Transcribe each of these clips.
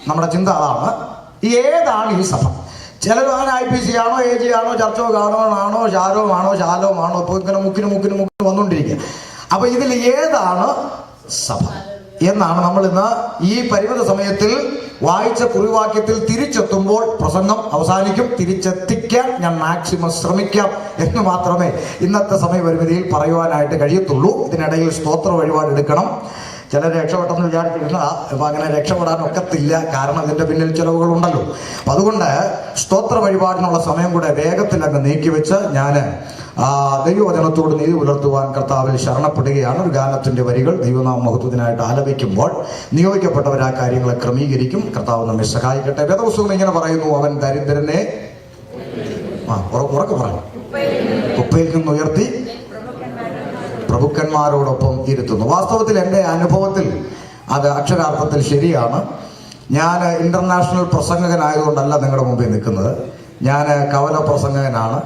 നമ്മുടെ ചിന്ത അതാണ്. ഏതാണ് ഈ സഭ? ചിലർ IPC ആണോ, AG ആണോ, ചർച്ചോ കാണോണാണോ, ശാലോമാണോ ഇപ്പോൾ ഇങ്ങനെ മുക്കിന് വന്നുകൊണ്ടിരിക്കുക. അപ്പൊ ഇതിൽ ഏതാണ് സഭ എന്നാണ് നമ്മൾ ഇന്ന് ഈ പരിമിത സമയത്തിൽ വായിച്ച കുറിവാക്യത്തിൽ തിരിച്ചെത്തുമ്പോൾ പ്രസംഗം അവസാനിക്കും. തിരിച്ചെത്തിക്കാൻ ഞാൻ മാക്സിമം ശ്രമിക്കാം എന്ന് മാത്രമേ ഇന്നത്തെ സമയപരിമിതിയിൽ പറയുവാനായിട്ട് കഴിയത്തുള്ളൂ. ഇതിനിടയിൽ സ്തോത്ര വഴിപാട് എടുക്കണം. ചിലർ രക്ഷപ്പെട്ടെന്ന് വിചാരിച്ചിരുന്നതാ. അപ്പം അങ്ങനെ രക്ഷപ്പെടാൻ ഒക്കത്തില്ല, കാരണം ഇതിൻ്റെ പിന്നിൽ ചിലവുകളുണ്ടല്ലോ. അപ്പം അതുകൊണ്ട് സ്തോത്ര വഴിപാടിനുള്ള സമയം കൂടെ വേഗത്തിൽ അങ്ങ് നീക്കിവെച്ച് ഞാൻ ദൈവവചനത്തോട് നീതി പുലർത്തുവാൻ കർത്താവിൽ ശരണപ്പെടുകയാണ്. ഒരു ഗാനത്തിൻ്റെ വരികൾ ദൈവനാമ മഹത്വത്തിനായിട്ട് ആലപിക്കുമ്പോൾ നിയോഗിക്കപ്പെട്ടവർ ആ കാര്യങ്ങളെ ക്രമീകരിക്കും. കർത്താവ് നമ്മെ സഹായിക്കട്ടെ. വേദപുസ്തകം ഇങ്ങനെ പറയുന്നു, അവൻ ദരിദ്രനെ ഉറക്കെ പറഞ്ഞു കുപ്പയിൽ നിന്ന് ഉയർത്തി പ്രഭുക്കന്മാരോടൊപ്പം ഇരുത്തുന്നു. വാസ്തവത്തിൽ എൻ്റെ അനുഭവത്തിൽ അത് അക്ഷരാർത്ഥത്തിൽ ശരിയാണ്. ഞാൻ ഇൻ്റർനാഷണൽ പ്രസംഗകനായതുകൊണ്ടല്ല നിങ്ങളുടെ മുമ്പിൽ നിൽക്കുന്നത്. ഞാൻ കവല പ്രസംഗകനാണ്.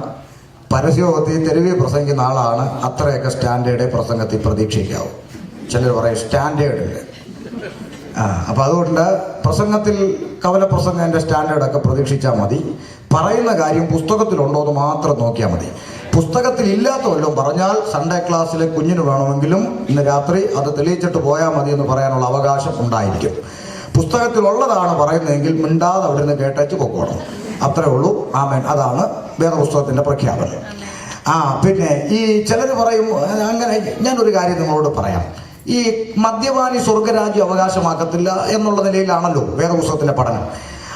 പരസ്യത്തിൽ തെരുവിൽ പ്രസംഗിക്കുന്ന ആളാണ്. അത്രയൊക്കെ സ്റ്റാൻഡേർഡേ പ്രസംഗത്തിൽ പ്രതീക്ഷിക്കാവും. ചിലർ പറയും സ്റ്റാൻഡേർഡില്ല. അപ്പം അതുകൊണ്ട് പ്രസംഗത്തിൽ കവല പ്രസംഗൻ്റെ സ്റ്റാൻഡേർഡൊക്കെ പ്രതീക്ഷിച്ചാൽ മതി. പറയുന്ന കാര്യം പുസ്തകത്തിലുണ്ടോ എന്ന് മാത്രം നോക്കിയാൽ മതി. പുസ്തകത്തിൽ ഇല്ലാത്ത വല്ലതും പറഞ്ഞാൽ സൺഡേ ക്ലാസ്സിലെ കുഞ്ഞിന് വേണമെങ്കിലും ഇന്ന് രാത്രി അത് തെളിയിച്ചിട്ട് പോയാൽ മതി എന്ന് പറയാനുള്ള അവകാശം ഉണ്ടായിരിക്കും. പുസ്തകത്തിലുള്ളതാണ് പറയുന്നതെങ്കിൽ മിണ്ടാതെ അവിടെ നിന്ന് കേട്ടേച്ച് പൊക്കോണം. അത്രേ ഉള്ളൂ. ആമേൻ. അതാണ് വേദപുസ്തകത്തിൻ്റെ പ്രഖ്യാപനം. പിന്നെ ഈ ചിലർ പറയും അങ്ങനെ. ഞാനൊരു കാര്യം നിങ്ങളോട് പറയാം. ഈ മദ്യപാനി സ്വർഗരാജ്യം അവകാശമാക്കത്തില്ല എന്നുള്ള നിലയിലാണല്ലോ വേദപുസ്തകത്തിൻ്റെ പഠനം.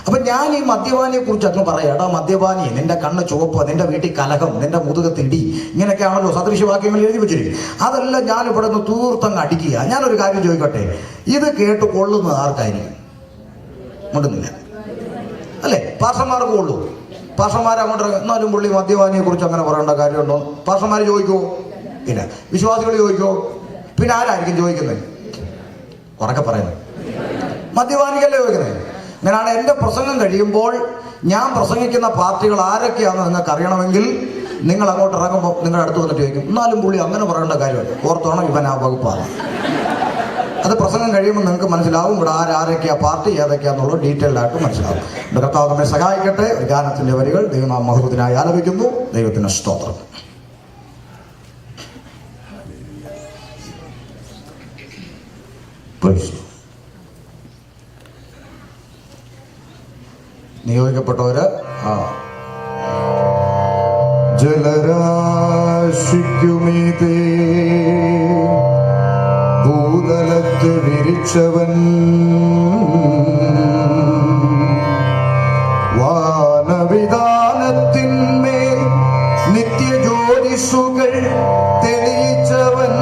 അപ്പം ഞാൻ ഈ മദ്യപാനിയെ കുറിച്ച് അങ്ങ് പറയാടാ, മദ്യപാനി നിന്റെ കണ്ണ് ചുവപ്പ്, നിന്റെ വീട്ടിൽ കലഹം, നിന്റെ മുതുകത്തിടി, ഇങ്ങനെയൊക്കെയാണല്ലോ സദൃശവാക്യങ്ങൾ എഴുതി വെച്ചിരിക്കും. അതെല്ലാം ഞാനിവിടെ നിന്ന് തൂർത്തങ്ങ് അടിക്കുക. ഞാനൊരു കാര്യം ചോദിക്കട്ടെ, ഇത് കേട്ട് കൊള്ളുന്നത് ആർക്കായിരിക്കും? കൊണ്ടുന്നില്ല അല്ലേ? പാസ്റ്റർമാർക്ക് കൊള്ളൂ. പാസ്റ്റർമാർ അങ്ങോട്ട് എന്നാലും പുള്ളി മദ്യപാനിയെ കുറിച്ച് അങ്ങനെ പറയേണ്ട കാര്യമുണ്ടോ? പാസ്റ്റർമാർ ചോദിക്കുമോ? ഇല്ല. വിശ്വാസികൾ ചോദിക്കുമോ? പിന്നെ ആരായിരിക്കും ചോദിക്കുന്നത്? ഉറക്കെ പറയുന്നത് മദ്യപാനിക്കല്ലേ ചോദിക്കുന്നത്. അങ്ങനെയാണ് എൻ്റെ പ്രസംഗം കഴിയുമ്പോൾ ഞാൻ പ്രസംഗിക്കുന്ന പാർട്ടികൾ ആരൊക്കെയാണെന്ന് നിങ്ങൾക്ക് അറിയണമെങ്കിൽ നിങ്ങൾ അങ്ങോട്ട് ഇറങ്ങുമ്പോൾ നിങ്ങളുടെ അടുത്ത് വന്നിട്ട് ചോദിക്കും, എന്നാലും പുള്ളി അങ്ങനെ പറയേണ്ട കാര്യമല്ല, ഓർത്തോണം ഇവൻ ആ വകുപ്പാണ്. അത് പ്രസംഗം കഴിയുമ്പോൾ നിങ്ങൾക്ക് മനസ്സിലാവും ഇവിടെ ആരൊക്കെയാ പാർട്ടി ഏതൊക്കെയാണെന്നുള്ളത് ഡീറ്റെയിൽഡ് ആയിട്ട് മനസ്സിലാവും. കർത്താവ് നമ്മെ സഹായിക്കട്ടെ. ഒരു ഗാനത്തിൻ്റെ വരികൾ ദൈവനാമ മഹത്വത്തിനായി ആലപിക്കുന്നു. ദൈവത്തിന് സ്തോത്രം. നിയോഗിക്കപ്പെട്ടവര് ജലരാശിക്കുമീതേ ഭൂതലത്ത് വിരിച്ചവൻ വാനവിധാനത്തിന്മേൽ നിത്യജ്യോതിഷുകൾ തെളിയിച്ചവൻ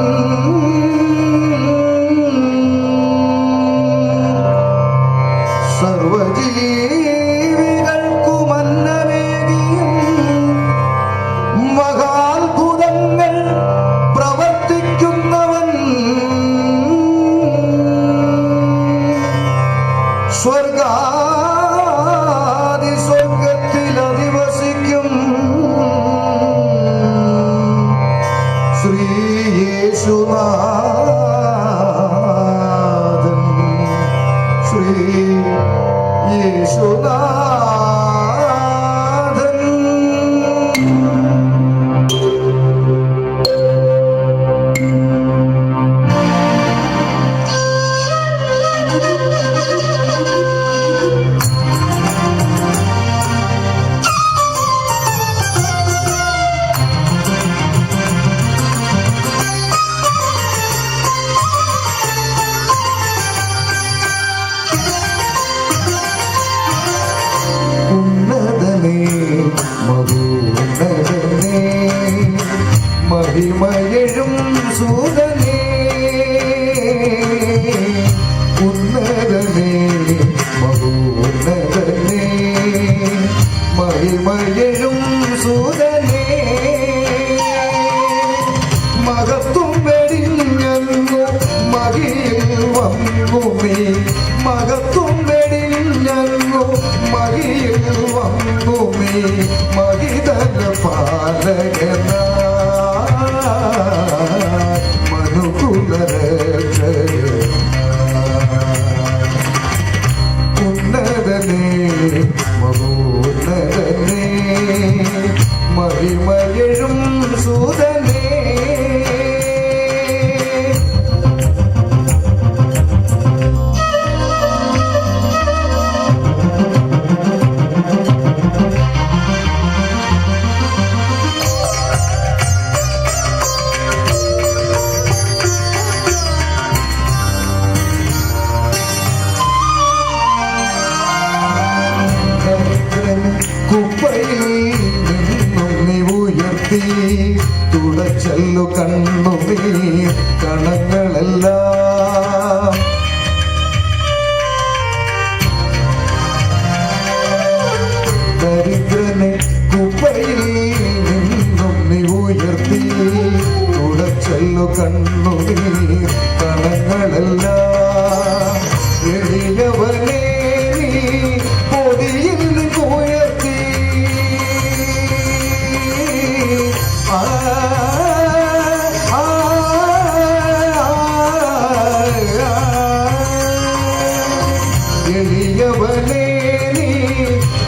മഹിമയഴും സൂതനേ ഉന്നതനേ മഹോന്നതനേ മഹിമയഴും സൂതനേ മഹത്വം വെടിഞ്ഞു മഹിയിൽ വന്നു നീ മഹത്വം വെടിഞ്ഞു മഹിയിൽ വന്നു നീ മഹിതന പാലകന മനുകുലരക്ഷ എളിയവനെ നീ പൊടിയിൽ നിന്നുയർത്തി എളിയവനെ നീ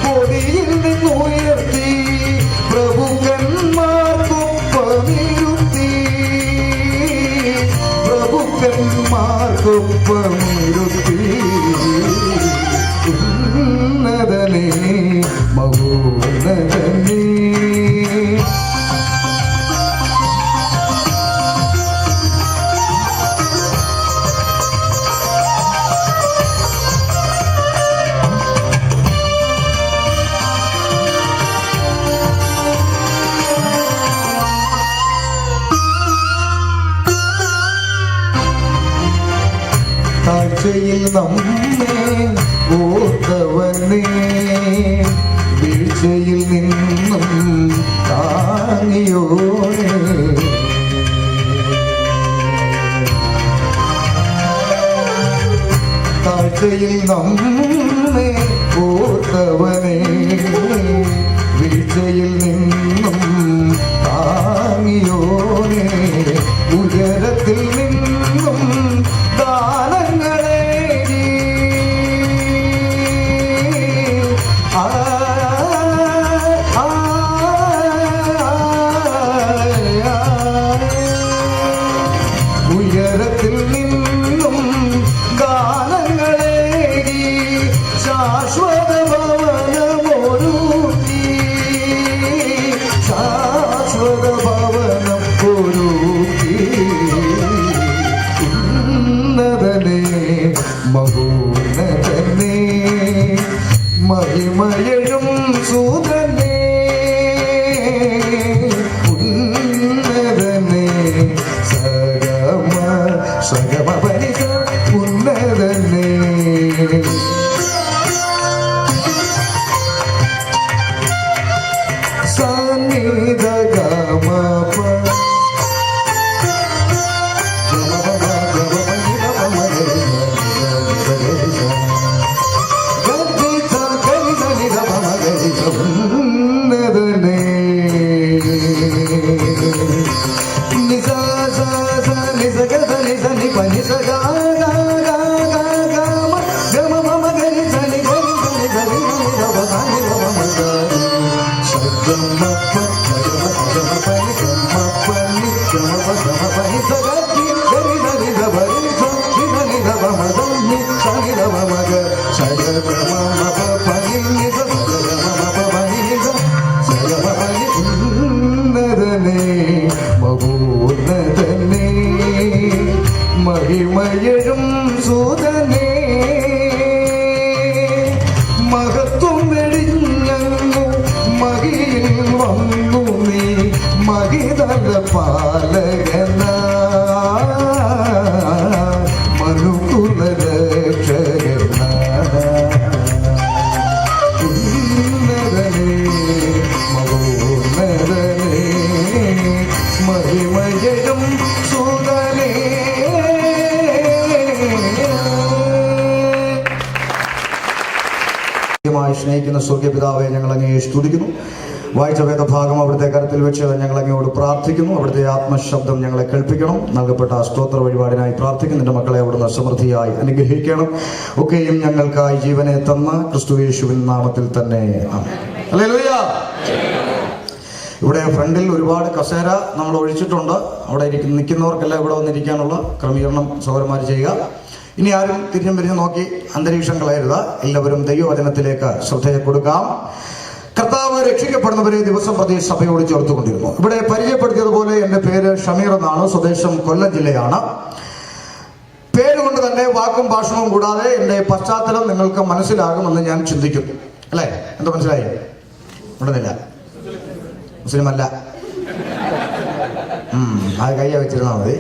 പൊടിയിൽ നിന്നുയർത്തി പ്രഭുക്കന്മാർക്കൊപ്പമിരുത്തി പ്രഭുക്കന്മാർക്കൊപ്പമിരുത്തി ഉന്നതനേ മഹോന്നതനേ താഴ്ചയിൽ നമ്മെ ഓർത്തവനെ വീഴ്ചയിൽ നിന്നും താങ്ങിയോനെ താഴ്ചയിൽ നമ്മെ ഓർത്തവനെ വീഴ്ചയിൽ നിന്നും താങ്ങിയോനെ ഉയരത്തിൽ നിന്നും ദാനങ്ങളെ ഉയരത്തിൽ നിന്നും ഗാനങ്ങളേകി ശാശ്വത ഭവനമൊരുക്കി ശാശ്വത ഭവനം ഒരുക്കി ഉന്നതനേ മഹോന്നതനേ മഹിമയഴും സൂതനേ ഉന്നതനേ സഗമ പരിക ഉന്നതനേ സന്നിധ ഗമ ഉന്നതനേ നിസ നിസ ഗ നിസ നി പനി സ ഗ ഗമ മമ ഗരി സ നി ഗരി സ നി ഗരി നി ഗ സ നി ഗ മ ഗ ശബ്ദം മപ്പ ഗമ പനി ഗമ പനി ഗമ പനി സ ഗ ഗരി സ നി ഗ ഭരി സ നി ഗ നി ഗ മ ഗ നി സ നി ഗ മ ഗ സ ഗ ഗ മ മ പനി നി സ ഗ ഗ മ മ പനി നി സ സ ഗ മ പനി ഉന്നതനേ മഹോന്നതനേ മഹിമയഴും സൂതനേ മഹത്വം വെടിഞ്ഞു മഹിയിൽ വന്നു നീ മഹിതല പാലകന മനുകുല രക്ഷകന ഉന്നതനേ മഹോന്നതനേ മഹിമയഴും സൂതനേ. സ്നേഹിക്കുന്ന സ്വർഗ്ഗപിതാവേ, ഞങ്ങൾ അങ്ങയെ സ്തുതിക്കുന്നു. വായിച്ച വേദഭാഗം അവിടുത്തെ കരത്തിൽ വെച്ച് ഞങ്ങൾ അങ്ങയോട് പ്രാർത്ഥിക്കുന്നു. അവിടുത്തെ ആത്മശബ്ദം ഞങ്ങളെ കേൾപ്പിക്കണം. നൽകപ്പെട്ട സ്തോത്ര വഴിപാടിനായി പ്രാർത്ഥിക്കുന്നു. നിന്റെ മക്കളെ അവിടുന്ന് സമൃദ്ധിയായി അനുഗ്രഹിക്കണം. ഒക്കെയും ഞങ്ങൾക്കായി ജീവനെ തന്ന ക്രിസ്തു യേശുവിൻ നാമത്തിൽ തന്നെ ആമേൻ. ഹല്ലേലൂയ. ഇവിടെ ഫ്രണ്ടിൽ ഒരുപാട് കസേര നമ്മൾ ഒഴിച്ചിട്ടുണ്ട്. അവിടെ നിൽക്കുന്നവർക്കെല്ലാം ഇവിടെ വന്നിരിക്കാനുള്ള ക്രമീകരണം സൗകര്യമാർ ചെയ്യുക. ഇനി ആരും തിരിഞ്ഞും പിരിഞ്ഞും നോക്കി അന്തരീക്ഷം കളയരുത്. എല്ലാവരും ദൈവവചനത്തിലേക്ക് ശ്രദ്ധയെ കൊടുക്കാം. കർത്താവ് രക്ഷിക്കപ്പെടുന്നവരെ ദിവസം പ്രതി സഭയോട് ചേർത്തുകൊണ്ടിരുന്നു. ഇവിടെ പരിചയപ്പെടുത്തിയതുപോലെ എൻ്റെ പേര് ഷമീർ എന്നാണ്. സ്വദേശം കൊല്ലം ജില്ലയാണ്. പേരുകൊണ്ട് തന്നെ വാക്കും ഭാഷണവും കൂടാതെ എൻ്റെ പശ്ചാത്തലം നിങ്ങൾക്ക് മനസ്സിലാകുമെന്ന് ഞാൻ ചിന്തിക്കുന്നു. അല്ലേ? എന്താ മനസ്സിലായി? ഉണ്ടെന്നില്ല, മുസ്ലിം അല്ല. അത് കയ്യ വെച്ചിരുന്നാൽ മതി.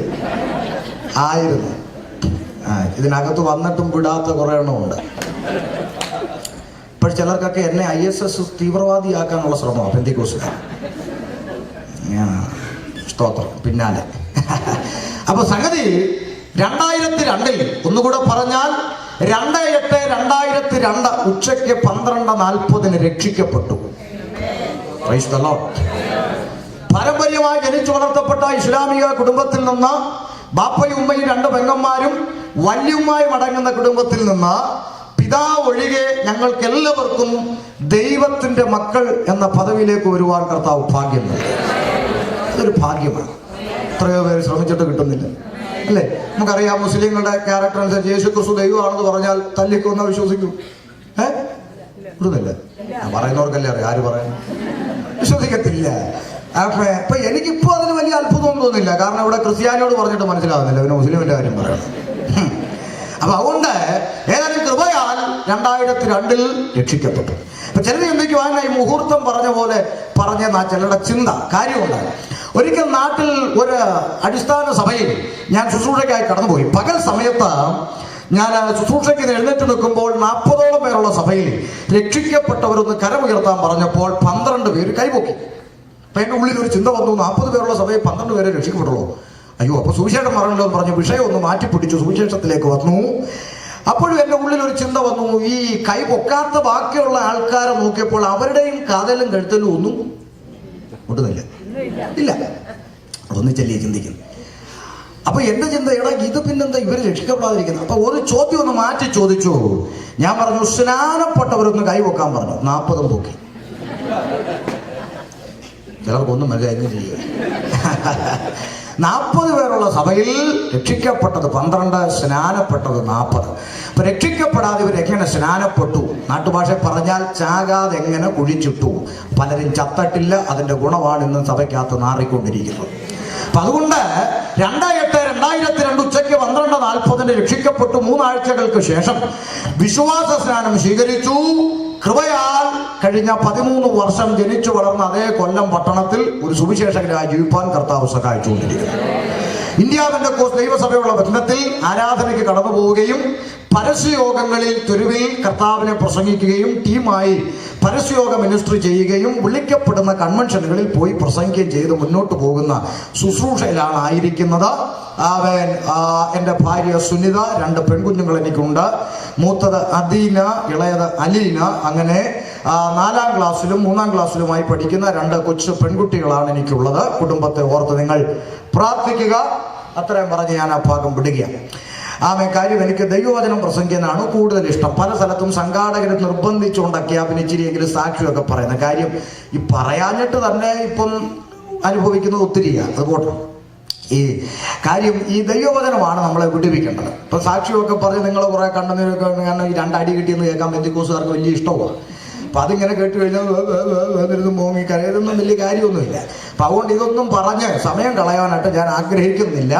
ആയിരുന്നു. ഇതിനകത്ത് വന്നിട്ടും വിടാത്ത കുറേ എണ്ണമുണ്ട്. ഇപ്പോൾ ചിലർക്കൊക്കെ എന്നെ ISS തീവ്രവാദിയാക്കാനുള്ള ശ്രമമാണ് പെന്തിക്കോസ്തുകാർ. സ്തോത്രം പിന്നാലെ. അപ്പൊ സംഗതി 2002 ഒന്നുകൂടെ പറഞ്ഞാൽ 2/8/2002 ഉച്ചയ്ക്ക് 12:40 രക്ഷിക്കപ്പെട്ടു. Praise the Lord. പാരമ്പര്യമായി ജനിച്ചു വളർത്തപ്പെട്ട ഇസ്ലാമിക കുടുംബത്തിൽ നിന്ന്, ബാപ്പയും ഉമ്മയും 2 പെങ്ങന്മാരും വല്യുമ്മായും അടങ്ങുന്ന കുടുംബത്തിൽ നിന്ന് പിതാവ് ഒഴികെ ഞങ്ങൾക്ക് എല്ലാവർക്കും ദൈവത്തിന്റെ മക്കൾ എന്ന പദവിയിലേക്ക് വരുവാൻ കർത്താവ് ഭാഗ്യം നൽകി. അതൊരു ഭാഗ്യമാണ്. എത്രയോ പേര് ശ്രമിച്ചിട്ട് കിട്ടുന്നില്ല, അല്ലേ? നമുക്കറിയാം, മുസ്ലിങ്ങളുടെ ക്യാരക്ടർ അനുസരിച്ച് യേശു ക്രിസ്തു ദൈവമാണെന്ന് പറഞ്ഞാൽ തല്ലിക്കൊന്ന വിശ്വസിക്കും. ഇടുന്നില്ല. പറയുന്നവർക്കല്ലേ അറിയാം, ആര് പറയുന്നു? വിശ്വസിക്കത്തില്ല. അപ്പൊ എനിക്കിപ്പോ അതിന് വലിയ അത്ഭുതമൊന്നും തോന്നുന്നില്ല. കാരണം ഇവിടെ ക്രിസ്ത്യാനിയോട് പറഞ്ഞിട്ട് മനസ്സിലാവുന്നില്ല, പിന്നെ മുസ്ലിമിന്റെ കാര്യം പറയണം. അപ്പൊ അതുകൊണ്ട് ഏതായാലും കൃപയാൽ 2002 രക്ഷിക്കപ്പെട്ടു. അപ്പൊ ചിലർ ചിന്തിക്കുവാൻ ഈ മുഹൂർത്തം പറഞ്ഞ പോലെ പറഞ്ഞെന്നാ ചിലരുടെ ചിന്ത. കാര്യമുണ്ടായി. ഒരിക്കൽ നാട്ടിൽ ഒരു അടിസ്ഥാന സഭയിൽ ഞാൻ ശുശ്രൂഷയ്ക്കായി കടന്നുപോയി. പകൽ സമയത്ത് ഞാൻ ശുശ്രൂഷയ്ക്ക് എഴുന്നേറ്റ് നിൽക്കുമ്പോൾ 40ഓളം പേരുള്ള സഭയിൽ രക്ഷിക്കപ്പെട്ടവരൊന്ന് കരമുയർത്താൻ പറഞ്ഞപ്പോൾ 12 പേര് കൈപൊക്കി. അപ്പൊ എൻ്റെ ഉള്ളിൽ ഒരു ചിന്ത വന്നു, 40 പേരുള്ള സഭയിൽ 12 പേരെ രക്ഷിക്കപ്പെട്ടുള്ളൂ. അയ്യോ, അപ്പൊ സുവിശേഷം പറഞ്ഞല്ലോ എന്ന് പറഞ്ഞ് വിഷയം ഒന്ന് മാറ്റിപ്പിടിച്ചു, സുവിശേഷത്തിലേക്ക് വന്നു. അപ്പോഴും എൻ്റെ ഉള്ളിൽ ഒരു ചിന്ത വന്നു, ഈ കൈ പൊക്കാത്ത ബാക്കിയുള്ള ആൾക്കാരെ നോക്കിയപ്പോൾ അവരുടെയും കാതലും കഴുത്തലും ഒന്നും ഒട്ടുന്നില്ല, ഇല്ല. അതൊന്നിച്ചല്ലേ ചിന്തിക്കുന്നു. അപ്പൊ എന്റെ ചിന്ത, എടാ ഇത് പിന്നെന്താ ഇവര് രക്ഷിക്കപ്പെടാതിരിക്കുന്നത്? അപ്പൊ ഒരു ചോദ്യം ഒന്ന് മാറ്റി ചോദിച്ചു. ഞാൻ പറഞ്ഞു, സ്നാനപ്പെട്ടവരൊന്ന് കൈ പൊക്കാൻ പറഞ്ഞു. 40 പൊക്കി. ചിലർക്കൊന്നും മനസ്സിലായി ചെയ്യുക. 40 പേരുള്ള സഭയിൽ രക്ഷിക്കപ്പെട്ടത് 12, സ്നാനപ്പെട്ടത് 40. അപ്പൊ രക്ഷിക്കപ്പെടാതെ ഇവർ എങ്ങനെ സ്നാനപ്പെട്ടു? നാട്ടുഭാഷ പറഞ്ഞാൽ ചാകാതെ എങ്ങനെ കുഴിച്ചിട്ടു. പലരും ചത്തട്ടില്ല. അതിന്റെ ഗുണമാണ് ഇന്ന് സഭയ്ക്കകത്ത് നാറിക്കൊണ്ടിരിക്കുന്നത്. അപ്പൊ അതുകൊണ്ട് 2/8/2002 ഉച്ചയ്ക്ക് 12:40 രക്ഷിക്കപ്പെട്ടു. 3 ആഴ്ചകൾക്ക് ശേഷം വിശ്വാസ സ്നാനം സ്വീകരിച്ചു. കൃപയാൽ കഴിഞ്ഞ 13 വർഷം ജനിച്ചു വളർന്ന അതേ കൊല്ലം പട്ടണത്തിൽ ഒരു സുവിശേഷകനായി ജീവിപ്പാൻ കർത്താവ് സഹായിച്ചുകൊണ്ടിരിക്കുന്നു. ഇന്ത്യ പെന്തക്കോസ്ത് ദൈവസഭയുള്ള ബന്ധത്തിൽ ആരാധനയ്ക്ക് കടന്നു പോവുകയും പരസ്യയോഗങ്ങളിൽ തെരുവിൽ കർത്താവിനെ പ്രസംഗിക്കുകയും ടീമായി പരസ്യയോഗ മിനിസ്ട്രി ചെയ്യുകയും വിളിക്കപ്പെടുന്ന കൺവെൻഷനുകളിൽ പോയി പ്രസംഗിക്കുകയും ചെയ്ത് മുന്നോട്ട് പോകുന്ന ശുശ്രൂഷയിലാണ് ആയിരിക്കുന്നത്. അവൻ എൻ്റെ ഭാര്യ സുനിത, 2 പെൺകുഞ്ഞുങ്ങൾ എനിക്കുണ്ട്. മൂത്തത് അദീന, ഇളയത് അലീന. അങ്ങനെ 4ാം ക്ലാസ്സിലും 3ാം ക്ലാസ്സിലുമായി പഠിക്കുന്ന 2 കൊച്ചു പെൺകുട്ടികളാണ് എനിക്കുള്ളത്. കുടുംബത്തെ ഓർത്ത് നിങ്ങൾ പ്രാർത്ഥിക്കുക. അത്രയും പറഞ്ഞ് ഞാൻ ആ ഭാഗം വിടുകയാണ്. കാര്യം, എനിക്ക് ദൈവവചനം പ്രസംഗിക്കാനാണ് കൂടുതൽ ഇഷ്ടം. പല സ്ഥലത്തും സംഘാടകരെ നിർബന്ധിച്ചുകൊണ്ടൊക്കെയാ പിന്നെ ഇച്ചിരിയെങ്കിലും സാക്ഷിയൊക്കെ പറയുന്നത്. കാര്യം ഈ പറയാഞ്ഞിട്ട് തന്നെ ഇപ്പം അനുഭവിക്കുന്നത് ഒത്തിരിയാണ്. അതുകൊണ്ട് ഈ കാര്യം, ഈ ദൈവവചനമാണ് നമ്മളെ വിടുവിക്കേണ്ടത്. ഇപ്പൊ സാക്ഷിയൊക്കെ പറഞ്ഞ് നിങ്ങൾ കുറെ കണ്ടെന്നൊക്കെ, കാരണം ഈ 2 അടി കിട്ടിയെന്ന് കേൾക്കാൻ പെന്തക്കോസ്തുകാർക്ക് വലിയ ഇഷ്ടമാണ്. അപ്പൊ അതിങ്ങനെ കേട്ട് കഴിഞ്ഞാൽ മോങ്ങി കരയതൊന്നും വലിയ കാര്യമൊന്നുമില്ല. അപ്പൊ അതുകൊണ്ട് ഇതൊന്നും പറഞ്ഞ് സമയം കളയാനായിട്ട് ഞാൻ ആഗ്രഹിക്കുന്നില്ല.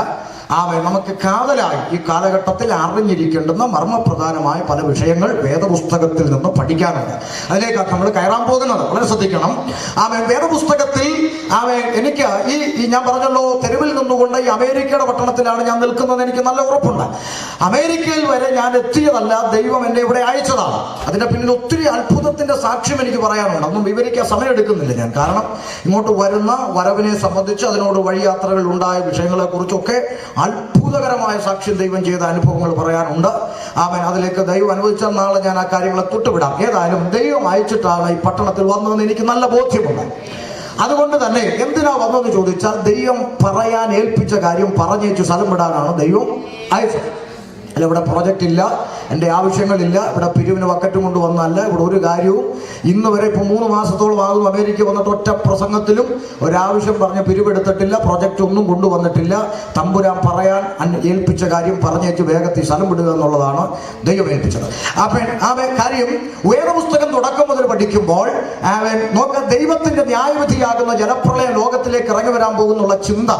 നമുക്ക് കാതലായി ഈ കാലഘട്ടത്തിൽ അറിഞ്ഞിരിക്കേണ്ടുന്ന മർമ്മപ്രധാനമായ പല വിഷയങ്ങൾ വേദപുസ്തകത്തിൽ നിന്ന് പഠിക്കാനുണ്ട്. അതിലേക്കാണ് നമ്മൾ കയറാൻ പോകുന്നത്. വളരെ ശ്രദ്ധിക്കണം. വേദപുസ്തകത്തിൽ എനിക്ക് ഈ ഞാൻ പറഞ്ഞല്ലോ, തെരുവിൽ നിന്നുകൊണ്ട് ഈ അമേരിക്കയുടെ പട്ടണത്തിലാണ് ഞാൻ നിൽക്കുന്നത്. എനിക്ക് നല്ല ഉറപ്പുണ്ട്. അമേരിക്കയിൽ വരെ ഞാൻ എത്തിയതല്ല, ദൈവം എന്നെ ഇവിടെ അയച്ചതാണ്. അതിന്റെ പിന്നിൽ ഒത്തിരി അത്ഭുതത്തിന്റെ സാക്ഷ്യം എനിക്ക് പറയാനുണ്ട്. ഒന്നും വിവരിക്കാൻ സമയം എടുക്കുന്നില്ല ഞാൻ. കാരണം ഇങ്ങോട്ട് വരുന്ന വരവിനെ സംബന്ധിച്ച്, അതിനോട് വഴിയാത്രകൾ ഉണ്ടായ വിഷയങ്ങളെ കുറിച്ചൊക്കെ അത്ഭുതകരമായ സാക്ഷ്യം ദൈവം ചെയ്ത അനുഭവങ്ങൾ പറയാനുണ്ട്. അതിലേക്ക് ദൈവം അനുവദിച്ചാൽ നാളെ ഞാൻ ആ കാര്യങ്ങളെ തൊട്ടുവിടാം. ഏതായാലും ദൈവം അയച്ചിട്ടാണ് ഈ പട്ടണത്തിൽ വന്നതെന്ന് എനിക്ക് നല്ല ബോധ്യമുണ്ട്. അതുകൊണ്ട് തന്നെ എന്തിനാ വന്നതെന്ന് ചോദിച്ചാൽ, ദൈവം പറയാൻ ഏൽപ്പിച്ച കാര്യം പറഞ്ഞേച്ച് സ്ഥലം വിടാനാണ് ദൈവം അയച്ചത്. അല്ല, ഇവിടെ പ്രോജക്റ്റ് ഇല്ല, എൻ്റെ ആവശ്യങ്ങളില്ല, ഇവിടെ പിരിവിന് വക്കറ്റും കൊണ്ട് വന്നല്ല ഇവിടെ ഒരു കാര്യവും. ഇന്ന് വരെ ഇപ്പം 3 മാസത്തോളം ആകും അമേരിക്ക വന്നിട്ട് ഒറ്റ പ്രസംഗത്തിലും ഒരാവശ്യം പറഞ്ഞ് പിരിവെടുത്തിട്ടില്ല, പ്രോജക്റ്റ് ഒന്നും കൊണ്ടുവന്നിട്ടില്ല. തമ്പുരാൻ പറയാൻ ഏൽപ്പിച്ച കാര്യം പറഞ്ഞേച്ച് വേഗത്തിൽ സ്ഥലം വിടുക എന്നുള്ളതാണ് ദൈവം ഏൽപ്പിച്ചത്. കാര്യം, വേദപുസ്തകം തുടക്കം മുതൽ പഠിക്കുമ്പോൾ ദൈവത്തിന്റെ ന്യായവിധിയാകുന്ന ജലപ്രളയ ലോകത്തിലേക്ക് ഇറങ്ങി വരാൻ പോകുന്നുള്ള ചിന്ത,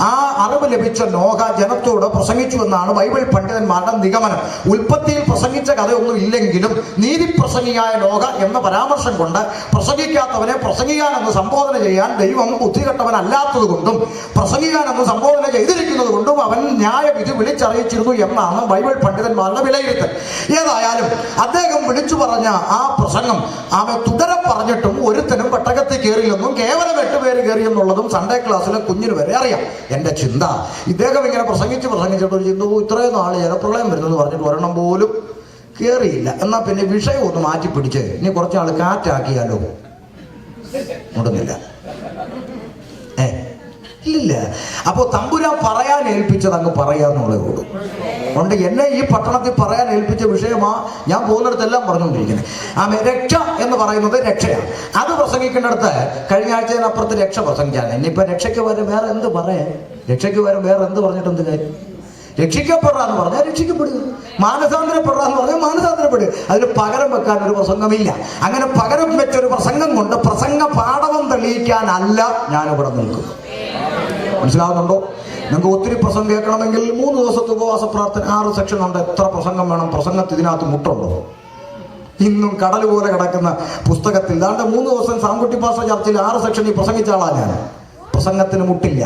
ആ അറിവ് ലഭിച്ച നോഹ ജനത്തോട് പ്രസംഗിച്ചു എന്നാണ് ബൈബിൾ പണ്ഡിതന്മാർ നിഗമനം. ഉൽപ്പത്തിയിൽ പ്രസംഗിച്ച കഥയൊന്നും ഇല്ലെങ്കിലും നീതി പ്രസംഗിയായ നോഹ എന്ന പരാമർശം കൊണ്ട് പ്രസംഗിക്കാത്തവനെ പ്രസംഗിക്കാനെന്ന് സംബോധന ചെയ്യാൻ ദൈവം ബുദ്ധികെട്ടവനല്ലാത്തത് കൊണ്ടും പ്രസംഗിക്കാനെന്ന് സംബോധന ചെയ്തിരിക്കുന്നത് കൊണ്ടും അവൻ ന്യായവിധി വിളിച്ചറിയിച്ചിരുന്നു എന്നാണ് ബൈബിൾ പണ്ഡിതന്മാരുടെ വിലയിരുത്തൽ. ഏതായാലും അദ്ദേഹം വിളിച്ചു പറഞ്ഞ ആ പ്രസംഗം തുടരെ പറഞ്ഞിട്ടും ഒരുത്തനും പെട്ടകത്തിൽ കയറില്ലെന്നും കേവലം 8 പേര് കയറിയെന്നുള്ളതും സൺഡേ ക്ലാസ്സിലെ കുഞ്ഞിന് വരെ അറിയാം. എന്റെ ചിന്ത, ഇദ്ദേഹം ഇങ്ങനെ പ്രസംഗിച്ചിട്ട് ഒരു ചിന്ത, ഇത്രയും നാള് ജലപ്രളയം വരുന്നെന്ന് പറഞ്ഞിട്ട് ഒരെണ്ണം പോലും കയറിയില്ല. എന്നാൽ പിന്നെ വിഷയം ഒന്ന് മാറ്റി പിടിച്ച് ഇനി കുറച്ചാൾ കാറ്റാക്കിയാലോ? മുടുന്നില്ല. ഇല്ല. അപ്പോ തമ്പുരാൻ പറയാൻ ഏൽപ്പിച്ചത് അങ്ങ് പറയാന്നുള്ളേ ഉള്ളൂ. അതുകൊണ്ട് എന്നെ ഈ പട്ടണത്തിൽ പറയാൻ ഏൽപ്പിച്ച വിഷയമാ ഞാൻ പോകുന്നിടത്തെല്ലാം പറഞ്ഞുകൊണ്ടിരിക്കുന്നത്. രക്ഷ എന്ന് പറയുന്നത് രക്ഷയാണ്. അത് പ്രസംഗിക്കേണ്ടടുത്ത് കഴിഞ്ഞ ആഴ്ചയിനപ്പുറത്ത് രക്ഷ പ്രസംഗിച്ചാണ്. ഇനിയിപ്പോ രക്ഷയ്ക്ക് വരെ വേറെ എന്ത് പറയാൻ? രക്ഷയ്ക്ക് വരെ വേറെ എന്ത് പറഞ്ഞിട്ട് എന്ത് കാര്യം? രക്ഷിക്കപ്പെടാന്ന് പറഞ്ഞാൽ രക്ഷിക്കപ്പെടുക, മാനസാന്തരപ്പെടാന്ന് പറഞ്ഞാൽ മാനസാന്തരപ്പെടുക. അതിന് പകരം വെക്കാൻ ഒരു പ്രസംഗമില്ല. അങ്ങനെ പകരം വെച്ചൊരു പ്രസംഗം കൊണ്ട് പ്രസംഗ പാഠവം തെളിയിക്കാനല്ല ഞാനിവിടെ നിൽക്കുന്നു. മനസ്സിലാവുന്നുണ്ടോ? നിങ്ങൾക്ക് ഒത്തിരി പ്രസംഗം കേൾക്കണമെങ്കിൽ 3 ദിവസത്തെ ഉപവാസ പ്രാർത്ഥന 6 സെക്ഷൻ ഉണ്ട്. എത്ര പ്രസംഗം വേണം? പ്രസംഗത്തിൽ ഇതിനകത്ത് മുട്ടുണ്ടോ? ഇന്നും കടൽ പോലെ കിടക്കുന്ന പുസ്തകത്തിൽ ദാണ്ട് 3 ദിവസം സാംകുട്ടി പാസ്റ്റർ ചർച്ചിൽ 6 സെക്ഷനിൽ പ്രസംഗിച്ച ആളാണ് ഞാൻ. പ്രസംഗത്തിന് മുട്ടില്ല.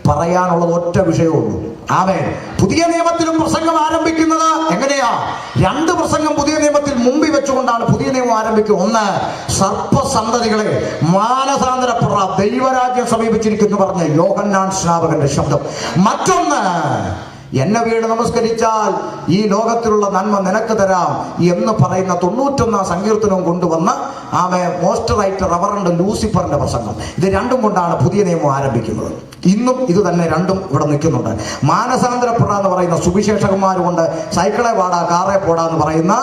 പറയാനുള്ളത് ഒറ്റ വിഷയമുള്ളൂ. ആമേൻ. പുതിയ നിയമത്തിലും പ്രസംഗം ആരംഭിക്കുന്നത് എങ്ങനെയാ? 2 പ്രസംഗം പുതിയ നിയമത്തിൽ മുമ്പിൽ വെച്ചുകൊണ്ടാണ് പുതിയ നിയമം ആരംഭിക്കുക. ഒന്ന്, സർപ്പസന്തതികളെ മാനസാന്തരപ്പെട, ദൈവരാജ്യം സമീപിച്ചിരിക്കുന്നു പറഞ്ഞ യോഹന്നാൻ സ്നാപകന്റെ ശബ്ദം. മറ്റൊന്ന്, എന്നെ വീട് നമസ്കരിച്ചാൽ ഈ ലോകത്തിലുള്ള നന്മ നിനക്ക് തരാം എന്ന് പറയുന്ന 91 സങ്കീർത്തനവും കൊണ്ടുവന്ന മോസ്റ്റ് റൈറ്റ് റവറണ്ട് ലൂസിഫറിന്റെ പ്രസംഗം. ഇത് രണ്ടും കൊണ്ടാണ് പുതിയ നിയമം ആരംഭിക്കുന്നത്. ഇന്നും ഇത് തന്നെ രണ്ടും ഇവിടെ നിൽക്കുന്നുണ്ട്. മാനസാന്തരപ്പെടാ എന്ന് പറയുന്ന സുവിശേഷകന്മാരുമുണ്ട്, സൈക്കിളെ പാടാ കാറെ പോടാ എന്ന് പറയുന്ന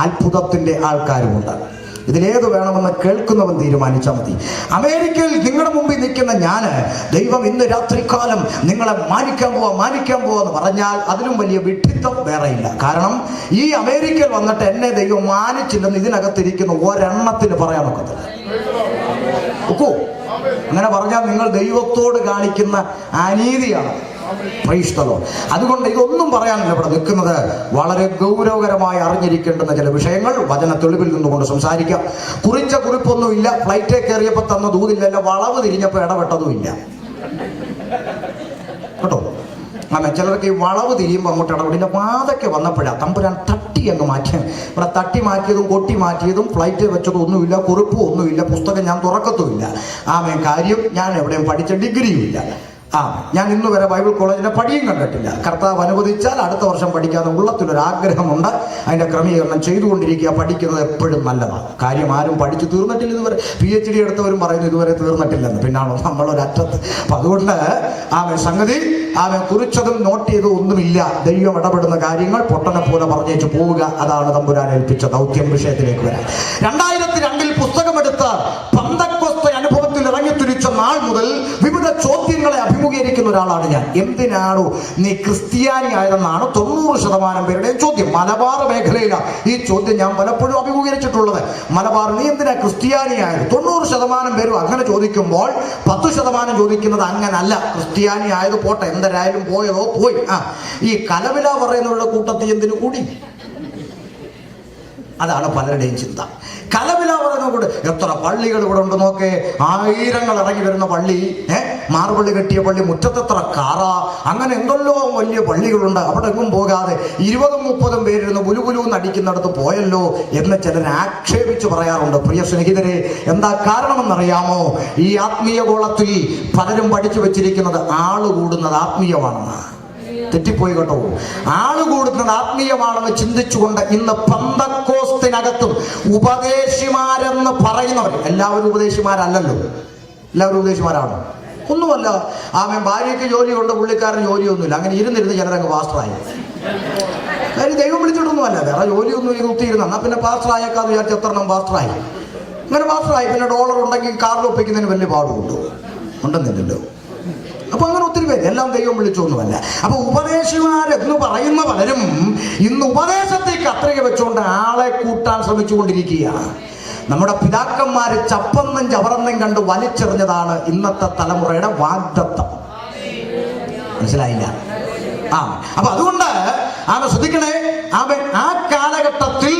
അത്ഭുതത്തിന്റെ ആൾക്കാരുമുണ്ട്. ഇതിലേത് വേണമെന്ന് കേൾക്കുന്നവൻ തീരുമാനിച്ചാൽ മതി. അമേരിക്കയിൽ നിങ്ങളുടെ മുമ്പിൽ നിൽക്കുന്ന ഞാൻ, ദൈവം ഇന്ന് രാത്രികാലം നിങ്ങളെ മാനിക്കാൻ പോവാ എന്ന് പറഞ്ഞാൽ അതിലും വലിയ വിഡ്ഢിത്തം വേറെയില്ല. കാരണം ഈ അമേരിക്കയിൽ വന്നിട്ട് എന്നെ ദൈവം മാനിച്ചില്ലെന്ന് ഇതിനകത്തിരിക്കുന്ന ഒരെണ്ണത്തിന് പറയാൻ ഒക്കത്തില്ല. ഒക്കോ? അങ്ങനെ പറഞ്ഞാൽ നിങ്ങൾ ദൈവത്തോട് കാണിക്കുന്ന അനീതിയാണ്. അതുകൊണ്ട് ഇതൊന്നും പറയാനില്ല ഇവിടെ നിൽക്കുന്നത്. വളരെ ഗൗരവകരമായി അറിഞ്ഞിരിക്കേണ്ടുന്ന ചില വിഷയങ്ങൾ വചന തെളിവിൽ നിന്നുകൊണ്ട് സംസാരിക്കാം. കുറിച്ച കുറിപ്പൊന്നുമില്ല. ഫ്ലൈറ്റേ കയറിയപ്പോൾ തന്ന ദൂതില്ലല്ലോ, വളവ് തിരിഞ്ഞപ്പോൾ ഇടപെട്ടതുമില്ല കേട്ടോ. ചിലർക്ക് ഈ വളവ് തിരിയുമ്പോൾ അങ്ങോട്ട് ഇടപെടില്ല. വാതൊക്കെ വന്നപ്പോഴാണ് തമ്പുരാൻ തട്ടി അങ്ങ് മാറ്റിയത്. ഇവിടെ തട്ടി മാറ്റിയതും കൊട്ടി മാറ്റിയതും ഫ്ലൈറ്റ് വെച്ചതും ഒന്നുമില്ല, കുറിപ്പും ഒന്നുമില്ല, പുസ്തകം ഞാൻ തുറക്കത്തുമില്ല. കാര്യം ഞാൻ എവിടെയും പഠിച്ച ഡിഗ്രിയുമില്ല. ഞാൻ ഇന്ന് വരെ ബൈബിൾ കോളേജിന്റെ പടിയും കണ്ടിട്ടില്ല. കർത്താവ് അനുവദിച്ചാൽ അടുത്ത വർഷം പഠിക്കാതെ ഉള്ളത്തിലൊരാഗ്രഹമുണ്ട്. അതിന്റെ ക്രമീകരണം ചെയ്തുകൊണ്ടിരിക്കുക. പഠിക്കുന്നത് എപ്പോഴും നല്ലതാണ്. കാര്യം ആരും പഠിച്ചു തീർന്നിട്ടില്ല ഇതുവരെ. PhD എടുത്തവരും പറയുന്നു ഇതുവരെ തീർന്നിട്ടില്ലെന്ന്. പിന്നാണോ നമ്മളൊരറ്റത്ത്. അപ്പൊ അതുകൊണ്ട് സംഗതി കുറിച്ചതും നോട്ട് ചെയ്തതും ഒന്നുമില്ല. ദൈവം ഇടപെടുന്ന കാര്യങ്ങൾ പൊട്ടനെ പോലെ പറഞ്ഞേച്ചു പോവുക. അതാണ് തമ്പുരാൻ ഏൽപ്പിച്ച ദൗത്യം. വിഷയത്തിലേക്ക് വരാം. 2002 പുസ്തകമെടുത്ത് പന്തക്കോസ്ത അനുഭവത്തിൽ ഇറങ്ങിത്തിരിച്ച നാൾ മുതൽ വിവിധ ചോദ്യങ്ങളെ അഭിമുഖീകരിക്കുന്ന ഒരാളാണ് ഞാൻ. എന്തിനാണോ നീ ക്രിസ്ത്യാനി ആയതെന്നാണ് 90% പേരുടെയും ചോദ്യം. മലബാർ മേഖലയിലാണ് ഈ ചോദ്യം ഞാൻ പലപ്പോഴും അഭിമുഖീകരിച്ചിട്ടുള്ളത്. മലബാർ നീ എന്തിനാ ക്രിസ്ത്യാനി ആയത്? 90% പേരും അങ്ങനെ ചോദിക്കുമ്പോൾ 10% ചോദിക്കുന്നത് അങ്ങനല്ല, ക്രിസ്ത്യാനി ആയത് പോട്ടെ, എന്തരായാലും പോയതോ പോയി. ഈ കലവില പറയുന്നവരുടെ കൂട്ടത്തിൽ എന്തിനു കൂടി? അതാണ് പലരുടെയും ചിന്ത. കലവില പറയുന്ന കൂടെ എത്ര പള്ളികൾ ഇവിടെ ഉണ്ട് നോക്കേ. 1000 ഇറങ്ങി വരുന്ന പള്ളി, മാർബിള് കെട്ടിയ പള്ളി, മുറ്റത്തെത്ര കാറ, അങ്ങനെ എന്തെല്ലോ വലിയ പള്ളികളുണ്ട്. അവിടെ എങ്ങും പോകാതെ 20-30 പേരിരുന്ന് ബുലുബുലൂന്ന് അടിക്കുന്നിടത്ത് പോയല്ലോ എന്ന് ചിലർ ആക്ഷേപിച്ച് പറയാറുണ്ട്. പ്രിയ സ്നേഹിതരെ, എന്താ കാരണമെന്നറിയാമോ? ഈ ആത്മീയ ഗോളത്തിൽ പലരും പഠിച്ചു വെച്ചിരിക്കുന്നത് ആള് കൂടുന്നത് ആത്മീയമാണെന്ന്. തെറ്റിപ്പോയി കേട്ടോ. ആള് കൂടുന്നത് ആത്മീയമാണെന്ന് ചിന്തിച്ചുകൊണ്ട് ഇന്ന് പെന്തക്കോസ്തിനകത്തും ഉപദേശിമാരെന്ന് പറയുന്നവർ, എല്ലാവരും ഉപദേശിമാരല്ലല്ലോ. എല്ലാവരും ഉപദേശിമാരാണോ? ഒന്നുമല്ല. ഭാര്യയ്ക്ക് ജോലിയുണ്ട്, പുള്ളിക്കാരന് ജോലിയൊന്നുമില്ല. അങ്ങനെ ഇരുന്നിരുന്ന് ചിലരങ്ങ് പാസ്റ്ററായി. കാര്യം ദൈവം വിളിച്ചിട്ടൊന്നുമല്ല, വേറെ ജോലിയൊന്നും കുത്തിയിരുന്ന. എന്നാൽ പിന്നെ പാസ്റ്ററായേക്കാന്ന് വിചാരിച്ച് എത്രണ്ണം പാസ്റ്ററായി. അങ്ങനെ പാസ്റ്ററായി. പിന്നെ ഡോളർ ഉണ്ടെങ്കിൽ കാറിൽ ഒപ്പിക്കുന്നതിന് വലിയ പാടുണ്ടോ? ഉണ്ടെന്നില്ലല്ലോ. അപ്പൊ അങ്ങനെ ഒത്തിരി പേര്, എല്ലാം ദൈവം വിളിച്ചൊന്നുമല്ല. അപ്പൊ ഉപദേശിമാരെന്ന് പറയുന്ന പലരും ഇന്ന് ഉപദേശത്തേക്ക് അത്രയ്ക്ക് വെച്ചുകൊണ്ട് ആളെ കൂട്ടാൻ ശ്രമിച്ചുകൊണ്ടിരിക്കുകയാണ്. നമ്മുടെ പിതാക്കന്മാര് ചപ്പന്നും ചവറന്നും കണ്ട് വലിച്ചെറിഞ്ഞതാണ് ഇന്നത്തെ തലമുറയുടെ വാഗ്ദത്തം. മനസ്സിലായില്ല? അപ്പൊ അതുകൊണ്ട് ശ്രദ്ധിക്കണേ. ആ കാലഘട്ടത്തിൽ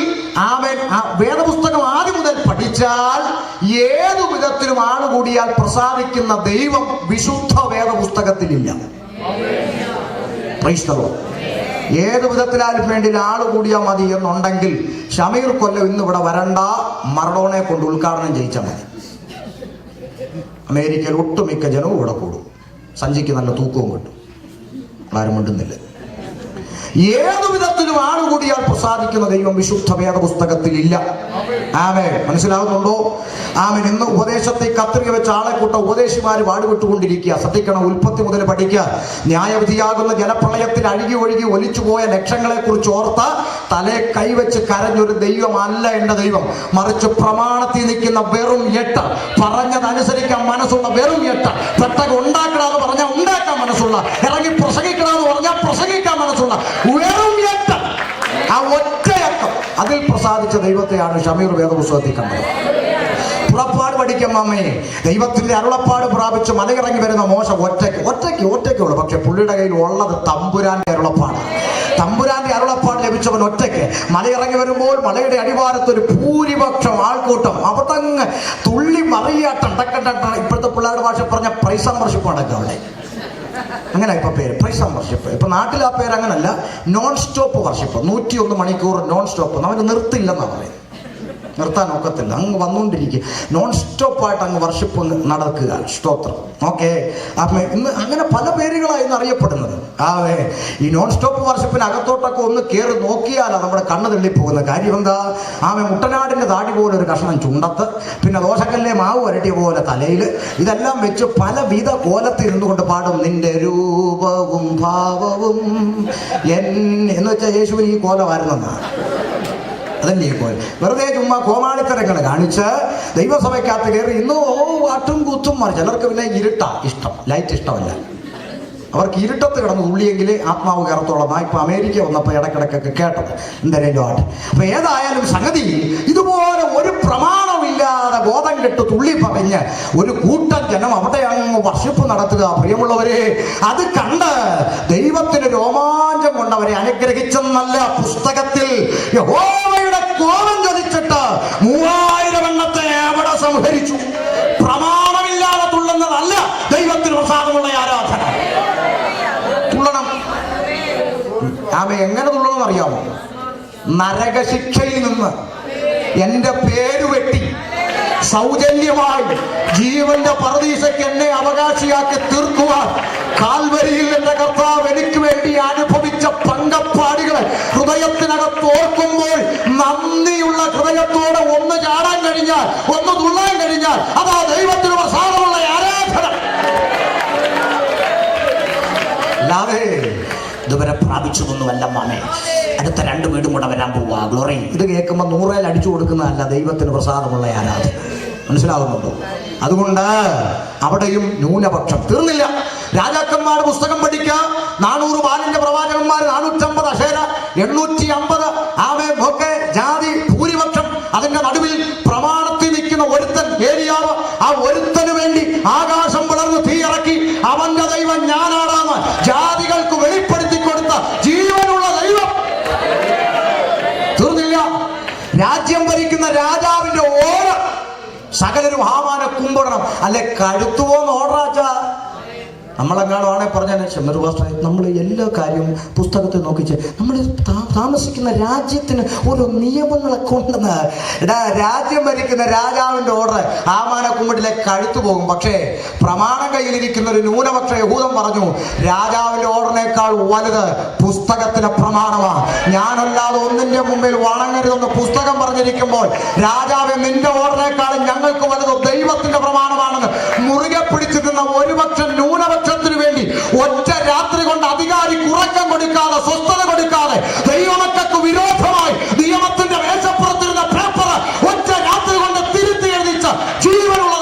വേദപുസ്തകം ആദ്യം മുതൽ പഠിച്ചാൽ ഏതു വിധത്തിലും ആളുകൂടിയാൽ പ്രസാദിക്കുന്ന ദൈവം വിശുദ്ധ വേദപുസ്തകത്തിലില്ല. ഏത് വിധത്തിലാലും വേണ്ടി ആള് കൂടിയാൽ മതി എന്നുണ്ടെങ്കിൽ ഷമീർ കൊല്ലം ഇന്ന് ഇവിടെ വരണ്ട, മറഡോണയെ കൊണ്ട് ഉദ്ഘാടനം ചെയ്യിച്ചാൽ മതി. അമേരിക്കയിൽ ഒട്ടുമിക്ക ജനവും ഇവിടെ കൂടും. സഞ്ചിക്ക് നല്ല തൂക്കവും കിട്ടും. ആരും മിണ്ടുന്നില്ല. ഏതു വിധത്തിലും ആളുകൂടിയാൽ പ്രസാദിക്കുന്ന ദൈവം വിശുദ്ധ വേദ പുസ്തകത്തിൽ ഇല്ല. ആമേൻ. മനസ്സിലാകുന്നുണ്ടോ? ആമേൻ. ഇന്ന് ഉപദേശത്തെ കത്രിക വെച്ച് ആളെ കൂട്ട ഉപദേശിമാര് പാടുപെട്ടുകൊണ്ടിരിക്കുക. ശ്രദ്ധിക്കണം, ഉൽപ്പത്തി മുതൽ പഠിക്കുക. ന്യായവിധിയാകുന്ന ജലപ്രളയത്തിൽ അഴുകി ഒഴുകി ഒലിച്ചുപോയ ലക്ഷങ്ങളെ കുറിച്ച് ഓർത്ത് തലേ കൈവച്ച് കരഞ്ഞൊരു ദൈവമല്ല എന്റെ ദൈവം. മറിച്ച് പ്രമാണത്തിൽ നിൽക്കുന്ന വെറും 8, പറഞ്ഞതനുസരിക്കാൻ മനസ്സുള്ള വെറും 8, പെട്ടകം ഉണ്ടാക്കണമെന്ന് പറഞ്ഞാൽ ഉണ്ടാക്കാൻ മനസ്സുള്ള, ഇറങ്ങി പ്രസംഗിക്കണമെന്ന് പറഞ്ഞാൽ പ്രസംഗിക്കാൻ മനസ്സുള്ള വെറും 8, ആ ഒറ്റയക്കം അതിൽ പ്രസാദിച്ച ദൈവത്തെയാണ് ശമീർ വേദപുസ്തകത്തിൽ കണ്ടത്. പുറപ്പാട് പഠിക്കമ്മേ, ദൈവത്തിന്റെ അരുളപ്പാട് പ്രാപിച്ച് മലയിറങ്ങി വരുന്ന മോശ ഒറ്റയ്ക്കുള്ളൂ. പക്ഷെ പുള്ളിയുടെ കയ്യിൽ ഉള്ളത് തമ്പുരാന്റെ അരുളപ്പാട്. തമ്പുരാന്റെ അരുളപ്പാട് ലഭിച്ചവൻ ഒറ്റയ്ക്ക് മലയിറങ്ങി വരുമ്പോൾ മലയുടെ അടിവാരത്ത് ഒരു ഭൂരിപക്ഷം ആൾക്കൂട്ടം അവിടങ്ങ് തുള്ളി മറിയാട്ടം. ഇപ്പോഴത്തെ പിള്ളേരുടെ ഭാഷ പറഞ്ഞ പ്രൈസ് ആൻഡ് വർഷിപ്പ് നടക്കുക അവിടെ. അങ്ങനെ ഇപ്പൊ പേര് പ്രൈസ് ആൻഡ് വർഷിപ്പ്. ഇപ്പൊ നാട്ടിൽ ആ പേര് അങ്ങനല്ല, നോൺ സ്റ്റോപ്പ് വർഷിപ്പ്. 101 മണിക്കൂർ നോൺ സ്റ്റോപ്പ്. നമുക്ക് നിർത്തില്ലെന്നാണ് പറയുന്നത്. നിർത്താൻ ഒക്കത്തില്ല, അങ്ങ് വന്നുകൊണ്ടിരിക്കുക. നോൺ സ്റ്റോപ്പായിട്ട് അങ്ങ് വർഷിപ്പ് നടക്കുക. സ്തോത്രം. ഓക്കെ. അപ്പം ഇന്ന് അങ്ങനെ പല പേരുകളാണ് ഇന്ന് അറിയപ്പെടുന്നത്. ഈ നോൺ സ്റ്റോപ്പ് വർഷിപ്പിന് അകത്തോട്ടൊക്കെ ഒന്ന് കയറി നോക്കിയാലാണ് നമ്മുടെ കണ്ണ് തള്ളിപ്പോകുന്ന കാര്യം. എന്താ? മുട്ടനാടിന്റെ താടി പോലെ ഒരു കഷ്ണം ചുണ്ടത്ത്, പിന്നെ ദോശക്കല്ലെ മാവ് വരട്ടിയ പോലെ തലയിൽ, ഇതെല്ലാം വെച്ച് പലവിധ കോലത്തിൽ ഇരുന്നുകൊണ്ട് പാടും നിന്റെ രൂപവും ഭാവവും എന്ന് വെച്ചാൽ യേശുവിന് ഈ കോലമായിരുന്നെന്നാണ്. അതല്ലേ കോൽ. വെറുതെ ചുമ്മാ കോമാളിത്തരങ്ങൾ കാണിച്ച് ദൈവസഭയ്ക്കകത്ത് കയറി ഇന്ന് വാട്ടും കൂത്തും മാറി. ചിലർക്ക് പിന്നെ ഇരുട്ടാ ഇഷ്ടം, ലൈറ്റ് ഇഷ്ടമല്ല. അവർക്ക് ഇരുട്ടത്ത് കിടന്ന് ഉള്ളിയെങ്കിൽ ആത്മാവ് കയറത്തോളം. ഇപ്പൊ അമേരിക്ക വന്നപ്പോൾ ഇടക്കിടക്കൊക്കെ കേട്ടത് എന്തായാലും ആട്ടെ. അപ്പൊ ഏതായാലും സംഗതി ഇതുപോലെ ഒരു പ്രമാണമില്ലാതെ ബോധം കെട്ട് തുള്ളി പറഞ്ഞ് ഒരു കൂട്ടം ജനം അവിടെ അങ്ങ് വർഷിപ്പ് നടത്തുക. പ്രിയമുള്ളവരെ, അത് കണ്ട് ദൈവത്തിന് രോമാഞ്ചം കൊണ്ടവരെ അനുഗ്രഹിച്ചെന്നല്ല, പുസ്തകത്തിൽ യഹോവയുടെ കോപം ചൊരിച്ചിട്ട് 3000 എണ്ണത്തെ എവിടെ സംഹരിച്ചു. പ്രമാണമില്ലാതെ തുള്ളുന്നതല്ല ദൈവത്തിന് പ്രസാദമുള്ള ആരാധന. തുള്ളണം. എങ്ങനെ തുള്ളണമെന്ന് അറിയാമോ? നരകശിക്ഷയിൽ നിന്ന് എന്റെ പേര് വെട്ടി സൗജന്യമായി ജീവന്റെ പറുദീസയ്ക്ക് എന്നെ അവകാശിയാക്കി തീർക്കുവാൻ കാൽവരിയിൽ എന്റെ കർത്താവ് എനിക്ക് വേണ്ടി അനുഭവിച്ച പങ്കപ്പാടികളെ ഹൃദയത്തിനകത്ത് ഓർക്കുമ്പോൾ നന്ദിയുള്ള ഹൃദയത്തോടെ ഒന്ന് ചാടാൻ കഴിഞ്ഞാൽ, ഒന്ന് തുള്ളാൻ കഴിഞ്ഞാൽ അതാ ദൈവത്തിന് പ്രസാദമുള്ള ആരാധന. അല്ലാതെ ഇതുവരെ പ്രാപിച്ചതൊന്നുമല്ല മാമേ. അടുത്ത 2 വീടും കൂടെ വരാൻ പോവാ. ഗ്ലോറി. ഇത് കേൾക്കുമ്പോൾ 100 അടിച്ചു കൊടുക്കുന്നതല്ല ദൈവത്തിന് പ്രസാദമുള്ള ആരാധന. മനസ്സിലാകുന്നുണ്ടോ? അതുകൊണ്ട് അവിടെയും ന്യൂനപക്ഷം തീർന്നില്ല. രാജാക്കന്മാരുടെ പുസ്തകം പഠിക്കുക. 400 ബാലിന്റെ പ്രവാചകന്മാർ, 450 അശേര, 850 ഒക്കെ ജാതി ഭൂരിപക്ഷം. അതിന്റെ നടുവിൽ പ്രമാണത്തിൽ നിൽക്കുന്ന ഒരുത്തൻ ഏലിയാവ്. ആ ഒരുത്തന് വേണ്ടി ആകാശം പിളർന്ന് തീയിറക്കി അവന്റെ ദൈവം ഞാനാണെന്ന് ജാതികൾക്ക് വെളിപ്പെടുത്തി കൊടുത്ത ജീവനുള്ള ദൈവം. തീർന്നില്ല. രാജ്യം ഭരിക്കുന്ന രാജാവിന്റെ ഓർഡർ സകലരും ഹാമാനെ കുമ്പിടണം, അല്ലെ കഴുത്തുപോന്ന് ഓർഡറാച്ചാ. നമ്മളെങ്ങാളും ആണെ പറഞ്ഞാൽ ഷമീർ പാസ്റ്റർ, നമ്മൾ എല്ലാ കാര്യവും പുസ്തകത്തിൽ നോക്കിച്ച് നമ്മൾ താമസിക്കുന്ന രാജ്യത്തിന് ഓരോ നിയമങ്ങളൊക്കെ ഉണ്ടെന്ന്. രാജ്യം ഭരിക്കുന്ന രാജാവിന്റെ ഓർഡർ ആമാന കുമ്പിട്ടിലെ കഴുത്തു പോകും. പക്ഷേ പ്രമാണം കയ്യിലിരിക്കുന്ന ഒരു ന്യൂനപക്ഷ യഹൂദൻ പറഞ്ഞു, രാജാവിന്റെ ഓർഡറിനേക്കാൾ വലുത് പുസ്തകത്തിലെ പ്രമാണമാണ്. ഞാനല്ലാതെ ഒന്നിന്റെ മുമ്പിൽ വണങ്ങരുതെന്ന് പുസ്തകം പറഞ്ഞിരിക്കുമ്പോൾ രാജാവ് നിന്റെ ഓർഡറിനേക്കാളും ഞങ്ങൾക്ക് വലുത് ദൈവത്തിന്റെ പ്രമാണമാണെന്ന് മുറുകെ പിടിച്ചിരുന്ന ഒരുപക്ഷം ന്യൂനപക്ഷത്തിന് വേണ്ടി ഒറ്റ രാത്രി കൊണ്ട് അധികാരി ഉറക്കം കൊടുക്കാതെ, സ്വസ്ഥത കൊടുക്കാതെ, ദൈവമക്കൾക്ക് വിരോധമായി നിയമത്തിന്റെ മേശപ്പുറത്തിരുന്ന പേപ്പർ ഒറ്റ രാത്രി കൊണ്ട് തിരുത്തി എഴുതിച്ച ജീവനുള്ള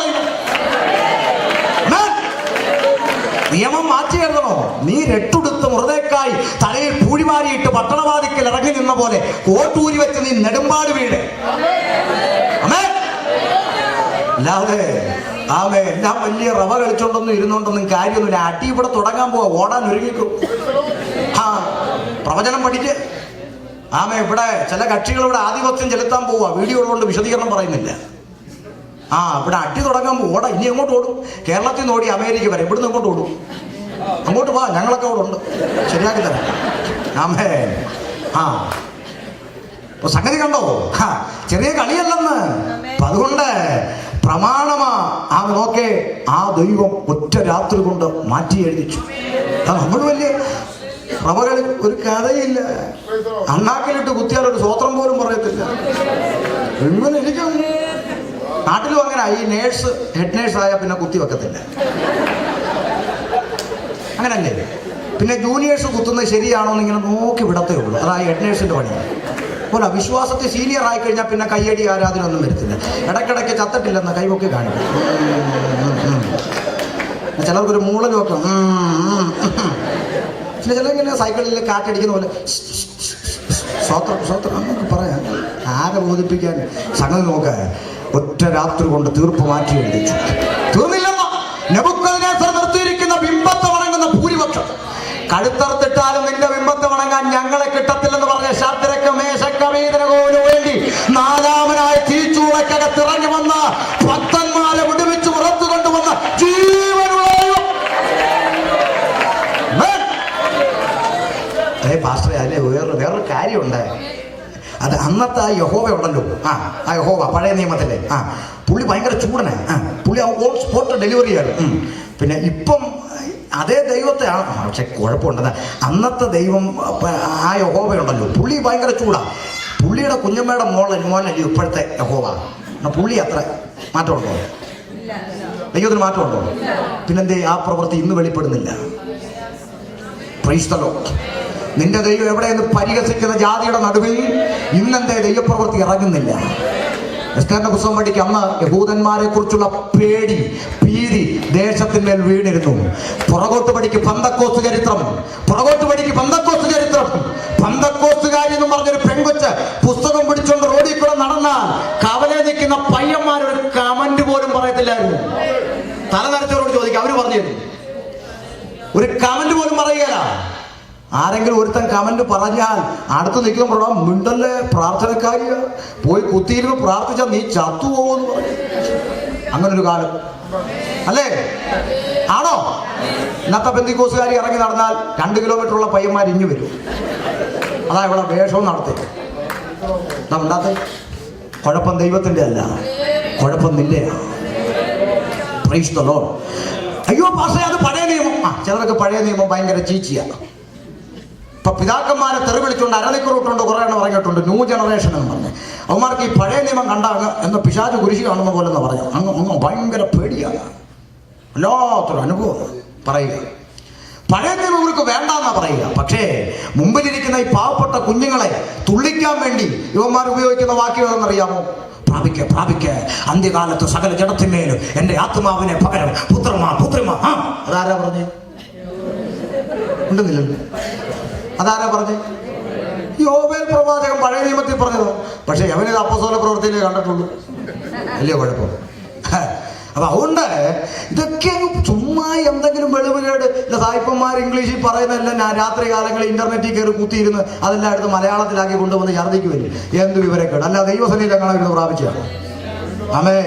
നിയമം മാറ്റി എഴുതണോ? നീ രട്ടുടുത്ത് മൃതക്കായി തലയിൽ പൂഴിവാരിയിട്ട് പട്ടണവാതിക്കൽ ഇറങ്ങി നിന്ന പോലെ കോട്ടൂരി വെച്ച് നീ നെടുമ്പാട് വീട്. അല്ലാതെ ഞാൻ വലിയ റവ കളിച്ചോണ്ടൊന്നും ഇരുന്നോണ്ടൊന്നും കാര്യമൊന്നുമില്ല. അടി ഇവിടെ തുടങ്ങാൻ പോവാ. ഓടാൻ ഒരുങ്ങിക്കും. പ്രവചനം പഠിക്ക്. ഇവിടെ ചില കക്ഷികൾ ഇവിടെ ആധിപത്യം ചെലുത്താൻ പോവാ. വീഡിയോ ഉള്ളതുകൊണ്ട് വിശദീകരണം പറയുന്നില്ല. ഇവിടെ അടി തുടങ്ങാൻ പോവാ. ഇനി എങ്ങോട്ട് ഓടും? കേരളത്തിൽ നിന്ന് ഓടി അമേരിക്ക വരെ. ഇവിടുന്ന് എങ്ങോട്ട് ഓടും? അങ്ങോട്ട് വാ, ഞങ്ങളൊക്കെ അവിടെ ഉണ്ട്, ശരിയാക്കി തരാം. അപ്പൊ സംഗതി കണ്ടോ? ചെറിയ കളിയല്ലെന്ന്. അപ്പൊ അതുകൊണ്ട് പ്രമാണമാ. നോക്കേ, ആ ദൈവം ഒറ്റ രാത്രി കൊണ്ട് മാറ്റി എഴുതിച്ചു. നമ്മൾ വലിയ റവകളിൽ ഒരു കഥയില്ല. അണ്ണാക്കിലിട്ട് കുത്തിയാൽ ഒരു സ്വോത്രം പോലും പറയത്തില്ല. എങ്ങനെ ഇരിക്കും? നാട്ടിലും അങ്ങനെ. ഈ നേഴ്സ് ഹെഡ് നേഴ്സ് ആയാൽ പിന്നെ കുത്തി വെക്കത്തില്ല. അങ്ങനല്ലേ? പിന്നെ ജൂനിയേഴ്സ് കുത്തുന്നത് ശരിയാണോ എന്ന് ഇങ്ങനെ നോക്കി വിടത്തേ ഉള്ളൂ. അതാ ഹെഡ് നേഴ്സിന്റെ പണി. പോലെ വിശ്വാസത്തിൽ സീനിയർ ആയി കഴിഞ്ഞാൽ പിന്നെ കയ്യടി ആരാധനൊന്നും വരത്തില്ല. ഇടയ്ക്കിടയ്ക്ക് ചത്തിട്ടില്ലെന്ന കൈവൊക്കെ കാണിക്കും. ചിലർക്കൊരു മൂളലും ഒക്കെ. പിന്നെ ചിലങ്ങനെ സൈക്കിളിൽ കാറ്റടിക്കുന്ന പോലെ സ്വോത്രം സ്വോത്രം എന്നൊക്കെ പറയാം. ആരെ ബോധിപ്പിക്കാൻ? സംഗതി നോക്കാൻ ഒറ്റ രാത്രി കൊണ്ട് തീർപ്പ് മാറ്റി എഴുതിച്ചു. തീർന്നില്ലെന്നോ? നെബൂഖദ്നേസർ നിർത്തിയിരിക്കുന്ന ബിംബത്തെ വണങ്ങുന്ന ഭൂരിപക്ഷം കഴുത്തറുത്തിട്ടാലും നിന്റെ ബിംബത്തെ വണങ്ങാൻ ഞങ്ങളെ കിട്ടത്തില്ലെന്ന് പറഞ്ഞ ശദ്രക്ക് മേശക്ക് അബേദ്നെഗോവിന് വേണ്ടി നാലാമനായി തീച്ചൂളക്കകത്തിറങ്ങി വന്ന ഭക്തന്മാരെ വിടുവിച്ച് പുറത്തു കൊണ്ടുവന്ന ജീവനുള്ള പാസ്റ്ററെ, അതിലെ വേറൊരു കാര്യമുണ്ട്. അത് അന്നത്തെ ആ യഹോവ ഉണ്ടല്ലോ, ആ യഹോവ പഴയ നിയമത്തിലെ പുള്ളി ഭയങ്കര ചൂടനെ. പുള്ളി ഓൺ സ്പോട്ട് ഡെലിവറി ആയിരുന്നു. പിന്നെ ഇപ്പം അതേ ദൈവത്തെയാണ്. പക്ഷെ കുഴപ്പമുണ്ടത്, അന്നത്തെ ദൈവം ആ യഹോവ ഉണ്ടല്ലോ, പുള്ളി ഭയങ്കര ചൂടാ. പുള്ളിയുടെ കുഞ്ഞമ്മയുടെ മോനല്ലേ ഇപ്പോഴത്തെ യഹോവ. പുള്ളി അത്ര മാറ്റമുണ്ടോ? ദൈവത്തിന് മാറ്റമുണ്ടോ? പിന്നെന്തേ ആ പ്രവൃത്തി ഇന്ന് വെളിപ്പെടുന്നില്ല? Price the Lord. നിന്റെ ദൈവം എവിടെയെന്ന് പരിഹസിക്കുന്ന ജാതിയുടെ നടുവിൽ ഇന്നെന്തേ ദൈവപ്രവൃത്തി ഇറങ്ങുന്നില്ല? എസ്തേറിന്റെ പുസ്തകം പഠിക്കുക. അന്ന് യഹൂദന്മാരെ കുറിച്ചുള്ള പേടി ഭീതി ദേശത്തിന്മേൽ വീണിരുന്നു. പുറകോട്ട് പഠിക്ക് പെന്തക്കോസ്ത് ചരിത്രം. പുറകോട്ട് പഠിക്ക് പെന്തക്കോസ്ത് ചരിത്രം. പെന്തക്കോസ്തുകാരി എന്ന് പറഞ്ഞൊരു പെൺകൊച്ച് പുസ്തകം പിടിച്ചുകൊണ്ട് റോഡിൽ കൂടെ നടന്നാൽ കവലെ നിൽക്കുന്ന പയ്യന്മാരൊരു കമന്റ് പോലും പറയത്തില്ലായിരുന്നു. തല നരച്ചവരോട് ചോദിക്കുക, അവര് പറഞ്ഞു തരും. ഒരു കമന്റ് പോലും പറയുകയില്ല. ആരെങ്കിലും ഒരുത്തൻ കമന്റ് പറഞ്ഞാൽ അടുത്ത് നിൽക്കുമ്പോഴോ മിണ്ടല്ലേ, പ്രാർത്ഥനക്കാരിയ പോയി കുത്തിയിരുന്ന് പ്രാർത്ഥിച്ചാൽ നീ ചത്തുപോകുമെന്ന് പറഞ്ഞു. അങ്ങനൊരു കാലം അല്ലേ? ആണോ? ഇന്നത്തെ പെന്തിക്കോസുകാരി ഇറങ്ങി നടന്നാൽ 2 കിലോമീറ്ററുള്ള പയ്യന്മാർ ഇഞ്ഞു വരും. അതാ ഇവിടെ വേഷവും നടത്തി ഉണ്ടാത്ത. കുഴപ്പം ദൈവത്തിന്റെ അല്ല, കുഴപ്പം നിന്റെയാണ്. Price the Lord. അയ്യോ പാസ്റ്ററെ, അത് പഴയ നിയമം. ചിലർക്ക് പഴയ നിയമം ഭയങ്കര ചീച്ചിയാണ്. ഇപ്പൊ പിതാക്കന്മാരെ തെറി വിളിച്ചുകൊണ്ട് അരനിക്കുറൂട്ടുണ്ട് കുറെ എണ്ണം ഇറങ്ങിയിട്ടുണ്ട്. ന്യൂ ജനറേഷൻ എന്ന് പറഞ്ഞ് അവന്മാർക്ക് ഈ പഴയ നിയമം കണ്ടാങ്ങ് എന്ന് പിശാച് കുരിശി കാണുന്ന പോലെ എന്ന് പറഞ്ഞു. അങ്ങ് ഭയങ്കര പേടിയാണ്. വല്ലാത്തൊരു അനുഭവം പറയുക. പഴയ നിയമം ഇവർക്ക് വേണ്ടാന്നാ പറയുക. പക്ഷേ മുമ്പിലിരിക്കുന്ന ഈ പാവപ്പെട്ട കുഞ്ഞുങ്ങളെ തുള്ളിക്കാൻ വേണ്ടി ഇവന്മാർ ഉപയോഗിക്കുന്ന വാക്യമെന്നറിയാമോ? പ്രാപിക്ക പ്രാപിക്ക, അന്ത്യകാലത്ത് സകല ജഡത്തിന്മേലും എന്റെ ആത്മാവിനെ പകരം പുത്രന്മാർ പുത്രിമാർ. അതാരാ പറഞ്ഞേ? ഉണ്ടെന്നില്ലല്ലോ. അതാരാ പറഞ്ഞേ? യോവേൽ പ്രവാചകൻ പഴയ നിയമത്തിൽ പറഞ്ഞതോ. പക്ഷെ അവനിത് അപ്പോസ്തല പ്രവൃത്തിയിലേ കണ്ടിട്ടുള്ളൂ. വലിയ കുഴപ്പം. അപ്പൊ അതുകൊണ്ട് ഇതൊക്കെ ചുമ്മാ എന്തെങ്കിലും വെളിവുകേട്. സായിപ്പന്മാർ ഇംഗ്ലീഷിൽ പറയുന്നതെല്ലാം ഞാൻ രാത്രി കാലങ്ങളിൽ ഇന്റർനെറ്റിൽ കയറി കുത്തിയിരുന്ന് അതെല്ലാം എടുത്ത് മലയാളത്തിലാക്കി കൊണ്ടുവന്ന് ഛർദ്ദിക്കുമല്ലേ. എന്ത് വിവരക്കേട്. അല്ല ദൈവസന്നിധി ഞങ്ങളെ ഇരുന്ന് പ്രാപിച്ചാണ്. ആമേ,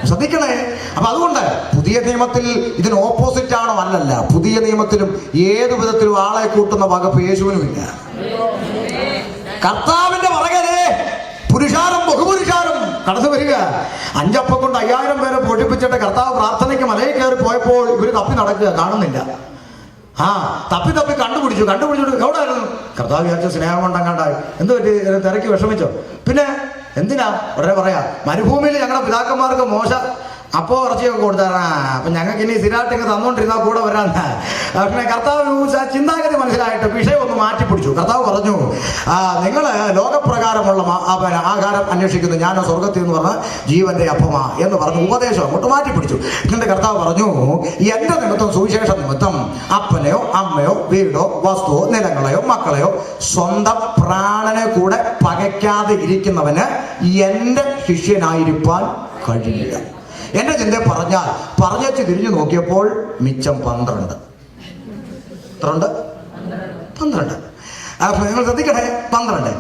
ശ്രദ്ധിക്കണേ. അപ്പൊ അതുകൊണ്ട് പുതിയ നിയമത്തിൽ ഇതിന് ഓപ്പോസിറ്റ് ആണോ? അല്ലല്ല. പുതിയ നിയമത്തിലും ഏതു വിധത്തിലും ആളെ കൂട്ടുന്ന വകുപ്പ് യേശുവിനുമില്ല. കർത്താവിന്റെ പുറകെ പുരുഷാരം ബഹുപുരുഷാരം കടന്നു വരിക. 5 അപ്പം കൊണ്ട് 5000 പേരെ പൊടിപ്പിച്ചിട്ട് കർത്താവ് പ്രാർത്ഥനയ്ക്ക് മലയിൽ കയറി പോയപ്പോൾ ഇവര് തപ്പി നടക്കുക, കാണുന്നില്ല. തപ്പി കണ്ടുപിടിച്ചിട്ട് എവിടെയായിരുന്നു? കർത്താവ് വിചാരിച്ച സ്നേഹം കൊണ്ടങ്ങാണ്ടായി. എന്ത് പറ്റി? തിരക്കി വിഷമിച്ചോ? പിന്നെ എന്തിനാ? ഉടനെ പറയാ, മരുഭൂമിയിൽ ഞങ്ങളുടെ പിതാക്കന്മാർക്ക് മോശ അപ്പോ ഇറച്ചിയൊക്കെ കൊടുത്താ. അപ്പൊ ഞങ്ങൾക്ക് ഇനി സ്ഥിരമായിട്ട് ഇങ്ങ് തന്നോണ്ടിരുന്നാൽ കൂടെ വരാൻ. പക്ഷേ കർത്താവ് ചിന്താഗതി മനസ്സിലായിട്ട് വിഷയം ഒന്ന് മാറ്റിപ്പിടിച്ചു. കർത്താവ് പറഞ്ഞു, നിങ്ങൾ ലോകപ്രകാരമുള്ള ആഹാരം അന്വേഷിക്കുന്നു, ഞാൻ സ്വർഗത്തിൽ എന്ന് പറഞ്ഞ ജീവന്റെ അപ്പമാ എന്ന് പറഞ്ഞ് ഉപദേശം അങ്ങോട്ട് മാറ്റിപ്പിടിച്ചു. എന്നിട്ട് കർത്താവ് പറഞ്ഞു, എന്റെ നിമിത്തം സുവിശേഷ നിമിത്തം അപ്പനെയോ അമ്മയോ വീടോ വസ്തുവോ നിലങ്ങളെയോ മക്കളെയോ സ്വന്തം പ്രാണനെ കൂടെ പകയ്ക്കാതെ ഇരിക്കുന്നവന് എന്റെ ശിഷ്യനായിരിക്കാൻ കഴിയില്ല. എന്റെ ചിന്ത പറഞ്ഞേച്ച് തിരിഞ്ഞു നോക്കിയപ്പോൾ മിച്ചം 12. നിങ്ങൾ ശ്രദ്ധിക്കട്ടെ, 12.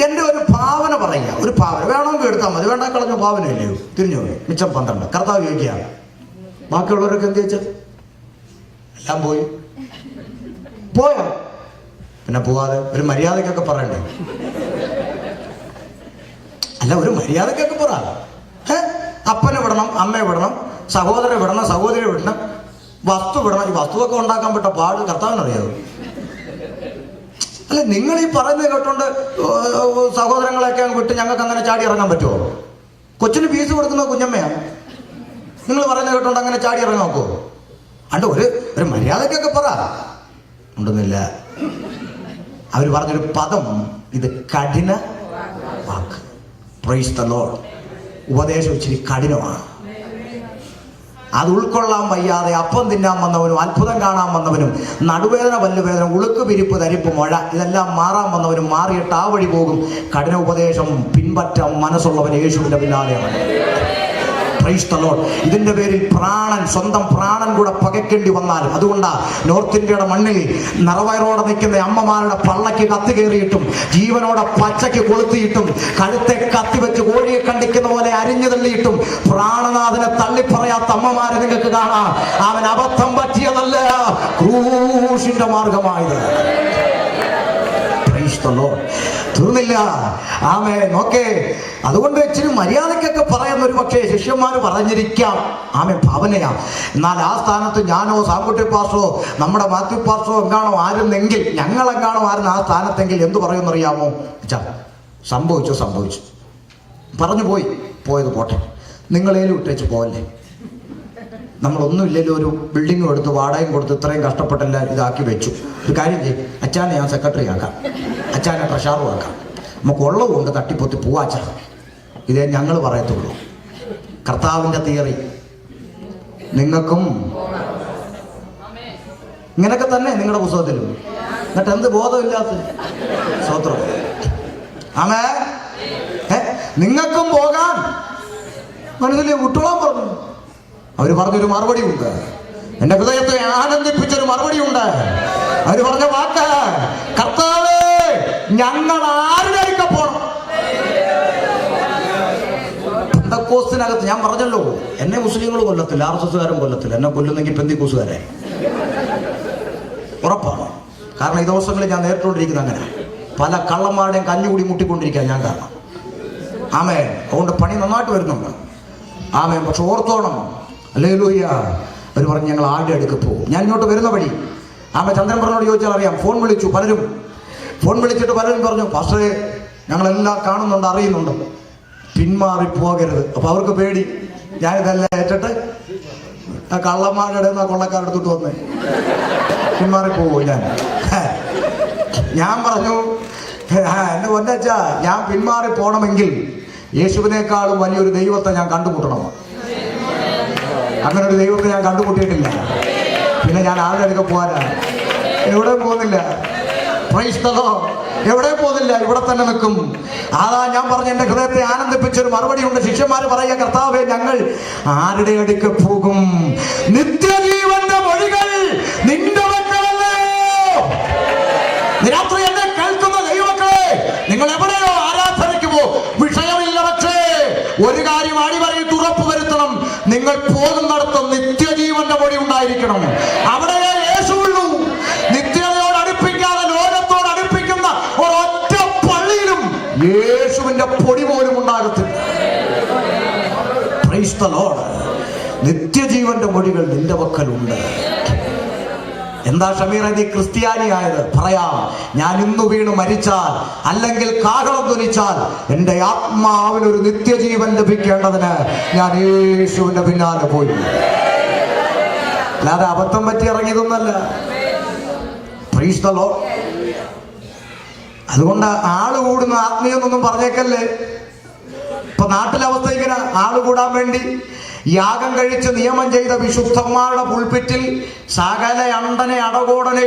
എന്റെ ഒരു ഭാവന പറയുക. ഒരു ഭാവന വേണമെങ്കിൽ എടുത്താൽ മതി, വേണ്ട കളഞ്ഞു. ഭാവനയില്ലയോ? തിരിഞ്ഞു പോയി. മിച്ചം 12. കർത്താവ് ചോദിക്കുക, ബാക്കിയുള്ളവരൊക്കെ എന്ത് വെച്ചത്? എല്ലാം പോയോ? പിന്നെ പോവാതെ ഒരു മര്യാദക്കൊക്കെ പറയണ്ടേ? അല്ല, ഒരു മര്യാദക്കൊക്കെ പറ. അപ്പനെ വിടണം, അമ്മയെ വിടണം, സഹോദരനെ വിടണം, സഹോദരിയെ വിടണം, വസ്തു വിടണം. ഈ വസ്തുവൊക്കെ ഉണ്ടാക്കാൻ പറ്റ പാട് കർത്താവിനറിയാവോ? അല്ല, നിങ്ങൾ ഈ പറയുന്നത് കേട്ടോണ്ട് സഹോദരങ്ങളെയൊക്കെ വിട്ട് ഞങ്ങൾക്ക് അങ്ങനെ ചാടി ഇറങ്ങാൻ പറ്റുമോ? കൊച്ചിന് ഫീസ് കൊടുക്കുന്നത് കുഞ്ഞമ്മയാണ്. നിങ്ങൾ പറയുന്നത് കേട്ടോണ്ട് അങ്ങനെ ചാടി ഇറങ്ങാൻ നോക്കുമോ? അണ്ട് ഒരു മര്യാദക്കൊക്കെ പറ. ഉണ്ടെന്നില്ല. അവർ പറഞ്ഞൊരു പദം, ഇത് കഠിന വാക്ക്. Price the Lord. ഉപദേശം ഇച്ചിരി കഠിനമാണ്. അത് ഉൾക്കൊള്ളാൻ വയ്യാതെ അപ്പം തിന്നാൻ വന്നവനും അത്ഭുതം കാണാൻ വന്നവനും നടുവേദന പല്ലുവേദന ഉളുക്ക് പിരിപ്പ് തരിപ്പ് മഴ ഇതെല്ലാം മാറാൻ വന്നവനും മാറിയിട്ട് ആ വഴി പോകും. കഠിന ഉപദേശം പിൻപറ്റാൻ മനസ്സുള്ളവൻ യേശുവിന്റെ പിന്നാലെയാണ്. Price the Lord. ഇതിന്റെ പേരിൽ സ്വന്തം പ്രാണൻ കൂടെ പകയ്ക്കേണ്ടി വന്നാലും, അതുകൊണ്ടാ നോർത്ത് ഇന്ത്യയുടെ മണ്ണിൽ നിറവയറോടെ നിൽക്കുന്ന അമ്മമാരുടെ പള്ളക്ക് കത്തി കയറിയിട്ടും ജീവനോടെ പച്ചയ്ക്ക് കൊളുത്തിയിട്ടും കഴുത്തെ കത്തി വെച്ച് കോഴിയെ കണ്ടിക്കുന്ന പോലെ അരിഞ്ഞു തള്ളിയിട്ടും പ്രാണനാഥനെ തള്ളിപ്പറയാത്ത അമ്മമാരെ നിങ്ങൾക്ക് കാണാം. അവൻ അബദ്ധം പറ്റിയതല്ല, ക്രൂശിന്റെ മാർഗമായത്. തീർന്നില്ല. ആമേൻ. ഓക്കേ, അതുകൊണ്ട് ഇച്ചിരി മര്യാദക്കൊക്കെ പറയുന്ന ഒരു പക്ഷേ ശിഷ്യന്മാർ പറഞ്ഞിരിക്കാം. ആമേൻ, ഭാവനയാ. എന്നാൽ ആ സ്ഥാനത്ത് ഞാനോ സാങ്കുട്ടി പാസ്റ്ററോ നമ്മുടെ മാത്യു പാസ്റ്ററോ എങ്ങാണോ ആരുന്നെങ്കിൽ, ഞങ്ങളെങ്ങാണോ ആരും ആ സ്ഥാനത്തെങ്കിൽ എന്ത് പറയുമെന്നറിയാമോ? സംഭവിച്ചു പറഞ്ഞു പോയത് പോട്ടെ, നിങ്ങളേലും ഇട്ടേച്ച് പോവല്ലേ. നമ്മളൊന്നുമില്ലല്ലോ, ഒരു ബിൽഡിങ്ങും എടുത്ത് വാടകയും കൊടുത്ത് ഇത്രയും കഷ്ടപ്പെട്ടെല്ലാം ഇതാക്കി വെച്ചു. ഒരു കാര്യം ചെയ്യും, അച്ഛനെ ഞാൻ സെക്രട്ടറി ആക്കാം, അച്ഛനെ ട്രഷാറും ആക്കാം, നമുക്ക് ഉള്ളതുകൊണ്ട് തട്ടിപ്പൊത്തി പോവാച്ച. ഇതേ ഞങ്ങൾ പറയത്തുള്ളൂ. കർത്താവിൻ്റെ തിയറി നിങ്ങൾക്കും ഇങ്ങനൊക്കെ തന്നെ നിങ്ങളുടെ പുസ്തകത്തിലും. എന്നിട്ട് എന്ത് ബോധമില്ലാത്ത സ്വത്രം. ആമേ, നിങ്ങൾക്കും പോകാൻ മനസ്സിലെ വിട്ടോളാൻ പറഞ്ഞു. അവർ പറഞ്ഞൊരു മറുപടി ഉണ്ട്, എന്റെ ഹൃദയത്തെ ആനന്ദിപ്പിച്ചൊരു മറുപടി ഉണ്ട്. അവർ പറഞ്ഞ വാക്ക്, കർത്താവേ, ഞങ്ങൾ ആരുടെ അടുക്ക പോണം? പെന്തക്കോസ്തിനകത്ത് ഞാൻ പറഞ്ഞല്ലോ, എന്നെ മുസ്ലിങ്ങൾ കൊല്ലത്തില്ല, RSSകാരും കൊല്ലത്തില്ല. എന്നെ കൊല്ലുന്നെങ്കിൽ പെന്തിക്കോസുകാരെ ഉറപ്പാണ്. കാരണം ഈ ദിവസങ്ങളിൽ ഞാൻ നേരിട്ടുകൊണ്ടിരിക്കുന്നത് അങ്ങനെ പല കള്ളന്മാരുടെയും കഞ്ഞുകൂടി മുട്ടിക്കൊണ്ടിരിക്കാൻ ഞാൻ കാരണം. ആമേ, അതുകൊണ്ട് പണി നന്നായിട്ട് വരുന്നുണ്ട്. ആമേ, പക്ഷെ ഓർത്തോണം, ഹല്ലേലൂയ. അവർ പറഞ്ഞ് ഞങ്ങൾ ആരുടെ അടുക്ക് പോകും. ഞാൻ ഇങ്ങോട്ട് വരുന്ന വഴി ആമേ ചന്ദ്രൻപുരനോട് ചോദിച്ചാൽ അറിയാം. ഫോൺ വിളിച്ചു, ഫോൺ വിളിച്ചിട്ട് പലരും പറഞ്ഞു, പാസ്റ്ററെ ഞങ്ങളെല്ലാം കാണുന്നുണ്ട്, അറിയുന്നുണ്ട്, പിന്മാറിപ്പോകരുത്. അപ്പൊ അവർക്ക് പേടി, ഞാനിതെല്ലാം ഏറ്റിട്ട് ആ കള്ളന്മാരുടെ കൊള്ളക്കാരുടെ അടുത്തോട്ട് വന്നേ പിന്മാറിപ്പോവോ? ഞാൻ പറഞ്ഞു, എന്റെ പൊന്നച്ചാ, ഞാൻ പിന്മാറി പോണമെങ്കിൽ യേശുവിനേക്കാളും വലിയൊരു ദൈവത്തെ ഞാൻ കണ്ടുമുട്ടണം. അങ്ങനെ ഒരു ദൈവത്തെ ഞാൻ കണ്ടുമുട്ടിയിട്ടില്ല. പിന്നെ ഞാൻ ആരുടെ അടുക്ക പോകാനാ? എവിടെ പോകുന്നില്ല. Price the Lord. എവിടെ പോകുന്നില്ല, ഇവിടെ തന്നെ നിൽക്കും. അതാ ഞാൻ പറഞ്ഞ എന്റെ ഹൃദയത്തെ ആനന്ദിപ്പിച്ചൊരു മറുപടി ഉണ്ട്. ശിഷ്യന്മാർ പറയുക, കർത്താവേ, ഞങ്ങൾ ആരുടെ അടുക്ക പോകും? നിത്യജീവന്റെ മൊഴികൾ നിന്റെ മക്കളല്ലേ. രാത്രി എന്നെ കേൾക്കുന്ന ദൈവമക്കളെ, നിങ്ങൾ എവിടെയോ ആരാധനയ്ക്ക് പോ, വിഷയമില്ല. പക്ഷേ ഒരു കാര്യം അടിവരയിട്ട് ഉറപ്പ് വരുത്തണം, നിങ്ങൾ പോകുന്നിടത്ത് നിത്യജീവന്റെ മൊഴി ഉണ്ടായിരിക്കണം. അവിടെ യേശുവുള്ളൂ. നിത്യതയോട് അടുപ്പിക്കാതെ ലോകത്തോട് അടുപ്പിക്കുന്ന ഒരൊറ്റ പള്ളിയിലും യേശുവിന്റെ പൊടി പോലും ഉണ്ടാകത്തില്ല. Praise the Lord. നിത്യജീവന്റെ മൊഴികൾ നിന്റെ പക്കലുണ്ട്. എന്താ ഷമീറ നീ ക്രിസ്ത്യാനിയായത്? പറയാം, ഞാൻ ഇന്നു വീണ് മരിച്ചാൽ അല്ലെങ്കിൽ കാഹളം ധ്വനിച്ചാൽ എന്റെ ആത്മാവിനൊരു നിത്യജീവൻ ലഭിക്കേണ്ടതിന് ഞാൻ യേശുവിന്റെ പിന്നാലെ പോയി. അല്ലാതെ അബദ്ധം പറ്റി ഇറങ്ങിയതൊന്നല്ല. Price the Lord. അതുകൊണ്ട് ആള് കൂടുന്ന ആത്മീയൊന്നും പറഞ്ഞേക്കല്ലേ. ഇപ്പൊ നാട്ടിലെ അവസ്ഥ ഇങ്ങനെ, ആള് കൂടാൻ വേണ്ടി യാഗം കഴിച്ച് നിയമം ചെയ്ത വിശുദ്ധന്മാരുടെ പുൾപിറ്റിൽ സകല അണ്ടനെ അടകോടനെ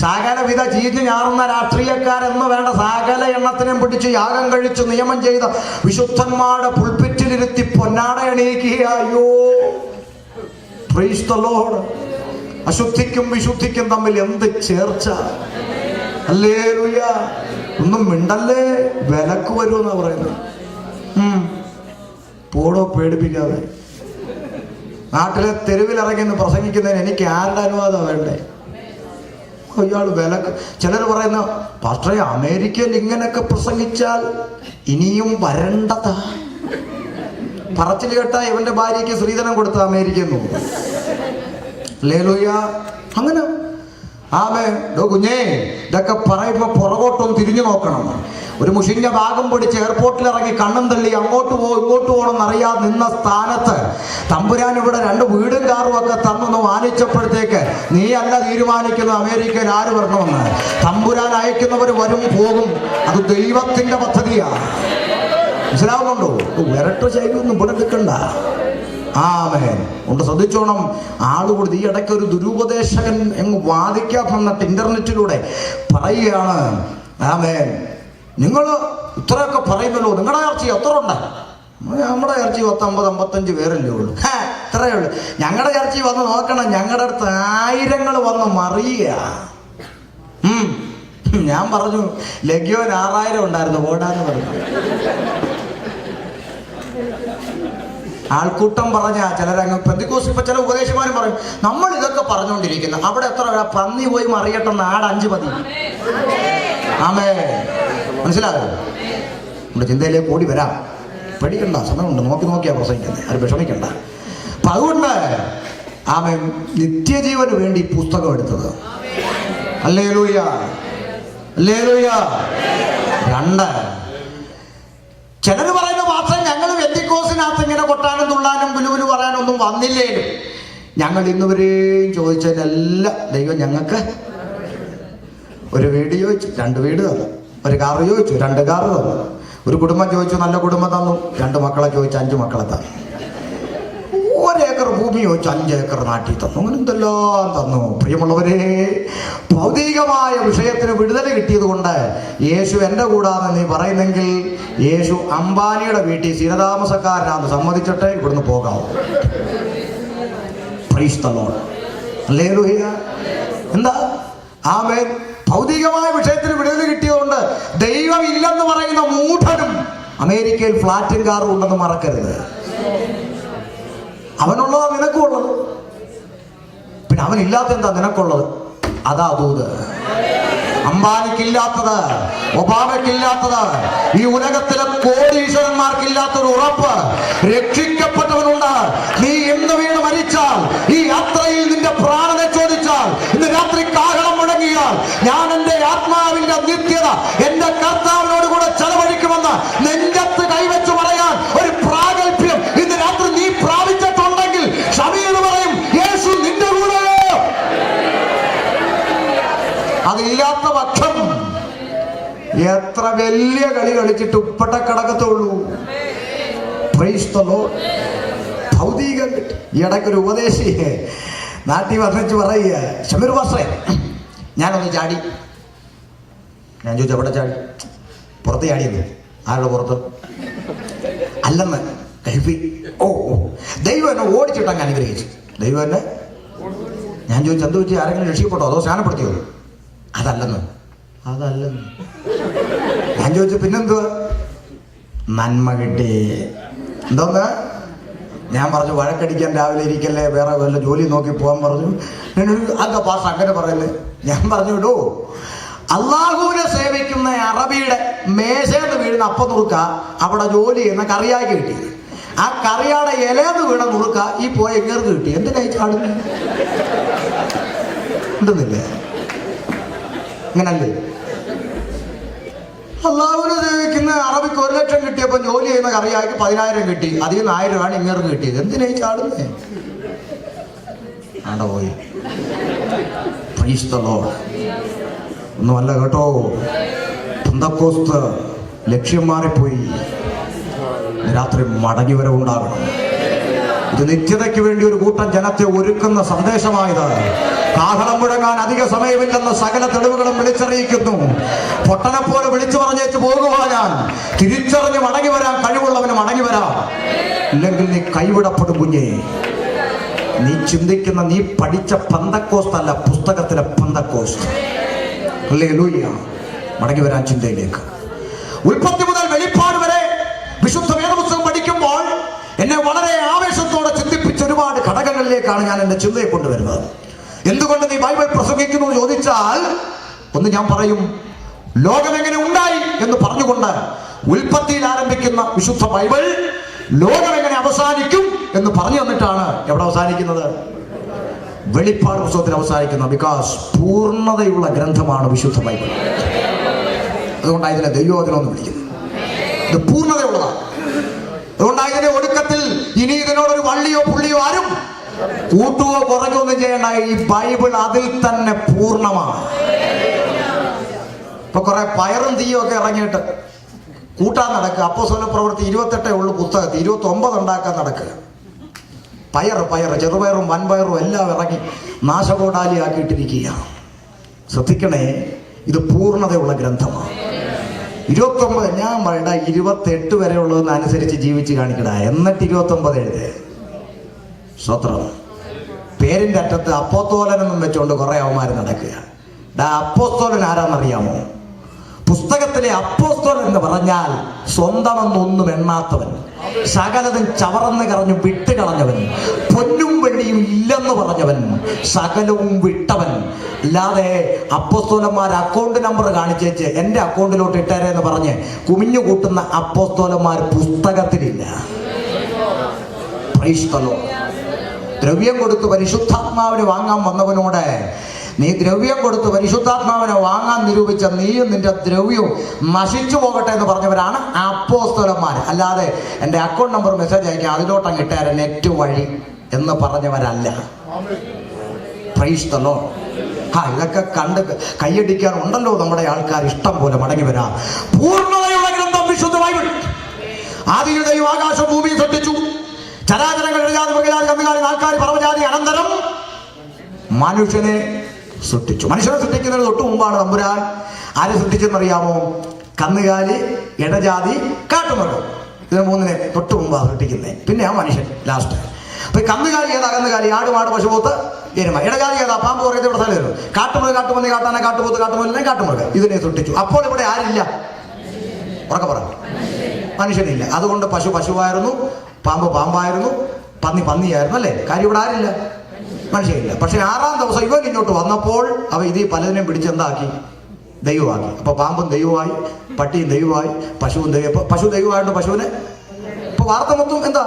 സകല വിധ ചീഞ്ഞു ഞാറുന്ന രാഷ്ട്രീയക്കാരെന്ന് വേണ്ട സകല എണ്ണത്തിനെയും പിടിച്ച് യാഗം കഴിച്ച് നിയമം ചെയ്ത വിശുദ്ധന്മാരുടെ പുൾപിറ്റിലിരുത്തി പൊന്നാട എണീക്കുക. അയ്യോ, പ്രൈസ് ദി ലോർഡ്. അശുദ്ധിക്കും വിശുദ്ധിക്കും തമ്മിൽ എന്ത് ചേർച്ച. ഹല്ലേലൂയ. ഒന്നും മിണ്ടല്ലേ, വിലക്ക് വരുമെന്നാ പറയുന്നത്. പോടോ, പേടിപ്പിക്കാതെ. നാട്ടിലെ തെരുവിലിറങ്ങി പ്രസംഗിക്കുന്നതിന് എനിക്ക് ആരുടെ അനുവാദം വേണ്ടേ? ഇയാൾ വിലക്ക്. ചിലർ പറയുന്ന, പാസ്റ്ററെ, അമേരിക്കയിൽ ഇങ്ങനെയൊക്കെ പ്രസംഗിച്ചാൽ ഇനിയും വരണ്ടതാ. പറച്ചിൽ കേട്ടാ ഇവന്റെ ഭാര്യയ്ക്ക് സ്ത്രീധനം കൊടുത്ത അമേരിക്കയിൽ നിന്ന്. ഹല്ലേലൂയ. അങ്ങനെ ആമേൻ. കുഞ്ഞേ, ഇതൊക്കെ പറയുമ്പോ പുറകോട്ടൊന്ന് തിരിഞ്ഞു നോക്കണം. ഒരു മുഷിഞ്ഞ ഭാഗം പിടിച്ച് എയർപോർട്ടിൽ ഇറങ്ങി കണ്ണും തള്ളി അങ്ങോട്ട് പോകും ഇങ്ങോട്ട് പോകണം എന്നറിയാതെ നിന്ന സ്ഥാനത്ത് തമ്പുരാൻ ഇവിടെ 2 വീടും കാറും ഒക്കെ തന്നൊന്ന് വാങ്ങിച്ചപ്പോഴത്തേക്ക് നീ അല്ല തീരുമാനിക്കുന്ന അമേരിക്കയിൽ ആര് വരണമെന്ന്. തമ്പുരാൻ അയക്കുന്നവർ വരും പോകും. അത് ദൈവത്തിന്റെ പദ്ധതിയാണ്. മനസ്സിലാവുന്നുണ്ടോ? വിരട്ട് ശൈലിയൊന്നും ഇവിടെ നിൽക്കണ്ട. ആമേൻ. കൊണ്ട് ശ്രദ്ധിച്ചോണം. ആളുകൂടി ഈ ഇടയ്ക്ക് ഒരു ദുരുപദേശകൻ എങ്ങ് വാദിക്കാൻ വന്നിട്ട് ഇന്റർനെറ്റിലൂടെ പറയുകയാണ്, ആമേൻ, നിങ്ങൾ ഇത്രയൊക്കെ പറയുന്നല്ലോ, നിങ്ങളുടെ ചർച്ച എത്ര ഉണ്ട്? നമ്മുടെ ചർച്ച 50-55 പേരല്ലേ ഉള്ളൂ. ഇത്രയേ ഉള്ളൂ. ഞങ്ങളുടെ ചർച്ച വന്ന് നോക്കണം, ഞങ്ങളുടെ അടുത്ത് ആയിരങ്ങൾ വന്ന് മറിയുക. ഞാൻ പറഞ്ഞു ലഗ്യോൻ 6000 ഉണ്ടായിരുന്നു, ഓടാന്ന് പറഞ്ഞു. ആൾക്കൂട്ടം പറഞ്ഞ ചിലരങ്ങ് പെന്തിക്കോസ്. ഇപ്പൊ ചില ഉപദേശമാരും പറയും, നമ്മൾ ഇതൊക്കെ പറഞ്ഞുകൊണ്ടിരിക്കുന്നു, അവിടെ എത്ര പന്നി പോയി മറിയട്ടെ, നാട് 5 മതി. ആമേ. മനസ്സിലായോ? നമ്മുടെ ചിന്തയിലേക്ക് കൂടി വരാം. പേടിക്കണ്ട, സമയമുണ്ട്. നോക്കിയാ പ്രസംഗിക്കുന്നത്, അത് വിഷമിക്കണ്ട. അപ്പൊ അതുകൊണ്ട് ആമേ നിത്യജീവന് വേണ്ടി പുസ്തകം എടുത്തത്. Hallelujah, hallelujah. 2, ചിലര് പറയുന്ന മാത്രം ഞങ്ങൾ പെന്തിക്കോസിനകത്ത് ഇങ്ങനെ കൊട്ടാനും തുള്ളാനും പുലുപുലു പറയാനൊന്നും വന്നില്ലേലും ഞങ്ങൾ ഇന്നുവരെയും ചോദിച്ചതിനെല്ലാം ദൈവം ഞങ്ങൾക്ക് ഒരു വീട് ചോദിച്ചു, 2 വീട് തന്നു. ഒരു കാറ് ചോദിച്ചു, 2 കാറ് തന്നു. ഒരു കുടുംബം ചോദിച്ചു, നല്ല കുടുംബം തന്നു. 2 മക്കളെ ചോദിച്ചു, 5 മക്കളെ തന്നു. 1 ഏക്കർ ഭൂമി ചോദിച്ചു, 5 ഏക്കർ നാട്ടിൽ തന്നു. അങ്ങനെ എന്തെല്ലാം തന്നു. പ്രിയമുള്ളവരെ, ഭൗതികമായ വിഷയത്തിന് വിടുതൽ കിട്ടിയത് കൊണ്ട് യേശു എൻ്റെ കൂടാന്ന് നീ പറയുന്നെങ്കിൽ യേശു അംബാനിയുടെ വീട്ടിൽ സ്ഥിരതാമസക്കാരനാന്ന് സമ്മതിച്ചിട്ട് ഇവിടുന്ന് പോകാവൂ. Praise the Lord. ഹല്ലേലൂയ. എന്താ? ആമേൻ. ഭൗതികമായ വിഷയത്തിന് വിടുതൽ കിട്ടിയതുകൊണ്ട് ദൈവം ഇല്ലെന്ന് പറയുന്ന മൂഢനും അമേരിക്കയിൽ ഫ്ലാറ്റും കാറും ഉണ്ടെന്ന് മറക്കരുത്. അവനുള്ളതാ നിനക്കും ഉള്ളത്. പിന്നെ അവനില്ലാത്ത എന്താ നിനക്കുള്ളത്? അതാ ദൂത്. അംബാനിക്കില്ലാത്തത്, ഒബാമയ്ക്കില്ലാത്തത്, ഈ ഉലകത്തിലെ കോടീശ്വരന്മാർക്കില്ലാത്തൊരു ഉറപ്പ് രക്ഷിക്കപ്പെട്ടവനുണ്ട്. നീ എന്ന് വീണ് മരിച്ചാൽ, ഈ യാത്രയിൽ നിന്റെ പ്രാണനെ ചോദിച്ചാൽ, ഇന്ന് രാത്രി കാഹളം മുഴങ്ങിയാൽ, ഞാൻ എന്റെ ആത്മാവിന്റെ നിത്യത എന്റെ കർത്താവിനോട് കൂടെ ചെലവഴിക്കുമെന്ന് നെഞ്ചത്ത് കൈവച്ച് പറയാൻ ഒരു പ്രാഗൽഭ്യം ഇന്ന് രാത്രി നീ പ്രാപിച്ചിട്ടുണ്ടെങ്കിൽ ക്ഷമയെന്ന് പറയും, യേശു നിന്റെ കൂടെ. അതില്ലാത്ത പക്ഷം എത്ര വലിയ കളി കളിച്ചിട്ട് ഉപ്പട്ട കിടക്കത്തുള്ളൂ. Praise the Lord. ഭൗതികം കിട്ടി. ഈ ഇടയ്ക്കൊരു ഉപദേശി നാട്ടിൽ വന്നിച്ച് പറയുക, ഷമീർ പാസ്റ്ററേ, ഞാനൊന്ന് ചാടി. ഞാൻ ചോദിച്ചു, എവിടെ ചാടി? പുറത്ത് ചാടിയെന്ന്. ആരുടെ പുറത്ത്? അല്ലെന്ന് കഴിപ്പി. ഓ, ദൈവം എന്നെ ഓടിച്ചിട്ടങ്ങ് അനുഗ്രഹിച്ചു. ദൈവം എന്നെ. ഞാൻ ചോദിച്ചു, എന്ത് വെച്ച്, ആരെങ്കിലും രക്ഷപ്പെട്ടോ അതോ സ്നാനപ്പെടുത്തിയോ? അതല്ലെന്ന്. ഞാൻ ചോദിച്ചു, പിന്നെന്തുവാ? നന്മ കിട്ടി. എന്തോന്ന്? ഞാൻ പറഞ്ഞു, വഴക്കടിക്കാൻ രാവിലെ ഇരിക്കല്ലേ, വേറെ വല്ല ജോലി നോക്കി പോകാൻ പറഞ്ഞു. അല്ല പാസ് അങ്ങനെ പറയല്ലേ. ഞാൻ പറഞ്ഞു, ഇടൂ, അള്ളാഹുവിനെ സേവിക്കുന്ന അറബിയുടെ മേശേന്ന് വീഴുന്ന അപ്പം നുറുക്ക അവിടെ ജോലി ചെയ്യുന്ന കറിയാക്കി കിട്ടി. ആ കറിയാടെ ഇലന്ന് വീണ നുറുക്ക ഈ പോയ എങ്ങേർക്ക് കിട്ടി. എന്തിനായി ചാടുന്നു? ഉണ്ടെന്നില്ലേ? അങ്ങനല്ലേ? അള്ളാഹുവിനെ സേവിക്കുന്ന അറബിക്ക് 1 ലക്ഷം കിട്ടിയപ്പോൾ ജോലി ചെയ്യുന്ന കറിയാക്കി 10,000 കിട്ടി. അതിൽ നിന്ന് 1000 ഇങ്ങേർക്ക് കിട്ടിയത്. എന്തിനായി ചാടുന്നേ? ആണ്ട പോയി. Praise the Lord. ഒന്നുമല്ല കേട്ടോ, പെന്തക്കോസ്ത് ലക്ഷ്യം മാറിപ്പോയി. രാത്രി മടങ്ങി വരവുണ്ടാകണം. ഇത് നിത്യതയ്ക്ക് വേണ്ടി ഒരു കൂട്ടം ജനത്തെ ഒരുക്കുന്ന സന്ദേശമായത്. കാഹളം മുഴങ്ങാൻ അധിക സമയമില്ലെന്ന് സകല തെളിവുകളും വിളിച്ചറിയിക്കുന്നു. പൊട്ടനെ പോലെ വിളിച്ചു പറഞ്ഞേച്ച് പോകുക. ഞാൻ തിരിച്ചറിഞ്ഞ് മടങ്ങി വരാൻ കഴിവുള്ളവന് മടങ്ങി വരാം. ഇല്ലെങ്കിൽ നീ കൈവിടപ്പെടും കുഞ്ഞേ. നീ ചിന്തിക്കുന്ന, നീ പഠിച്ച പെന്തക്കോസ്ത് അല്ല, പുസ്തകത്തിലെ പെന്തക്കോസ്ത്. ഹല്ലേലൂയ. മടങ്ങി വരാൻ ചിന്തയിലേക്ക്. ഉൽപ്പത്തി മുതൽ വെളിപ്പാട് വരെ വിശുദ്ധ വേദപുസ്തകം പഠിക്കുമ്പോൾ എന്നെ വളരെ ആവേശത്തോടെ ചിന്തിപ്പിച്ച ഒരുപാട് ഘടകങ്ങളിലേക്കാണ് ഞാൻ എൻ്റെ ചിന്തയെ കൊണ്ടുവരുന്നത്. എന്തുകൊണ്ട് നീ ബൈബിൾ പ്രസംഗിക്കുന്നു എന്ന് ചോദിച്ചാൽ, ഒന്ന് ഞാൻ പറയും, ലോകം എങ്ങനെ ഉണ്ടായി എന്ന് പറഞ്ഞുകൊണ്ട് ഉൽപ്പത്തിയിൽ ആരംഭിക്കുന്ന വിശുദ്ധ ബൈബിൾ ലോകം എങ്ങനെ അവസാനിക്കും എന്ന് പറഞ്ഞു തന്നിട്ടാണ് എവിടെ അവസാനിക്കുന്നത്? വെളിപ്പാട് പുസ്തകത്തിൽ അവസാനിക്കുന്ന. ബിക്കോസ് പൂർണ്ണതയുള്ള ഗ്രന്ഥമാണ് വിശുദ്ധ ബൈബിൾ. അതുകൊണ്ടാണ് ഇതിനെ ദൈവവചനം വിളിക്കുന്നത്. ഇത് പൂർണ്ണതയുള്ളതാണ്. അതുകൊണ്ടാണ് ഇതിന്റെ ഒടുക്കത്തിൽ ഇനി ഇതിനോടൊരു വള്ളിയോ പുള്ളിയോ ആരും കൂട്ടുകയോ കുറയ്ക്കോ ഒന്നും ചെയ്യേണ്ട. ഈ ബൈബിൾ അതിൽ തന്നെ പൂർണ്ണമാണ്. ഇപ്പൊ കുറെ പയറും തീയും ഒക്കെ ഇറങ്ങിയിട്ട് കൂട്ടാൻ നടക്കുക. അപ്പോസ്തല പ്രവൃത്തി 28 ഉള്ളു പുസ്തകത്തിൽ 29 ഉണ്ടാക്കാൻ നടക്കുക. പയർ ചെറുപയറും വൻപയറും എല്ലാം ഇറങ്ങി നാശകോടാലിയാക്കിയിട്ടിരിക്കുകയാണ്. ശ്രദ്ധിക്കണേ, ഇത് പൂർണ്ണതയുള്ള ഗ്രന്ഥമാണ്. 29 ഞാൻ പറയണ്ട, 28 വരെ ഉള്ളതെന്നനുസരിച്ച് ജീവിച്ച് കാണിക്കട. എന്നിട്ട് 29 എഴുതേ. സ്വത്രം. പേരിന്റെ അറ്റത്ത് അപ്പോസ്തലനെന്നും വെച്ചുകൊണ്ട് കുറെ അവന്മാർ നടക്കുക. അപ്പോസ്തലൻ ആരാന്നറിയാമോ? പുസ്തകത്തിലെ അപ്പോസ്തലൻ എന്ന് പറഞ്ഞാൽ സ്വന്തമെന്നൊന്നും എണ്ണാത്തവൻ, സകലതും ചവറന്ന് കറഞ്ഞു വിട്ടുകളഞ്ഞവൻ, പൊന്നും വെള്ളിയും ഇല്ലെന്ന് പറഞ്ഞവൻ, സകലവും വിട്ടവൻ. അല്ലാതെ അപ്പോസ്തലന്മാർ അക്കൗണ്ട് നമ്പർ കാണിച്ചേച്ച് എൻ്റെ അക്കൗണ്ടിലോട്ട് ഇട്ടേരെ എന്ന് പറഞ്ഞ് കുമിഞ്ഞു കൂട്ടുന്ന അപ്പോസ്തലന്മാർ പുസ്തകത്തിലില്ല. ദ്രവ്യം കൊടുത്ത് പരിശുദ്ധാത്മാവിനെ വാങ്ങാൻ വന്നവനോട് നീ ദ്രവ്യം കൊടുത്ത് പരിശുദ്ധാത്മാവിനെ വാങ്ങാൻ നിരൂപിച്ച നീയും നിന്റെ ദ്രവ്യവും നശിച്ചു പോകട്ടെ എന്ന് പറഞ്ഞവരാണ് അപ്പോസ്തലന്മാർ. അല്ലാതെ എൻ്റെ അക്കൗണ്ട് നമ്പർ മെസ്സേജ് അയക്കാം അതിലോട്ട് അങ്ങ് ഇട്ടേരെ നെറ്റ് വഴി എന്ന് പറഞ്ഞവരല്ല. Price the Lord. ഇതൊക്കെ കണ്ട് കൈയടിക്കാൻ ഉണ്ടല്ലോ നമ്മുടെ ആൾക്കാർ ഇഷ്ടം പോലെ. മടങ്ങി വരാം. പൂർണ്ണതയുള്ള ഗ്രന്ഥം വിശുദ്ധ ബൈബിൾ. ആദിയിൽ ദൈവം ആകാശം ഭൂമിയെ സൃഷ്ടിച്ചു. ചരാചരങ്ങൾ എഴുതാതെ മൃഗജാതി കന്നുകാലി നാൽക്കാലി പറവജാതി അനന്തരം മനുഷ്യനെ സൃഷ്ടിച്ചു. മനുഷ്യനെ സൃഷ്ടിക്കുന്നതിന് തൊട്ട് മുമ്പാണ് തമ്പുരാൻ ആരെ സൃഷ്ടിച്ചെന്നറിയാമോ? കന്നുകാലി, ഇടജാതി, കാട്ടുമൃഗം. ഇതിന് മൂന്നിനെ തൊട്ട് മുമ്പാണ് സൃഷ്ടിക്കുന്നത്. പിന്നെ ആ മനുഷ്യൻ ലാസ്റ്റ്. അപ്പൊ കന്നുകാലി ഏതാ? കന്നുകാലി, ആട്, മാട്, പശുപോത്ത്, എരുമ. ഇടജാതി ഏതാ? പാമ്പ് പറയുന്നത് ഇവിടെ സ്ഥലം. കാട്ടുമൃഗം, കാട്ടുപന്നി, കാട്ടാന, കാട്ടുപോത്ത്, കാട്ടുമല്ലിനെ, കാട്ടുമൃഗം. ഇതിനെ സൃഷ്ടിച്ചു. അപ്പോൾ ഇവിടെ ആരില്ല? ഉറക്കെ പറ. മനുഷ്യനില്ല. അതുകൊണ്ട് പശു പശുവായിരുന്നു, പാമ്പ് പാമ്പായിരുന്നു, പന്നി പന്നിയായിരുന്നു. അല്ലേ? കാര്യം ഇവിടെ ആരില്ല? മനുഷ്യനില്ല. പക്ഷെ 6-ാം ദിവസം ഇവൻ ഇങ്ങോട്ട് വന്നപ്പോൾ അവ ഇത് പലതിനെയും പിടിച്ചെന്താക്കി? ദൈവമാക്കി. അപ്പൊ പാമ്പും ദൈവമായി, പട്ടിയും ദൈവമായി, പശുവും ദൈവം. പശു ദൈവമായിട്ട് പശുവിനെ ഇപ്പൊ വാർത്ത മൊത്തം എന്താ?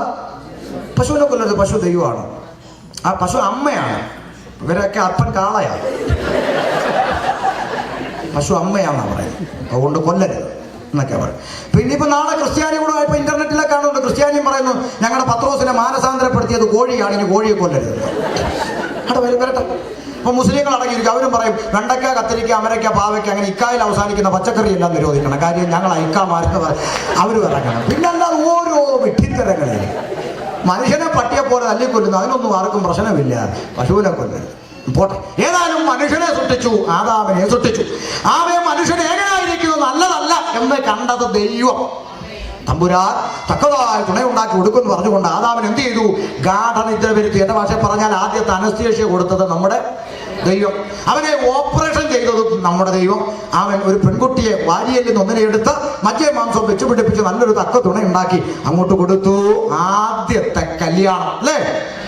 പശുവിനെ കൊല്ലരുത്, പശു ദൈവമാണ്. ആ പശു അമ്മയാണ്. ഇവരൊക്കെ അപ്പൻ കാളയാണ്. പശു അമ്മയാണെന്നാണ് പറയുന്നത്. അതുകൊണ്ട് കൊല്ലരുത് എന്നൊക്കെ പറയും. പിന്നെ ഇപ്പൊ നാളെ ക്രിസ്ത്യാനി കൂടെ ഇപ്പൊ ഇന്റർനെറ്റിലൊക്കെ കാണുന്നുണ്ട്. ക്രിസ്ത്യാനിയും പറയുന്നു ഞങ്ങളുടെ പത്രോസിനെ മാനസാന്തരപ്പെടുത്തിയത് കോഴിയാണ്, ഇനി കോഴിയെ കൊല്ലരുത്. അവിടെ വരട്ടെ. അപ്പൊ മുസ്ലിങ്ങൾ അടങ്ങിയിരിക്കും. അവരും പറയും വെണ്ടയ്ക്ക, കത്തിരിക്ക, അമരയ്ക്ക, പാവയ്ക്ക, അങ്ങനെ ഇക്കായിൽ അവസാനിക്കുന്ന പച്ചക്കറി എല്ലാം നിരോധിക്കണം. കാര്യം ഞങ്ങൾ ഇക്കാമാർക്ക് അവരും ഇറങ്ങണം. പിന്നെ അല്ലാതെ ഓരോ വിഡ്ഢിത്തരങ്ങളിൽ മനുഷ്യനെ പട്ടിയെ പോലെ തല്ലിക്കൊല്ലുന്നു. അതിനൊന്നും ആർക്കും പ്രശ്നമില്ല. പശുവിനെ കൊല്ലരുത്. പോട്ടെ. ഏതായാലും മനുഷ്യനെ സൃഷ്ടിച്ചു, ആദാമിനെ സൃഷ്ടിച്ചു. ആമേ മനുഷ്യൻ ഏകനായിരിക്കുന്നത് നല്ലതല്ല എന്ന് കണ്ടത് ദൈവം. തമ്പുരാൻ തക്കതായ തുണയുണ്ടാക്കി കൊടുക്കുമെന്ന് പറഞ്ഞുകൊണ്ട് ആദാമിന് എന്ത് ചെയ്തു? ഗാഠനിദ്ര വരുത്തി. എന്റെ ഭാഷ പറഞ്ഞാൽ ആദ്യത്തെ അനസ്തേഷ്യ കൊടുത്തത് നമ്മുടെ ദൈവം. അവനെ ഓപ്പറേഷൻ ചെയ്തതും നമ്മുടെ ദൈവം. അവൻ ഒരു പെൺകുട്ടിയെ വാരിയിൽ നിന്ന് ഒന്നിനെ എടുത്ത് മറ്റേ മാംസം വെച്ച് പിടിപ്പിച്ച് നല്ലൊരു തക്ക തുണയുണ്ടാക്കി അങ്ങോട്ട് കൊടുത്തു. ആദ്യത്തെ കല്യാണം. അല്ലേ?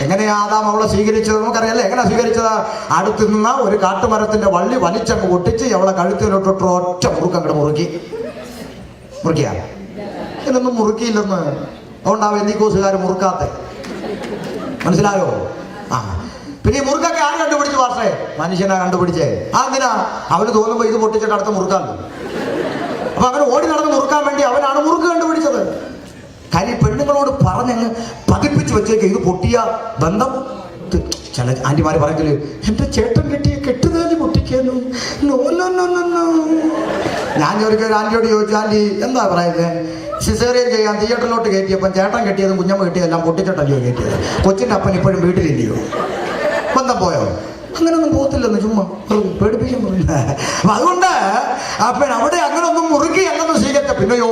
എങ്ങനെയാ ആദാം അവളെ സ്വീകരിച്ചത് നമുക്കറിയാല്ലേ? എങ്ങനെ സ്വീകരിച്ചത്? അടുത്ത് നിന്ന് ഒരു കാട്ടുമരത്തിന്റെ വള്ളി വലിച്ചങ്ങ് പൊട്ടിച്ച് അവളെ കഴുത്തിലോട്ടിട്ട് ഒറ്റ മുറുക്കങ്ങോട്ട് മുറുക്കിയ ഇതൊന്നും മുറുക്കിയില്ലെന്ന്. അതുകൊണ്ടാവും എന്തിക്കോസുകാർ മുറുക്കാത്ത. മനസ്സിലായോ? പിന്നെ ഈ മുറുക്കൊക്കെ ആര് കണ്ടുപിടിച്ചു? പക്ഷേ മനുഷ്യനാ കണ്ടുപിടിച്ചേ. എന്തിനാ? അവന് തോന്നുമ്പോ ഇത് പൊട്ടിച്ചിട്ട് അടുത്ത് മുറുക്കാമല്ലോ. അപ്പൊ അവന് ഓടി നടന്ന് മുറുക്കാൻ വേണ്ടി അവനാണ് മുറുക്ക് കണ്ടുപിടിച്ചത്. കാര്യം പെണ്ണുങ്ങളോട് പറഞ്ഞങ്ങ് പതിപ്പിച്ച് വെച്ചേക്ക് ഇത് പൊട്ടിയ ബന്ധം. ചില ആന്റിമാര് പറയത്തില്ലേ, എന്റെ ചേട്ടൻ കെട്ടിയ കെട്ടുതാലി പൊട്ടിക്കുന്നു. ഞാൻ ഒരിക്കൽ ആന്റിയോട് ചോദിച്ചു, ആന്റി എന്താ പറയുന്നത്? സിസേറിയൻ ചെയ്യാൻ തിയേറ്ററിലോട്ട് കയറ്റിയപ്പം ചേട്ടൻ കെട്ടിയതും കുഞ്ഞമ്മ കെട്ടിയതെല്ലാം പൊട്ടിച്ചിട്ടല്ലയോ കയറ്റിയത്? കൊച്ചിൻ്റെ അപ്പൻ ഇപ്പോഴും വീട്ടിലില്ലയോ? ബന്ധം പോയോ? അങ്ങനൊന്നും പോകത്തില്ലെന്ന് ചുമ്മാ പേടിപ്പിക്കാൻ പറയുന്നത്. അപ്പൊ അതുകൊണ്ട് അപ്പൻ അവിടെ അങ്ങനെ ഒന്നും മുറുക്കി അല്ലെന്ന് സ്വീകരിച്ച. പിന്നെയോ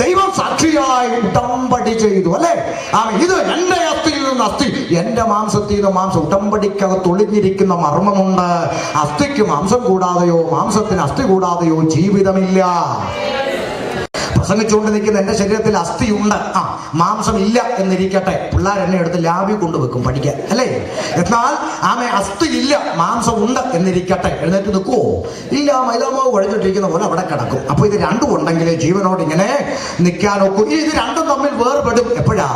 ദൈവം സാക്ഷിയായി ഉടമ്പടി ചെയ്തു. അല്ലേ? ഇത് എന്റെ അസ്ഥിയിൽ നിന്ന് അസ്ഥി, എന്റെ മാംസത്തിൽ നിന്ന് മാംസം. ഉടമ്പടിക്കകത്ത് ഒളിഞ്ഞിരിക്കുന്ന മർമ്മമുണ്ട്. അസ്ഥിക്ക് മാംസം കൂടാതെയോ മാംസത്തിന് അസ്ഥി കൂടാതെയോ ജീവിതമില്ല. പ്രസംഗിച്ചുകൊണ്ട് നിൽക്കുന്ന എന്റെ ശരീരത്തിൽ അസ്ഥിയുണ്ട്, മാംസം ഇല്ല എന്നിരിക്കട്ടെ. പിള്ളേർ എന്നെ എടുത്ത് ലാബിൽ കൊണ്ടുവെക്കും പഠിക്കാൻ. അല്ലേ? എന്നാൽ അസ്ഥി ഇല്ല, മാംസം ഉണ്ട് എന്നിരിക്കട്ടെ. എഴുന്നേറ്റ് നിൽക്കുവോ? ഇല്ല. മൈദാമാവ് കുഴഞ്ഞിട്ടിരിക്കുന്ന പോലെ അവിടെ കിടക്കും. അപ്പൊ ഇത് രണ്ടും ഉണ്ടെങ്കിൽ ജീവനോട് ഇങ്ങനെ നിൽക്കാൻ ഒക്കും. ഇത് രണ്ടും തമ്മിൽ വേർപെടും. എപ്പോഴാ?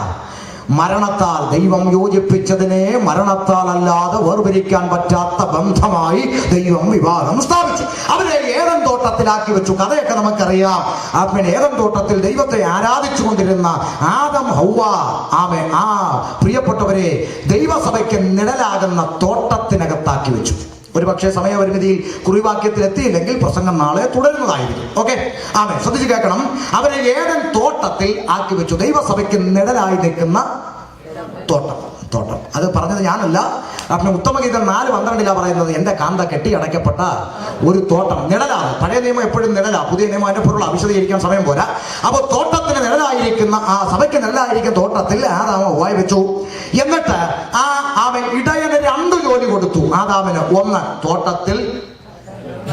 മരണത്താൽ ദൈവം യോജിപ്പിച്ചതിനെ മരണത്താൽ അല്ലാതെ വേർപിരിക്കാൻ പറ്റാത്ത ബന്ധമായി ദൈവം വിവാഹം സ്ഥാപിച്ചു. അവരെ ഏദൻ തോട്ടത്തിലാക്കി വെച്ചു. കഥയൊക്കെ നമുക്കറിയാം. ആത്മീയ ഏദൻ തോട്ടത്തിൽ ദൈവത്തെ ആരാധിച്ചു കൊണ്ടിരുന്ന ആദം ഹൗവ ആ പ്രിയപ്പെട്ടവരെ ദൈവസഭയ്ക്ക് നിഴലാകുന്ന തോട്ടത്തിനകത്താക്കി വെച്ചു. ഒരു പക്ഷേ സമയപരിമിതിയിൽ കുറിവാക്യത്തിൽ എത്തിയില്ലെങ്കിൽ പ്രസംഗം നാളെ തുടരുന്നതായിരിക്കും. ഓക്കെ, ആമേൻ. ശ്രദ്ധിച്ച് കേൾക്കണം. അവരെ ഏദൻ തോട്ടത്തിൽ ആക്കി വെച്ചു. ദൈവസഭയ്ക്ക് നിഴലായി നിൽക്കുന്ന തോട്ടം. അത് പറഞ്ഞത് ഞാനല്ല. അപ്പം ഉത്തമഗീതം 4:12 പറയുന്നത് എൻ്റെ കാന്ത കെട്ടി അടയ്ക്കപ്പെട്ട ഒരു തോട്ടം. നിഴലാണ്. പഴയ നിയമം എപ്പോഴും നിഴലാ, പുതിയ നിയമം അതിന്റെ പൊരുൾ വിശദീകരിക്കാൻ സമയം പോരാ. അപ്പോൾ തോട്ടത്തിന് നിഴലായിരിക്കുന്ന ആ സഭയ്ക്ക് നിഴലായിരിക്കുന്ന തോട്ടത്തിൽ ആദാം ഹവ്വായെ വെച്ചു. എന്നിട്ട് അവൻ ഇടയന് 2 ജോലി കൊടുത്തു. ആദാമിന് 1 തോട്ടത്തിൽ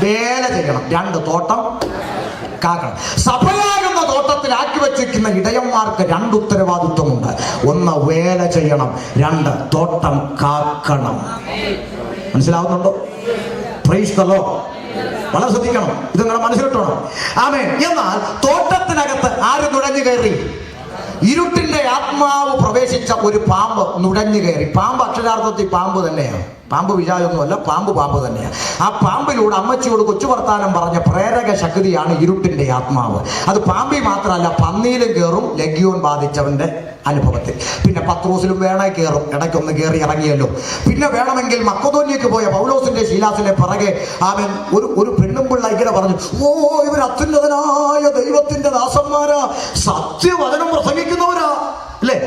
വേല ചെയ്യണം, 2 തോട്ടം കാക്കണം. സഭയാകുന്ന തോട്ടത്തിൽ ആക്കി വെച്ചിരിക്കുന്ന ഇടയന്മാർക്ക് 2 ഉത്തരവാദിത്വമുണ്ട്. 1 വേല ചെയ്യണം, 2 തോട്ടം കാക്കണം. മനസ്സിലാവുന്നുണ്ടോ? Price the Lord. വളരെ ശ്രദ്ധിക്കണം. ഇത് നിങ്ങളുടെ മനസ്സിലിട്ടോണം. ആമേൻ. എന്നാൽ തോട്ടത്തിനകത്ത് ആര് നുഴഞ്ഞു കയറി? ഇരുട്ടിന്റെ ആത്മാവ് പ്രവേശിച്ച ഒരു പാമ്പ് നുഴഞ്ഞു കയറി. പാമ്പ് അക്ഷരാർത്ഥത്തിൽ പാമ്പ് തന്നെയാണ്. പാമ്പ് വിചാരമൊന്നുമല്ല, പാമ്പ് തന്നെയാണ്. ആ പാമ്പിലൂടെ അമ്മച്ചിയോട് കൊച്ചു വർത്താനം പറഞ്ഞ പ്രേരക ശക്തിയാണ് ഇരുട്ടിന്റെ ആത്മാവ്. അത് പാമ്പി മാത്രമല്ല, പന്നിയിലും കയറും, ലഗ്യോൻ ബാധിച്ചവന്റെ അനുഭവത്തിൽ. പിന്നെ പത്രോസിലും വേണേ കയറും, ഇടയ്ക്കൊന്ന് കയറി ഇറങ്ങിയല്ലോ. പിന്നെ വേണമെങ്കിൽ മക്കതോന്യക്ക് പോയ പൗലോസിന്റെ ശീലാസിന്റെ പിറകെ അവൻ ഒരു പെണ്ണുമ്പിള്ള ഇങ്ങനെ പറഞ്ഞു, ഓ ഇവർ അത്യുന്നതനായ ദൈവത്തിന്റെ ദാസന്മാരാ, സത്യവചനം പ്രസംഗിക്കുന്നവരാ അല്ലേ.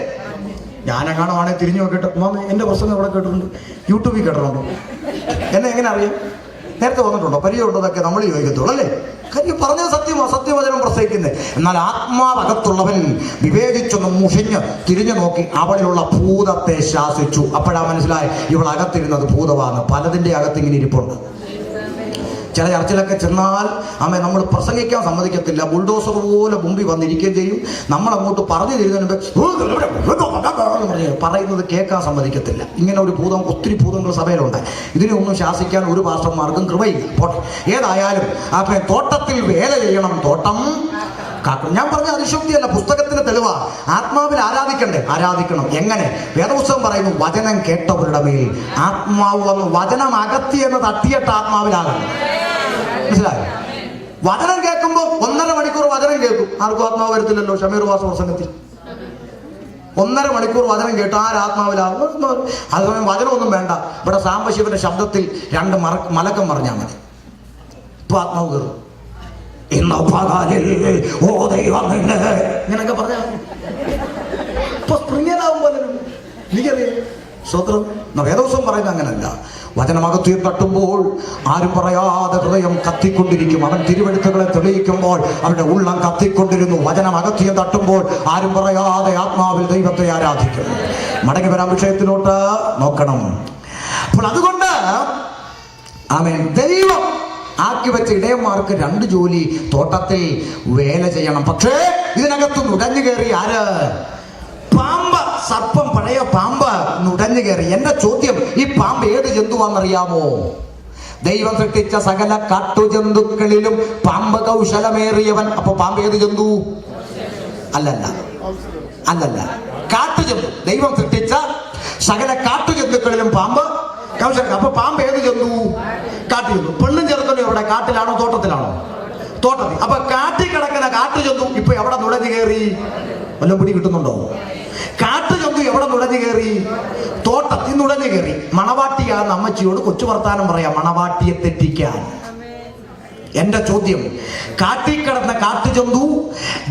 ഞാനെങ്ങാണാണെങ്കിൽ തിരിഞ്ഞു നോക്കിയിട്ട് എൻ്റെ പ്രസംഗം ഇവിടെ കേട്ടിട്ടുണ്ട്, യൂട്യൂബിൽ കേട്ടിട്ടുണ്ടോ? എന്നെ എങ്ങനെ അറിയാം? നേരത്തെ വന്നിട്ടുണ്ടോ? പരിചയമുണ്ടോ? എന്നൊക്കെ നമ്മൾ ചോദിക്കത്തുള്ളൂ അല്ലേ. കാര്യം പറഞ്ഞത് സത്യമാണ്, സത്യവചനം പ്രസംഗിക്കുന്നത്. എന്നാൽ ആത്മാവകത്തുള്ളവൻ വിവേചിച്ചൊന്ന് മുഷിഞ്ഞ് തിരിഞ്ഞു നോക്കി അവളിലുള്ള ഭൂതത്തെ ശാസിച്ചു. അപ്പോഴാ മനസ്സിലായി ഇവൾ അകത്തിരുന്നത് ഭൂതമാണ്. പലതിൻ്റെ അകത്ത് ഇങ്ങനെ ഇരിപ്പുണ്ട്. ചില ചർച്ചിലൊക്കെ ചെന്നാൽ നമ്മൾ പ്രസംഗിക്കാൻ സമ്മതിക്കത്തില്ല. ബുൾഡോസർ പോലെ മുമ്പിൽ വന്നിരിക്കുകയും ചെയ്യും. നമ്മൾ അങ്ങോട്ട് പറഞ്ഞു തരുന്നതിന് പറയുന്നത് കേൾക്കാൻ സമ്മതിക്കത്തില്ല. ഇങ്ങനെ ഒരു ഭൂതം, ഒത്തിരി ഭൂതങ്ങൾ സഭയിലുണ്ട്. ഇതിനെയൊന്നും ശാസിക്കാൻ ഒരു പാസ്റ്റർമാർക്കും കൃപയില്ല. പോട്ടെ, ഏതായാലും തോട്ടത്തിൽ വേല ചെയ്യണം, തോട്ടം കാക്കും. ഞാൻ പറഞ്ഞ അതിശക്തിയല്ല, പുസ്തകത്തിന് തെളിവാ. ആത്മാവിൽ ആരാധിക്കണ്ടേ? ആരാധിക്കണം. എങ്ങനെ? വേദപുസ്തകം പറയുന്നു, വചനം കേട്ടവരുടെ മേൽ ആത്മാവ് വന്നു. വചനം അകത്തിയെന്ന് തട്ടിയിട്ട് ആത്മാവിലാകണം. മനസ്സിലായോ? വചനം കേൾക്കുമ്പോൾ 1.5 മണിക്കൂർ വചനം കേൾക്കും, ആർക്കും ആത്മാവ് വരത്തില്ലല്ലോ. ഷമീർ വാസ പ്രസംഗത്തിൽ 1.5 മണിക്കൂർ വചനം കേട്ടു, ആരാത്മാവിലാകും? അതേസമയം വചനമൊന്നും വേണ്ട. ഇവിടെ സാംബശിവന്റെ ശബ്ദത്തിൽ 2 മലക്കം പറഞ്ഞാൽ മതി, ഇപ്പൊ ആത്മാവ് കയറും. ഇന്ന് പകലിൽ ഓ ദൈവം ഇങ്ങനെയൊക്കെ പറഞ്ഞാൽ ഇപ്പൊ സ്പ്രിങ്ങനാവും പോലും. എനിക്കറിയാം. സ്വത്രം വേദോത്സവം പറയുന്നത് അങ്ങനല്ല. വചനമകത്തും തട്ടുമ്പോൾ ആരും പറയാതെ ഹൃദയം കത്തിക്കൊണ്ടിരിക്കും. അവൻ തിരുവെഴുത്തുകളെ തെളിയിക്കുമ്പോൾ അവരുടെ ഉള്ളം കത്തിക്കൊണ്ടിരുന്നു. വചനമകത്തും തട്ടുമ്പോൾ ആരും പറയാതെ ആത്മാവിൽ ദൈവത്തെ ആരാധിക്കും. മടങ്ങി വരാൻ വിഷയത്തിലോട്ട് നോക്കണം. അപ്പോൾ അതുകൊണ്ട് ആമേൻ, ദൈവം ആക്കി വെച്ച ഇടയന്മാർക്ക് 2 ജോലി തോട്ടത്തിൽ വേല ചെയ്യണം. പക്ഷേ ഇതിനകത്ത് നുടഞ്ഞു കയറി ആര്? പാമ്പ്, സർപ്പം, പഴയ പാമ്പ് നുടഞ്ഞു കയറി. എന്റെ ചോദ്യം, ഈ പാമ്പ് ഏത് ജന്തുവാണെന്നറിയാമോ? ദൈവം സൃഷ്ടിച്ച സകല കാട്ടുജന്തുക്കളിലും പാമ്പ് കൗശലമേറിയവൻ. അപ്പൊ പാമ്പ് ഏത് ജന്തു? അല്ലല്ല, കാട്ടുജന്തു. ദൈവം സൃഷ്ടിച്ച സകല കാട്ടുജന്തുക്കളിലും പാമ്പ് കൗശലം. അപ്പൊ പാമ്പ് ഏത് ജന്തു? കാട്ടുജന്തു. പെണ്ണും ചെറുക്കനും എവിടെ? കാട്ടിലാണോ തോട്ടത്തിലാണോ? തോട്ടത്തിൽ. അപ്പൊ കാട്ടിൽ കിടക്കുന്ന കാട്ടുജന്തു ഇപ്പൊ എവിടെ നുഴഞ്ഞു കയറി? വല്ലതും പിടി കിട്ടുന്നുണ്ടോ? കാട്ടുജന്തു എവിടെ നുഴഞ്ഞു കയറി? തോട്ടത്തിൽ നുഴഞ്ഞു കയറി. മണവാട്ടിയാന്ന് അമ്മച്ചിയോട് കൊച്ചു വർത്താനം പറയാം, മണവാട്ടിയെ തെറ്റിക്കാൻ. എന്റെ ചോദ്യം, കാട്ടിൽ കിടന്ന കാട്ടുജന്തു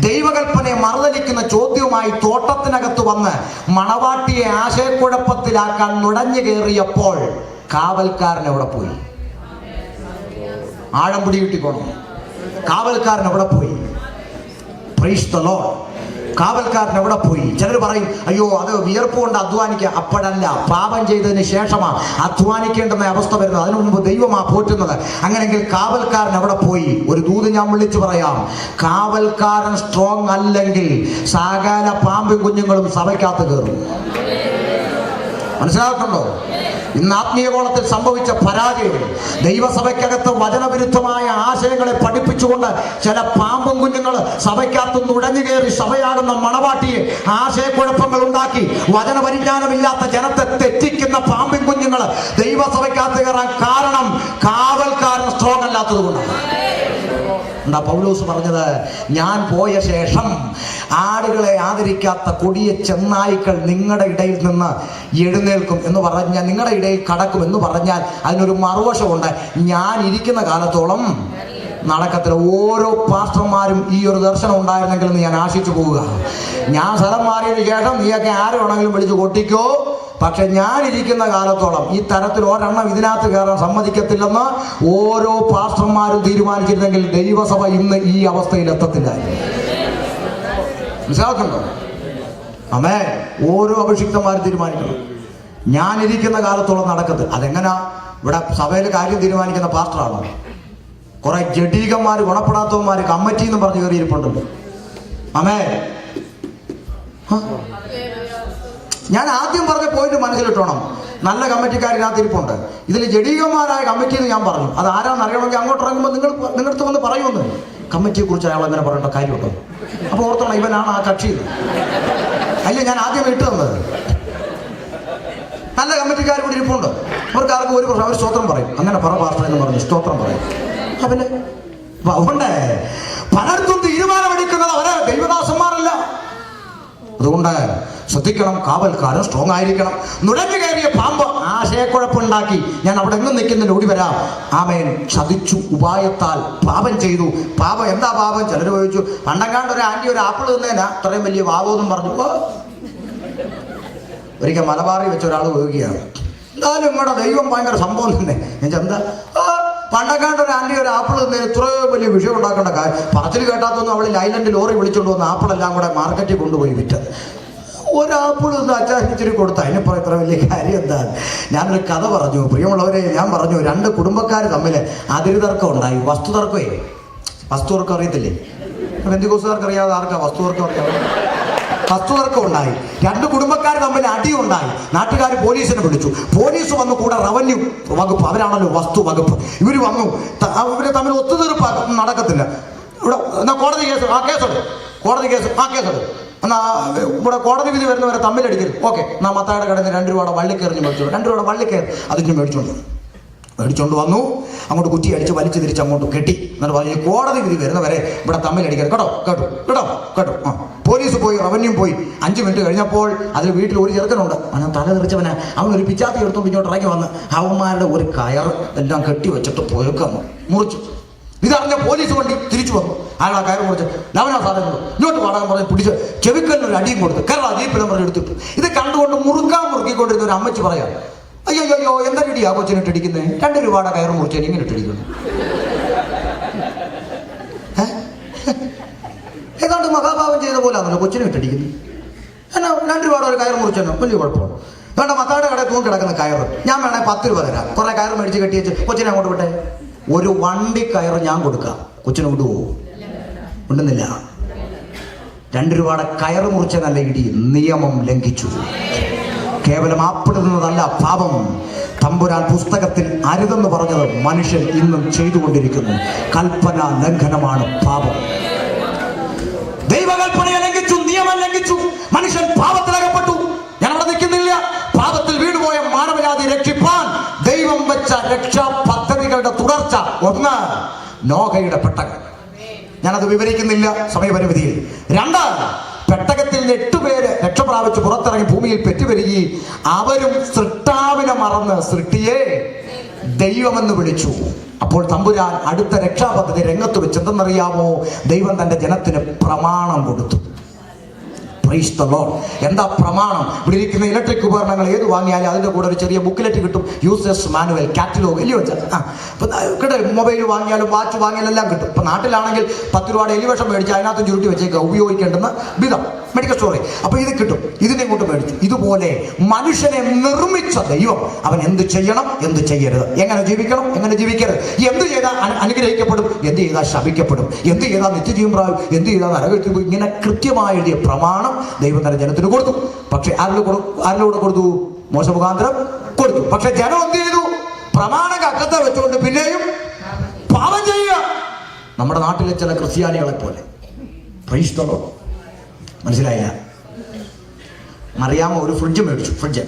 ദൈവകൽപ്പനയെ മറുതലിക്കുന്ന ചോദ്യവുമായി തോട്ടത്തിനകത്ത് വന്ന് മണവാട്ടിയെ ആശയക്കുഴപ്പത്തിലാക്കാൻ നുഴഞ്ഞു കയറിയപ്പോൾ കാവൽക്കാരൻ എവിടെ പോയി? ആഴം പിടി കിട്ടിക്കോണം. കാവൽക്കാരൻ എവിടെ പോയി? Praise the Lord. കാവൽക്കാരൻ എവിടെ പോയി? ചിലർ പറയും, അയ്യോ അത് വിയർപ്പ് കൊണ്ട് അധ്വാനിക്കുക. അപ്പോഴല്ല, പാപം ചെയ്തതിന് ശേഷമാണ് അധ്വാനിക്കേണ്ടുന്ന അവസ്ഥ വരുന്നത്. അതിനു മുമ്പ് ദൈവമാ പോറ്റുന്നത്. അങ്ങനെയെങ്കിൽ കാവൽക്കാരൻ എവിടെ പോയി? ഒരു ദൂത് ഞാൻ വിളിച്ചു പറയാം. കാവൽക്കാരൻ സ്ട്രോങ് അല്ലെങ്കിൽ സകല പാമ്പും കുഞ്ഞുങ്ങളും സഭയ്ക്കകത്ത് കയറും. മനസ്സിലാക്കുന്നുണ്ടോ? ഇന്ന് ആത്മീയകോളത്തിൽ സംഭവിച്ച പരാജയം, ദൈവസഭയ്ക്കകത്ത് വചനവിരുദ്ധമായ ആശയങ്ങളെ പഠിപ്പിച്ചുകൊണ്ട് ചില പാമ്പും കുഞ്ഞുങ്ങൾ സഭയ്ക്കകത്ത് നുഴഞ്ഞു കയറി സഭയാകുന്ന മണവാട്ടിയെ ആശയക്കുഴപ്പങ്ങൾ ഉണ്ടാക്കി വചനപരിജ്ഞാനമില്ലാത്ത ജനത്തെ തെറ്റിക്കുന്ന പാമ്പിൻ കുഞ്ഞുങ്ങൾ ദൈവസഭയ്ക്കകത്ത് കയറാൻ കാരണം കാവൽക്കാരൻ സ്ട്രോങ് അല്ലാത്തത് കൊണ്ടാണ്. എന്താ പൗലോസ് പറഞ്ഞത്? ഞാൻ പോയ ശേഷം ആടുകളെ ആദരിക്കാത്ത കൊടിയ ചെന്നായ്ക്കൾ നിങ്ങളുടെ ഇടയിൽ നിന്ന് എഴുന്നേൽക്കും എന്ന് പറഞ്ഞാൽ, നിങ്ങളുടെ ഇടയിൽ കടക്കും എന്ന് പറഞ്ഞാൽ അതിനൊരു മറുവശമുണ്ട്. ഞാൻ ഇരിക്കുന്ന കാലത്തോളം നടക്കത്തില്ല. ഓരോ പാസ്റ്റർമാരും ഈ ഒരു ദർശനം ഉണ്ടായിരുന്നെങ്കിൽ എന്ന് ഞാൻ ആശിച്ചു പോവുക. ഞാൻ സ്ഥലം മാറിയതിന് ശേഷം നീയൊക്കെ ആരെ വേണമെങ്കിലും വിളിച്ച് കൊട്ടിക്കോ, പക്ഷെ ഞാൻ ഇരിക്കുന്ന കാലത്തോളം ഈ തരത്തിൽ ഒരെണ്ണം ഇതിനകത്ത് കയറാൻ സമ്മതിക്കത്തില്ലെന്ന് ഓരോ പാസ്റ്റർമാരും തീരുമാനിച്ചിരുന്നെങ്കിൽ ദൈവസഭ ഇന്ന് ഈ അവസ്ഥയിൽ എത്തത്തില്ല. മനസ്സിലാക്കുന്നുണ്ടോ? അമേ, ഓരോ അഭിഷിക്തന്മാരും തീരുമാനിക്കണം. ഞാൻ ഇരിക്കുന്ന കാലത്തോളം നടക്കത്ത്. അതെങ്ങനാ? ഇവിടെ സഭയിൽ കാര്യം തീരുമാനിക്കുന്ന പാസ്റ്ററാണോ? കുറെ ജഡീകന്മാർ, ഗുണപ്പെടാത്തവന്മാർ കമ്മിറ്റി എന്ന് പറഞ്ഞ് കയറിയിരിപ്പുണ്ടല്ലോ. അമേ, ഞാൻ ആദ്യം പറഞ്ഞ പോയിന്റ് മനസ്സിലിട്ടോണം. നല്ല കമ്മിറ്റിക്കാരിനകത്ത് ഇരിപ്പുണ്ട്. ഇതിൽ ജഡീകന്മാരായ കമ്മിറ്റി എന്ന് ഞാൻ പറഞ്ഞു. അത് ആരാന്ന് അറിയണമെങ്കിൽ അങ്ങോട്ട് ഇറങ്ങുമ്പോൾ നിങ്ങളടുത്ത് വന്ന് പറയുമെന്ന്. കമ്മിറ്റിയെ കുറിച്ച് അയാൾ അങ്ങനെ പറയേണ്ട കാര്യമുണ്ടോ? അപ്പൊ ഓർത്തോണം, ഇവനാണ് ആ കക്ഷി. അല്ലേ ഞാൻ ആദ്യം ഇട്ട് തന്നത്? നല്ല കമ്മിറ്റിക്കാർ കൂടി ഇരിപ്പുണ്ട്. അവർക്ക് ആർക്കും ഒരു പ്രശ്നം, അവർ സ്തോത്രം പറയും. അങ്ങനെ പറ പാസ്റ്റർ എന്ന് പറഞ്ഞു സ്തോത്രം പറയും. അവന് അതുകൊണ്ട് പലർക്കും തീരുമാനമെടുക്കുന്നത് അവരെ ദൈവദാസന്മാരല്ല. അതുകൊണ്ട് ശ്രദ്ധിക്കണം, കാവൽക്കാരൻ സ്ട്രോങ് ആയിരിക്കണം. നുഴഞ്ഞു കയറിയ പാമ്പ് ആശയക്കുഴപ്പമുണ്ടാക്കി. ഞാൻ അവിടെ എങ്ങും നിൽക്കുന്നില്ല, ഓടി വരാം. ആമേൻ. ചതിച്ചു, ഉപായത്താൽ പാപം ചെയ്തു. പാപം എന്താ പാപം? ചിലർ ചോദിച്ചു, പണ്ടങ്ങാണ്ട് ഒരു ആന്റി ഒരു ആപ്പിൾ തിന്നേനാ അത്രയും വലിയ പാപമെന്നും പറഞ്ഞു. ഒരിക്കൽ മലബാറിൽ വെച്ച ഒരാൾ പോവുകയാണ്. എന്തായാലും നിങ്ങളുടെ ദൈവം ഭയങ്കര സംഭവം തന്നെ. ഞാൻ എന്താ പണ്ടക്കാണ്ട് ഒരു ആന്റി ഒരു ആപ്പിൾ തിന്നതിന് ഇത്രയും വലിയ വിഷയം ഉണ്ടാക്കേണ്ട കാര്യം. പറച്ചിൽ കേട്ടാത്തൊന്നും അവൾ ലൈലൻഡ് ലോറി വിളിച്ചുകൊണ്ട് വന്ന് ആപ്പിളെല്ലാം കൂടെ മാർക്കറ്റിൽ കൊണ്ടുപോയി വിറ്റത്. ഒരാപ്പിൾ ഒന്ന് അച്ചാരിച്ചിരി കൊടുത്ത അതിനിപ്പോൾ ഇത്ര വലിയ കാര്യം എന്താണ്? ഞാനൊരു കഥ പറഞ്ഞു. പ്രിയമുള്ളവരെ, ഞാൻ പറഞ്ഞു, രണ്ട് കുടുംബക്കാർ തമ്മിൽ അതിരുതർക്കം ഉണ്ടായി. വസ്തുതർക്കമേ. വസ്തുതർക്കം അറിയത്തില്ലേ? ബന്ധുക്കോസുകാർക്ക് അറിയാതെ ആർക്കാ വസ്തുതർക്കം അറിയാതെ? വസ്തുതർക്കം ഉണ്ടായി. രണ്ട് കുടുംബക്കാർ തമ്മിൽ അടിയുണ്ടായി. നാട്ടുകാർ പോലീസിനെ വിളിച്ചു. പോലീസ് വന്നു, കൂടെ റവന്യൂ വകുപ്പ്, അവരാണല്ലോ വസ്തു വകുപ്പ്. ഇവർ വന്നു. ഇവര് തമ്മിൽ ഒത്തുതീർപ്പ് നടക്കത്തില്ല. ഇവിടെ എന്നാ കോടതി കേസ്, ആ കേസെടു. കോടതി കേസ്, ആ കേസെടു. എന്നാ ഇവിടെ കോടതി വിധി വരുന്നവരെ തമ്മിലടിക്കരുത്. ഓക്കെ, എന്നാ മത്തായുടെ കടന്ന് 2 രൂപയുടെ വള്ളിക്കറിഞ്ഞ് മേടിച്ചു. 2 രൂപയുടെ വള്ളിക്കയർ അതിന് മേടിച്ചോണ്ട് വന്നു. അങ്ങോട്ട് കുറ്റി അടിച്ച് വലിച്ചു തിരിച്ച് അങ്ങോട്ട് കെട്ടി. എന്നിട്ട് പറഞ്ഞു, കോടതി വിധി വരുന്നവരെ ഇവിടെ തമ്മിലടിക്കരുത്. കേട്ടോ. പോലീസ് പോയി, റവന്യൂ പോയി. 5 മിനിറ്റ് കഴിഞ്ഞപ്പോൾ അതിൽ വീട്ടിൽ ഒരു ചെറുക്കനുണ്ട്. അവൻ തല തെറിച്ചവന്. അവൻ ഒരു പിച്ചാത്തി എടുത്തുകൊണ്ട് ഇങ്ങോട്ട് ഇറങ്ങി വന്ന് അവന്മാരുടെ ഒരു കയർ എല്ലാം കെട്ടി വെച്ചിട്ട് പോയേക്കന്നു മുറിച്ചു. ഇതറിഞ്ഞ പോലീസ് വണ്ടി തിരിച്ചു വന്നു. അയാൾ ആ കയർ മുറിച്ച് ലവനാ സാധനങ്ങൾ ഇങ്ങോട്ട് പാടാൻ പറഞ്ഞ് പിടിച്ച് ചെവിക്കലിനൊരു അടിയും കൊടുത്ത് കേരള ജീപ്പിലും പറഞ്ഞ് എടുത്തിട്ടു. ഇത് കണ്ടുകൊണ്ട് മുറുക്കിക്കൊണ്ടിരുന്ന ഒരു അമ്മച്ചി പറയാം, അയ്യോ എന്താ ഇടിയാ കൊച്ചിനിട്ടിടിക്കുന്നത്? 2 രൂപയുടെ കയർ മുറിച്ചാൽ ഇങ്ങനെ ഇട്ടിരിക്കുന്നു. ഏതാണ്ട് മഹാഭാവം ചെയ്ത പോലാണല്ലോ കൊച്ചിനെ ഇട്ടിടിക്കുന്നത്. എന്നാ 2 രൂപയുടെ ഒരു കയർ മുറിച്ചെന്നോ വലിയ കുഴപ്പമാണ്. വേണ്ട, മത്താടെ കടയിൽ തൂങ്ങി കിടക്കുന്ന കയർ ഞാൻ വേണേ 10 രൂപ തരാം. കുറെ കയർ മേടിച്ച് കെട്ടി വെച്ച് കൊച്ചിനെ അങ്ങോട്ട് വിട്ടെ. ഒരു വണ്ടി കയർ ഞാൻ കൊടുക്കാം. കൊച്ചിനെ വിടുവോ? വിടുന്നില്ല. 2 രൂപയുടെ കയർ മുറിച്ചതല്ല ഇടി, നിയമം ലംഘിച്ചു. കേവലം ആപ്പിടുന്നതല്ല പാപം. തമ്പുരാൻ പുസ്തകത്തിൽ അരുതെന്ന് പറഞ്ഞത് മനുഷ്യൻ ഇന്നും ചെയ്തുകൊണ്ടിരിക്കുന്നു. കൽപ്പന ലംഘനമാണ് പാപം. ദൈവകൽപ്പനയെ ലംഘിച്ചു, നിയമം ലംഘിച്ചു, മനുഷ്യൻ പാപത്തിലകപ്പെട്ടു. ഞാൻ അവിടെ നിൽക്കുന്നില്ല. പാപത്തിൽ വീണുപോയ മാനവജാതി രക്ഷിപ്പാൻ ദൈവം വെച്ച രക്ഷാ പദ്ധതികളുടെ തുടർച്ച. 1, നോഹയുടെ പെട്ടകം. ഞാനത് വിവരിക്കുന്നില്ല സമയപരിമിതിയിൽ. 2, പെട്ടകത്തിൽ 8 പേര് രക്ഷപ്രാപിച്ച് പുറത്തിറങ്ങി ഭൂമിയിൽ പെറ്റുവരികയും അവരും സൃഷ്ടാവിനെ മറന്ന് സൃഷ്ടിയെ ദൈവമെന്ന് വിളിച്ചു. അപ്പോൾ തമ്പുരാൻ അടുത്ത രക്ഷാപദ്ധതി രംഗത്ത് വെച്ച് എന്തെന്നറിയാമോ? ദൈവം തന്റെ ജനത്തിന് പ്രമാണം കൊടുത്തു. എന്താ പ്രമാണം? ഇവിടെ ഇരിക്കുന്ന ഇലക്ട്രിക് ഉപകരണങ്ങൾ ഏത് വാങ്ങിയാലും അതിൻ്റെ കൂടെ ഒരു ചെറിയ ബുക്കിലെറ്റ് കിട്ടും. യൂസേഴ്സ് മാനുവൽ, കാറ്റലോഗ് ഇല്ലയോ വെച്ചാൽ കിട്ടും. മൊബൈൽ വാങ്ങിയാലും വാച്ച് വാങ്ങിയാലും എല്ലാം കിട്ടും. ഇപ്പം നാട്ടിലാണെങ്കിൽ 10 രൂപയുടെ എലിവേഷൻ മേടിച്ച് അതിനകത്തും ചുരുട്ടി വെച്ചേക്കുക, ഉപയോഗിക്കേണ്ടുന്ന വിധം മെഡിക്കൽ സ്റ്റോറിൽ. അപ്പോൾ ഇത് കിട്ടും. ഇതിനെ ഇങ്ങോട്ട് മേടിച്ചു. ഇതുപോലെ മനുഷ്യനെ നിർമ്മിച്ച ദൈവം അവൻ എന്ത് ചെയ്യണം, എന്ത് ചെയ്യരുത്, എങ്ങനെ ജീവിക്കണം, എങ്ങനെ ജീവിക്കരുത്, എന്ത് ചെയ്താൽ അനുഗ്രഹിക്കപ്പെടും, എന്ത് ചെയ്താൽ ശപിക്കപ്പെടും, എന്ത് ചെയ്താൽ നിത്യജീവൻ പ്രാപിക്കും, എന്ത് ചെയ്താൽ നരകത്തിൽ പോയി, ഇങ്ങനെ കൃത്യമായി എഴുതിയ പ്രമാണം ദൈവം തന്നെ ജനത്തിന് കൊടുത്തു. പക്ഷെ ആരിലൂടെ കൊടുത്തു? മോശ മുഖാന്തരം കൊടുത്തു. പക്ഷെ ജനം എന്ത് ചെയ്തു? പ്രമാണം കക്കത്തെ വെച്ചുകൊണ്ട് പിന്നെയും പാപം ചെയ്യുക. നമ്മുടെ നാട്ടിലെ ചില ക്രിസ്ത്യാനികളെ പോലെ. മനസ്സിലായില്ല? മറിയാമ്മ ഒരു ഫ്രിഡ്ജ് മേടിച്ചു.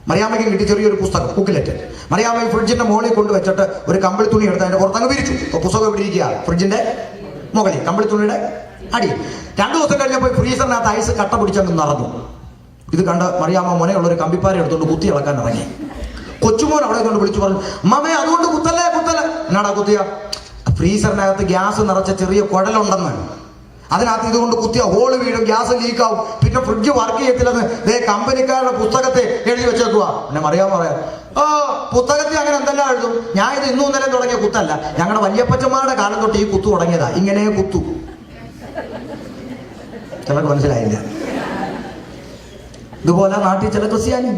മറിയാമ്മയ്ക്ക് കിട്ടി ചെറിയൊരു പുസ്തകം, ബുക്കിലെറ്റ്. മറിയാമ്മ ഈ ഫ്രിഡ്ജിന്റെ മുകളിൽ കൊണ്ട് വെച്ചിട്ട് ഒരു കമ്പിളി തുണി എടുത്ത് അതിന്റെ പുറത്തങ്ങ് വിരിച്ചു. അപ്പോൾ പുസ്തകം ഇവിടെ ഇരിക്കുക ഫ്രിഡ്ജിന്റെ മുകളിൽ, കമ്പിളി തുണിയുടെ അടി. 2 ദിവസം കഴിഞ്ഞപ്പോൾ ഫ്രീസറിനകത്ത് ഐസ് കട്ട പിടിച്ചങ്ങ് നടന്നു. ഇത് കണ്ട് മറിയാമ്മ മുനയുള്ളൊരു കമ്പിപ്പാര എടുത്തുകൊണ്ട് കുത്തി ഇളക്കാൻ ഇറങ്ങി. കൊച്ചുമോൻ അവിടെ കൊണ്ട് വിളിച്ചു പറഞ്ഞു, മമ്മേ അതുകൊണ്ട് കുത്തല്ലേ. എന്നാടാ കുത്തിയ? ഫ്രീസറിനകത്ത് ഗ്യാസ് നിറച്ച ചെറിയ കുഴലുണ്ടെന്ന്, അതിനകത്ത് ഇതുകൊണ്ട് കുത്തിയ ഹോള് വീഴും, ഗ്യാസ് ലീക്കാവും, പിന്നെ ഫ്രിഡ്ജ് വർക്ക് ചെയ്യത്തില്ലെന്ന് കമ്പനിക്കാരുടെ പുസ്തകത്തെ എഴുതി വെച്ചേക്കുക. പിന്നെ മറിയാമ്മ പറയാം, പുസ്തകത്തിൽ അങ്ങനെ എന്തെല്ലാം എഴുതും, ഞാൻ ഇത് ഇന്നും ഇന്നലെ തുടങ്ങിയ കുത്തല്ല, ഞങ്ങളുടെ വല്യപ്പച്ചന്മാരുടെ കാലം തൊട്ട് ഈ കുത്തു തുടങ്ങിയതാ, ഇങ്ങനെ കുത്തു. ചിലർക്ക് മനസ്സിലായില്ല. ഇതുപോലെ നാട്ടിൽ ചില ക്രിസ്ത്യാനി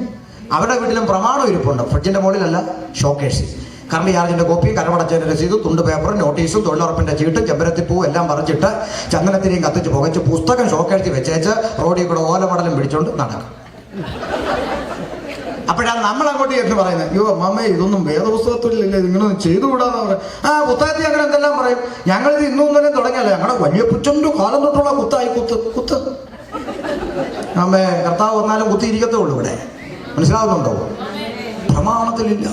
അവരുടെ വീട്ടിലും പ്രമാണം ഇരിപ്പുണ്ട്. ഫ്രിഡ്ജിന്റെ മുകളിലല്ല, ഷോക്കേഴ്സ്. കറണ്ട് ചാർജിന്റെ കോപ്പിയും കരമടച്ചതിന്റെ രസീതും തുണ്ട് പേപ്പറും നോട്ടീസും തൊഴിലുറപ്പിന്റെ ചീട്ടും ചെമ്പരത്തിപ്പൂ എല്ലാം പറിച്ചിട്ട് ചന്ദനത്തിരിയും കത്തിച്ച് പുകച്ച് പുസ്തകം ഷോക്കേഴ്സ് വെച്ചേച്ച് റോഡിൽ കൂടെ ഓലമടലും പിടിച്ചോണ്ട് നടക്കും. അപ്പോഴാണ് നമ്മൾ അങ്ങോട്ട് എന്ന് പറയുന്നത്, അയ്യോ അമ്മേ ഇതൊന്നും വേദപുസ്തകത്തിലില്ല, ഇങ്ങനൊന്നും ചെയ്തുകൂടാന്ന് പറയും. പുസ്തകത്തിൽ അങ്ങനെ എന്തെല്ലാം പറയും. ഞങ്ങളിത് ഇന്നും ഇന്നലെ തുടങ്ങിയല്ലേ, ഞങ്ങളുടെ വലിയ പുറ്റൻ്റെ കാലം തൊട്ടുള്ള കുത്തായി കുത്ത്. അമ്മേ കർത്താവ് വന്നാലും കുത്തിയിരിക്കത്തേ ഉള്ളൂ. ഇവിടെ മനസ്സിലാവുന്നുണ്ടോ? പ്രമാണത്തിലില്ല.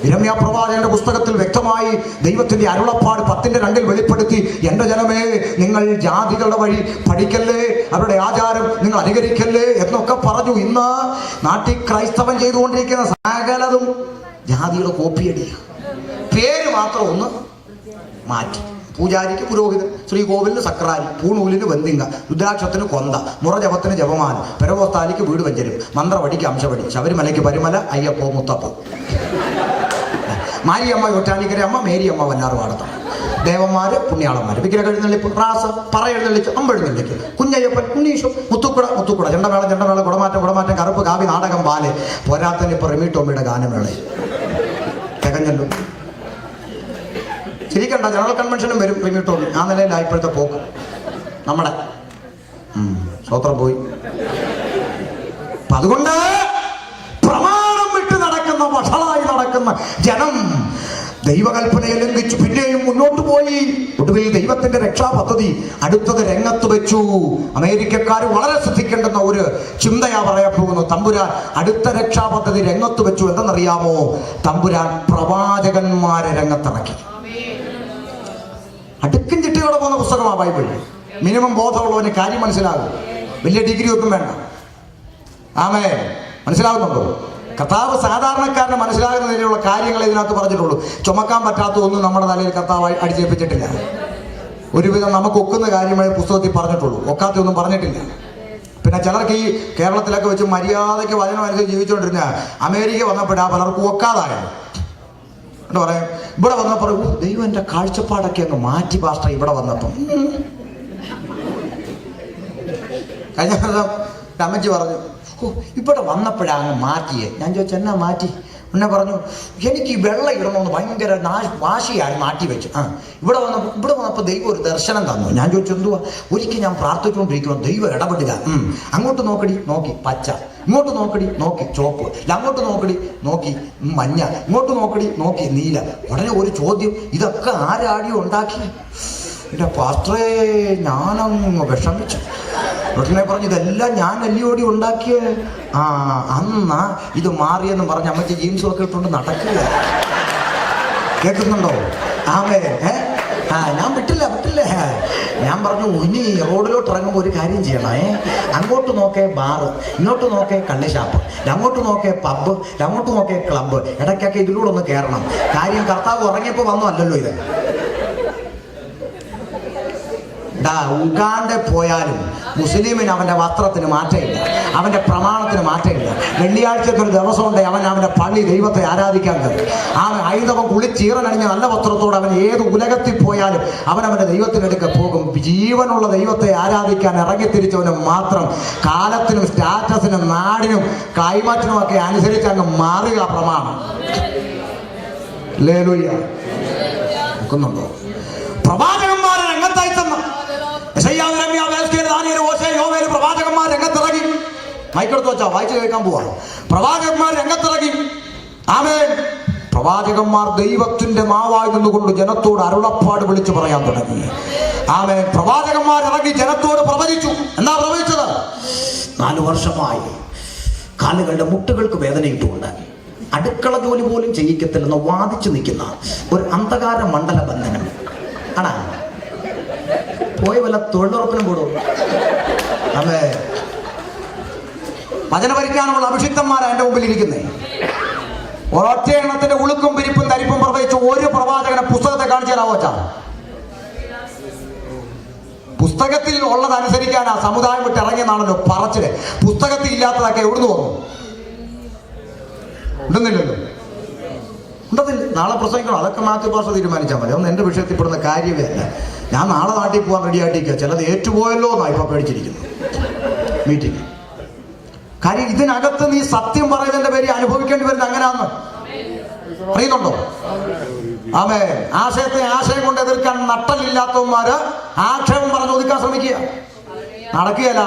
ഇരമ്യാ പ്രവാചകന്റെ പുസ്തകത്തിൽ വ്യക്തമായി ദൈവത്തിന്റെ അരുളപ്പാട് 10:2 വെളിപ്പെടുത്തി, എന്റെ ജനമേ നിങ്ങൾ ജാതികളുടെ വഴി പഠിക്കല്ലേ, അവരുടെ ആചാരം നിങ്ങൾ അനുകരിക്കല്ലേ എന്നൊക്കെ പറഞ്ഞു. ഇന്ന് നാട്ടിൽ ക്രൈസ്തവൻ ചെയ്തുകൊണ്ടിരിക്കുന്ന സകലതും ജാതിയുടെ കോപ്പിയടിയാണ്. പേര് മാത്രം ഒന്ന് മാറ്റി. പൂജാരിക്ക് പുരോഹിതൻ, ശ്രീകോവിലിന് സക്രാരി, പൂണൂലിന് വെന്തിങ്ക, രുദ്രാക്ഷത്തിന് കൊന്ത, മുറജപത്തിന് ജപമാല, പെരവോസ്താലിക്ക് വീട് വെഞ്ചരും, മന്ത്രവടിക്ക് അംശവടി, ശബരിമലയ്ക്ക് പരിമല, അയ്യപ്പോ മുത്തപ്പോ, മാരിയമ്മ ഒറ്റാനിക്കര അമ്മ, മേരിയമ്മ വല്ലാറ് വാടത്തം, ദേവന്മാര് പുണ്യാളന്മാര്, വിഗ്രഹ എഴുന്നള്ളിപ്പ്, പ്രാസ, പറ എഴുന്നള്ളിച്ച്, അമ്പെഴുന്നള്ളിക്ക്, കുഞ്ഞയ്യപ്പൻ, ഉണ്ണീഷു, മുത്തുക്കുട, ചെണ്ടമേള, കുടമാറ്റം, കറുപ്പ് കാവി, നാടകം, ബാല്, പോരാത്തന് ഇപ്പൊ റിമി ടോമിയുടെ ഗാനമേള തികഞ്ഞല്ലോ. ശരിക്കണ്ട, ജനറൽ കൺവെൻഷനും വരും റിമി ടോമി. ആ നിലയിലായി ഇപ്പോഴത്തെ പോക്ക് നമ്മുടെ സ്വത്രം പോയി. അപ്പൊ അതുകൊണ്ട് പ്രമാണം വിട്ട് നടക്കുന്ന, വഷളായി നടക്കുന്ന ജനം ദൈവകൽപ്പനയെ ലംഘിച്ചു പിന്നെയും മുന്നോട്ട് പോയി. ഒടുവിൽ ദൈവത്തിന്റെ രക്ഷാപദ്ധതി അടുത്തത് രംഗത്ത് വെച്ചു. അമേരിക്കക്കാർ വളരെ ശ്രദ്ധിക്കേണ്ടുന്ന ഒരു ചിന്തയാ പറയാൻ പോകുന്നു. തമ്പുരാൻ അടുത്ത രക്ഷാപദ്ധതി രംഗത്ത് വെച്ചു. എന്തെന്നറിയാമോ? തമ്പുരാൻ പ്രവാചകന്മാരെ രംഗത്തിറക്കി. അടുക്കും ചിട്ടയോടെ പോകുന്ന പുസ്തകമാണ് ബൈബിൾ. മിനിമം ബോധമുള്ളവന് കാര്യം മനസ്സിലാകും. വലിയ ഡിഗ്രി ഒന്നും വേണ്ട. ആമേൻ. മനസ്സിലാകുന്നുണ്ടോ? കർത്താവ് സാധാരണക്കാരന് മനസ്സിലാകുന്ന നിലയിലുള്ള കാര്യങ്ങൾ ഇതിനകത്ത് പറഞ്ഞിട്ടുള്ളൂ. ചുമക്കാൻ പറ്റാത്ത ഒന്നും നമ്മുടെ തലയിൽ കർത്താവ് അടിച്ചേൽപ്പിച്ചിട്ടില്ല. ഒരുവിധം നമുക്ക് ഒക്കുന്ന കാര്യമേ പുസ്തകത്തിൽ പറഞ്ഞിട്ടുള്ളൂ, ഒക്കാത്ത ഒന്നും പറഞ്ഞിട്ടില്ല. പിന്നെ ചിലർക്ക് ഈ കേരളത്തിലൊക്കെ വെച്ച് മര്യാദയ്ക്ക് വചനം അനുസരിച്ച് ജീവിച്ചുകൊണ്ടിരുന്ന അമേരിക്ക വന്നപ്പോഴാ പലർക്കും ഒക്കാതായത്. എന്താ പറയാ, ഇവിടെ വന്നപ്പോൾ ദൈവം എൻ്റെ കാഴ്ചപ്പാടൊക്കെ അങ്ങ് മാറ്റി പാസ്റ്റർ. ഇവിടെ വന്നപ്പം കഴിഞ്ഞ അമ്മച്ചി പറഞ്ഞു, ഇവിടെ വന്നപ്പോഴാ അങ്ങ് മാറ്റിയേ. ഞാൻ ചോദിച്ചു എന്നാ മാറ്റി? എന്നെ പറഞ്ഞു, എനിക്ക് ഈ വെള്ളം ഇടണമെന്ന് ഭയങ്കര വാശിയായി മാറ്റി വെച്ചു. ഇവിടെ വന്നപ്പോൾ ദൈവം ഒരു ദർശനം തന്നു. ഞാൻ ചോദിച്ചു എന്തുവാ? ഒരിക്കൽ ഞാൻ പ്രാർത്ഥിച്ചുകൊണ്ടിരിക്കണം, ദൈവം ഇടപെടുക. അങ്ങോട്ട് നോക്കടി, നോക്കി പച്ച, ഇങ്ങോട്ട് നോക്കടി, നോക്കി ചോപ്പ്, അങ്ങോട്ട് നോക്കടി, നോക്കി മഞ്ഞ, ഇങ്ങോട്ട് നോക്കടി, നോക്കി നീല. ഉടനെ ഒരു ചോദ്യം, ഇതൊക്കെ ആരാടി ഉണ്ടാക്കി? എൻ്റെ പാസ്റ്ററേ ഞാനങ്ങ് വിഷമിച്ചു. ഉടനെ പറഞ്ഞു, ഇതെല്ലാം ഞാൻ അല്ലിയോടി ഉണ്ടാക്കിയ. അന്നാ ഇത് മാറിയെന്ന് പറഞ്ഞ് അമ്മച്ചി ജീൻസും ഒക്കെ ഇട്ടുകൊണ്ട് നടക്കുക. കേൾക്കുന്നുണ്ടോ? ആമേ. ഞാൻ വിട്ടില്ല. ഞാൻ പറഞ്ഞു, ഇനി റോഡിലോട്ട് ഇറങ്ങുമ്പോൾ ഒരു കാര്യം ചെയ്യണേ. അങ്ങോട്ട് നോക്കേ ബാറ്, ഇങ്ങോട്ട് നോക്കേ കള്ളിഷാപ്പ്, അങ്ങോട്ട് നോക്കേ പബ്ബ്, അങ്ങോട്ട് നോക്കേ ക്ലബ്ബ്. ഇടയ്ക്കൊക്കെ ഇതിലൂടെ ഒന്ന് കയറണം. കാര്യം കർത്താവ് ഉറങ്ങിയപ്പോൾ വന്നു അല്ലല്ലോ ഇത്. ഉഗാണ്ട പോയാലും മുസ്ലിമിന് അവൻ്റെ വസ്ത്രത്തിന് മാറ്റമില്ല, അവൻ്റെ പ്രമാണത്തിന് മാറ്റമില്ല. വെള്ളിയാഴ്ചത്തെ ഒരു ദിവസമുണ്ട് അവൻ്റെ പള്ളി ദൈവത്തെ ആരാധിക്കാൻ കയറും. ആ ഹൈന്ദവൻ കുളിച്ചീറനണിഞ്ഞ നല്ല വസ്ത്രത്തോടെ അവൻ ഏത് ഉലകത്തിൽ പോയാലും അവൻ്റെ ദൈവത്തിനെടുക്കെ പോകും. ജീവനുള്ള ദൈവത്തെ ആരാധിക്കാൻ ഇറങ്ങിത്തിരിച്ചവന് മാത്രം കാലത്തിനും സ്റ്റാറ്റസിനും നാടിനും ക്ലൈമറ്റിനും ഒക്കെ അനുസരിച്ച് അങ്ങ് മാറുക പ്രമാണം. ഹല്ലേലൂയ. നോക്കുന്നുണ്ടോ? പ്രവാചകന്മാരെ രംഗത്തായി തന്ന പ്രവാചകന്മാർ രംഗത്തിറങ്ങി. മൈക്കെടുത്ത് വെച്ചാ വായിച്ചു കേൾക്കാൻ പോവാണ്. പ്രവാചകന്മാർ രംഗത്തിറങ്ങി. ആമേൻ. പ്രവാചകന്മാർ ദൈവത്തിന്റെ നാവായി നിന്നുകൊണ്ട് ജനത്തോട് അരുളപ്പാട് വിളിച്ചു പറയാൻ തുടങ്ങി. ആമേൻ. പ്രവാചകന്മാർ ഇറങ്ങി ജനത്തോട് പ്രവചിച്ചു. എന്താ പ്രവചിച്ചത്? 4 വർഷമായി കാലുകളുടെ മുട്ടുകൾക്ക് വേദനയിട്ടുകൊണ്ട് അടുക്കള ജോലി പോലും ചെയ്യിക്കത്തില്ലെന്ന് വാദിച്ചു നിൽക്കുന്ന ഒരു അന്ധകാര മണ്ഡല ബന്ധനം ആണാ. പോയി വല്ല തൊഴിലുറപ്പിനും കൂടും. അതെ, വചനപരിജ്ഞാനമുള്ള അഭിഷിക്തന്മാരാ എന്റെ മുമ്പിൽ ഇരിക്കുന്നേ. ഒരൊറ്റ എണ്ണത്തിന്റെ ഉളുക്കും പിരിപ്പും തരിപ്പും പ്രവചിച്ച് ഒരു പ്രവാചകനെ പുസ്തകത്തെ കാണിച്ചു തരാമോ? പുസ്തകത്തിൽ ഉള്ളതനുസരിക്കാനാ സമുദായം വിട്ട് ഇറങ്ങിയെന്നാണല്ലോ പറച്ചില്. പുസ്തകത്തിൽ ഇല്ലാത്തതൊക്കെ എവിടുന്ന് വന്നു? ഉണ്ടെന്നില്ലല്ലോ, ഉണ്ടെന്നില്ല. നാളെ പ്രസംഗിക്കണം, അതൊക്കെ മാത്യു ഭാഷ തീരുമാനിച്ചാൽ മതി. അതൊന്നും എന്റെ വിഷയത്തിൽ പെടുന്ന കാര്യമേ അല്ല. ഞാൻ നാളെ നാട്ടിൽ പോകാൻ റെഡി ആയിട്ടിരിക്കുക. ചിലത് ഏറ്റുപോയല്ലോ എന്നാ ഇപ്പൊ പേടിച്ചിരിക്കുന്നു മീറ്റിംഗ്. കാര്യം ഇതിനകത്ത് നീ സത്യം പറയുന്നതിന്റെ പേര് അനുഭവിക്കേണ്ടി വരുന്നത് അങ്ങനെയാന്ന് അറിയുന്നുണ്ടോ? ആമേ. ആശയത്തെ ആശയം കൊണ്ട് എതിർക്കാൻ നട്ടലില്ലാത്തവന്മാര് ആക്ഷേപം പറഞ്ഞ് ഒതുക്കാൻ ശ്രമിക്കുക. നടക്കുകയല്ല.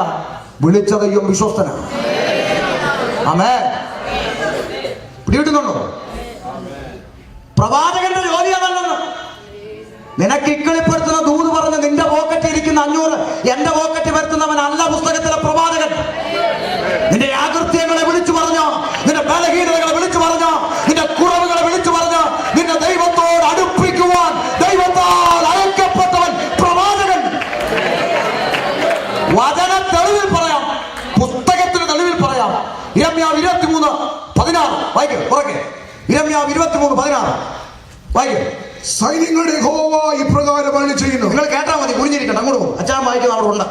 വിളിച്ച ദൈവം വിശ്വസ്തനാണ്. ആമേ. പിടികിട്ടുന്നുണ്ടോ? പ്രവാചകന്റെ ജോലിയാണല്ലെന്ന് നിനക്ക് ഇക്കിളിപ്പെടുത്തുന്ന ദൂത് പറഞ്ഞ് നിന്റെ പോക്കറ്റിൽ ഇരിക്കുന്ന 500 എന്റെ പോക്കറ്റിൽ വരുത്തുന്നവനല്ല പുസ്തകത്തിലെ പ്രവാചകൻ. നിന്റെ യാകൃത്യങ്ങളെ വിളിച്ചു പറഞ്ഞോ, നിന്റെ ബലഹീനതകളെ വിളിച്ചു പറഞ്ഞോ, നിന്റെ കുറവുകളെ വിളിച്ചു പറഞ്ഞോ, നിന്റെ ദൈവത്തോട് അടുപ്പിക്കുവാൻ ദൈവത്താൽ അയക്കപ്പെട്ടവൻ പ്രവാചകൻ. വചന തെളിവിൽ പറയാം, പുസ്തകത്തിന് തെളിവിൽ പറയാം. ഇരമ്യാവ് 23:16 വായിക്കും. ഉറക്കെ ഇരമ്യാവ് 23:16 വായിക്കും. സൈന്യങ്ങളുടെ യഹോവ ഇപ്രകാരം അരുളിച്ചെയ്യുന്നു. നിങ്ങൾ കേട്ടാൽ മതി, കുഞ്ഞിരിക്കട്ടെ, അങ്ങോട്ട് പോകും. അച്ഛൻ വായിക്കുന്ന അവിടെ ഉണ്ട്.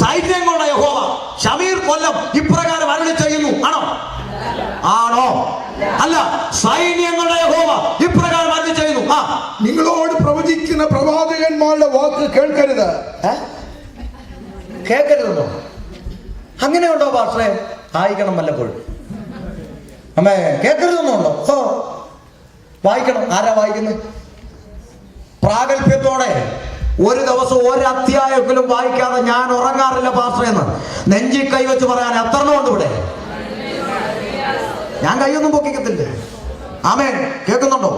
സൈന്യങ്ങളുടെ യഹോവ ഷമീർ കൊല്ലം ഇപ്രകാരം അരുളിച്ചെയ്യുന്നു. ആണോ? ആണോ? അല്ല, സൈന്യങ്ങളുടെ യഹോവ ഇപ്രകാരം അരുളിച്ചെയ്യുന്നു. നിങ്ങളോട് പ്രവചിക്കുന്ന പ്രവാചകന്മാരുടെ വാക്ക് കേൾക്കരുത്. കേൾക്കരുതെന്നോ? അങ്ങനെയുണ്ടോ പാസ്റ്ററെ? വായിക്കണം വല്ലപ്പോഴും. അമ്മേ, കേൾക്കരുതെന്നുണ്ടോ? വായിക്കണം. ആരാ വായിക്കുന്നത്? പ്രാഗൽഭ്യത്തോടെ ഒരു ദിവസം ഒരധ്യായത്തിലും വായിക്കാതെ ഞാൻ ഉറങ്ങാറില്ല പാസ്റ്ററെ എന്ന് നെഞ്ചി കൈവച്ച് പറയാൻ എത്രണ്ണമുണ്ട് ഇവിടെ? ഞാൻ കൈയൊന്നും പൊക്കിക്കത്തില്ല. ആമേൻ. കേൾക്കുന്നുണ്ടോ?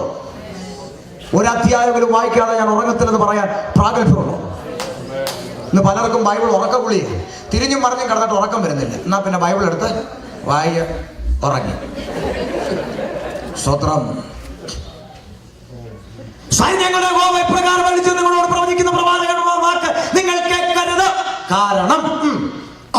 ഒരധ്യായത്തിലും വായിക്കാതെ ഞാൻ ഉറങ്ങത്തില്ലെന്ന് പറയാൻ പ്രാഗൽഭ്യമുണ്ടോ? ഇന്ന് പലർക്കും ബൈബിൾ ഉറക്കക്കുള്ളി, തിരിഞ്ഞും മറിഞ്ഞും കിടന്നിട്ട് ഉറക്കം വരുന്നില്ല. എന്നാ പിന്നെ ബൈബിൾ എടുത്ത് വായ ഉറങ്ങി. സ്തോത്രം. സൈന്യങ്ങളുടെ യഹോവ ഇപ്രകാരം വിളിച്ച് നിങ്ങളോട് പ്രവചിക്കുന്ന പ്രവാചകന്മാർ വാക്ക് നിങ്ങൾ കേൾക്കരുത്. കാരണം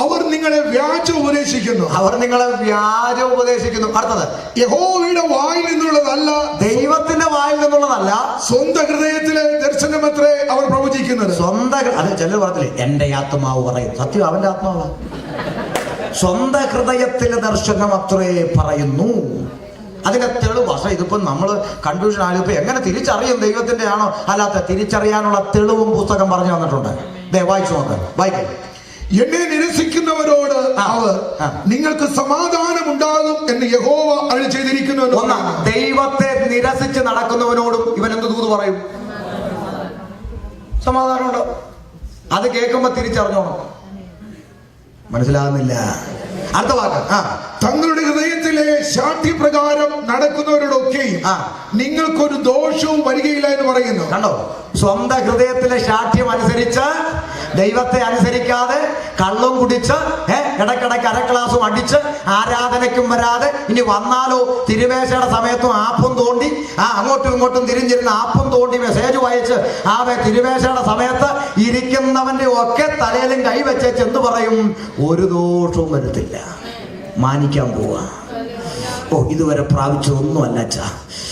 അവർ നിങ്ങളെ വ്യാജ ഉപദേശിക്കുന്നു. അവർ നിങ്ങളെ വ്യാജ ഉപദേശിക്കുന്നു. അടുത്തത്, യഹോവയുടെ വായിൽ നിന്നുള്ളതല്ല, ദൈവത്തിന്റെ വായിൽ നിന്നുള്ളതല്ല, സ്വന്തം ഹൃദയത്തിലെ ദർശനമത്രേ അവർ പ്രവചിക്കുന്നത്. സ്വന്തം, അത് ചിലർ പറഞ്ഞില്ലേ എന്റെ ആത്മാവ് പറയും. സത്യം, അവന്റെ ആത്മാവാ. സ്വന്തം ഹൃദയത്തിലെ ദർശനം അത്രേ പറയുന്നു. അതിന്റെ തെളിവ്. പക്ഷേ ഇതിപ്പോ നമ്മൾ കൺഫ്യൂഷൻ ആയി. ഇപ്പൊ എങ്ങനെ തിരിച്ചറിയും ദൈവത്തിന്റെ ആണോ അല്ലാത്ത? തിരിച്ചറിയാനുള്ള തെളിവും പുസ്തകം പറഞ്ഞു തന്നിട്ടുണ്ട്. വായിച്ചു നോക്കാം. വായിക്കാം. എന്നെ നിരസിക്കുന്നവരോട് അവർ നിങ്ങൾക്ക് സമാധാനം ഉണ്ടാകും എന്ന് യഹോവ അരുളി ചെയ്തിരിക്കുന്നു. ദൈവത്തെ നിരസിച്ച് നടക്കുന്നവനോടും ഇവൻ എന്ത് ദൂത് പറയും? സമാധാനമുണ്ടോ? അത് കേൾക്കുമ്പോ തിരിച്ചറിഞ്ഞോണം. മനസ്സിലാകുന്നില്ല. അടുത്ത വാക്ക്. തങ്ങളുടെ ഹൃദയത്തിലെ ശാഠ്യപ്രകാരം നടക്കുന്നവരോടൊക്കെയും നിങ്ങൾക്കൊരു ദോഷവും വരികയില്ല എന്ന് പറയുന്നു. കണ്ടോ? സ്വന്തം ഹൃദയത്തിലെ ശാഠ്യം അനുസരിച്ച്, ദൈവത്തെ അനുസരിക്കാതെ, കള്ളും കുടിച്ച് ഇടയ്ക്കിടയ്ക്ക് അരക്ലാസും അടിച്ച് ആരാധനയ്ക്കും വരാതെ, ഇനി വന്നാലോ തിരുവേശയുടെ സമയത്തും ആപ്പും തോണ്ടി അങ്ങോട്ടും ഇങ്ങോട്ടും തിരിഞ്ഞിരുന്ന് ആപ്പും തോണ്ടി മെസ്സേജ് വായിച്ച് തിരുവേശയുടെ സമയത്ത് ഇരിക്കുന്നവന്റെ ഒക്കെ തലയിലും കൈവച്ചേച്ച് എന്ത് പറയും? ഒരു ദോഷവും വരുത്തില്ല. മാനിക്കാൻ പോവാ. ഇതുവരെ പ്രാപിച്ചതൊന്നും അല്ല അച്ഛാ.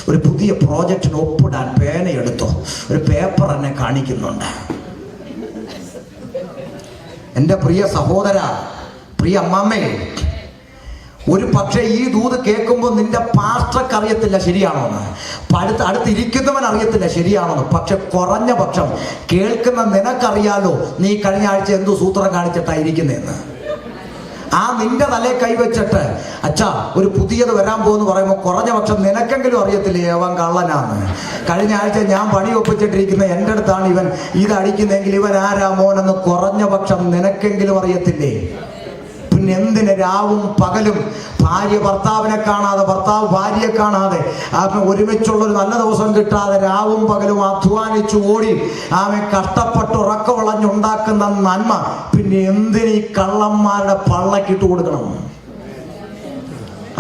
ഒരു പുതിയ പ്രോജക്റ്റിന് ഒപ്പിടാൻ പേനയെടുത്തോ, ഒരു പേപ്പർ എന്നെ കാണിക്കുന്നുണ്ട്. എൻ്റെ പ്രിയ സഹോദര, പ്രിയ അമ്മാമ്മേ, ഒരു പക്ഷേ ഈ ദൂത് കേൾക്കുമ്പോൾ നിന്റെ പാസ്റ്റർക്ക് അറിയത്തില്ല ശരിയാണോന്ന്, അടുത്തിരിക്കുന്നവൻ അറിയത്തില്ല ശരിയാണോന്ന്. പക്ഷെ കുറഞ്ഞ പക്ഷം കേൾക്കുന്ന നിനക്കറിയാലോ നീ കഴിഞ്ഞ ആഴ്ച എന്തു സൂത്രം കാണിച്ചിട്ടായിരിക്കുന്നതെന്ന്. നിന്റെ തലയെ കൈവച്ചിട്ട് അച്ഛാ ഒരു പുതിയത് വരാൻ പോകുന്നു പറയുമ്പോൾ കുറഞ്ഞ പക്ഷം നിനക്കെങ്കിലും അറിയത്തില്ലേ അവൻ കള്ളനാണ്? കഴിഞ്ഞ ആഴ്ച ഞാൻ പണി ഒപ്പിച്ചിട്ടിരിക്കുന്ന എൻ്റെ അടുത്താണ് ഇവൻ ഇത് അടിക്കുന്നെങ്കിൽ ഇവൻ ആരാ മോനെന്ന് കുറഞ്ഞ പക്ഷം നിനക്കെങ്കിലും അറിയത്തില്ലേ? പിന്നെ എന്തിന് രാവും പകലും ഭാര്യ ഭർത്താവിനെ കാണാതെ, ഭർത്താവ് ഭാര്യയെ കാണാതെ, ഒരുമിച്ചുള്ളൊരു നല്ല ദിവസം കിട്ടാതെ രാവും പകലും അധ്വാനിച്ചു ഓടി കഷ്ടപ്പെട്ട് ഉറക്കവളഞ്ഞുണ്ടാക്കുന്ന നന്മ പിന്നെ എന്തിന് ഈ കള്ളന്മാരുടെ പള്ളക്കിട്ട് കൊടുക്കണം?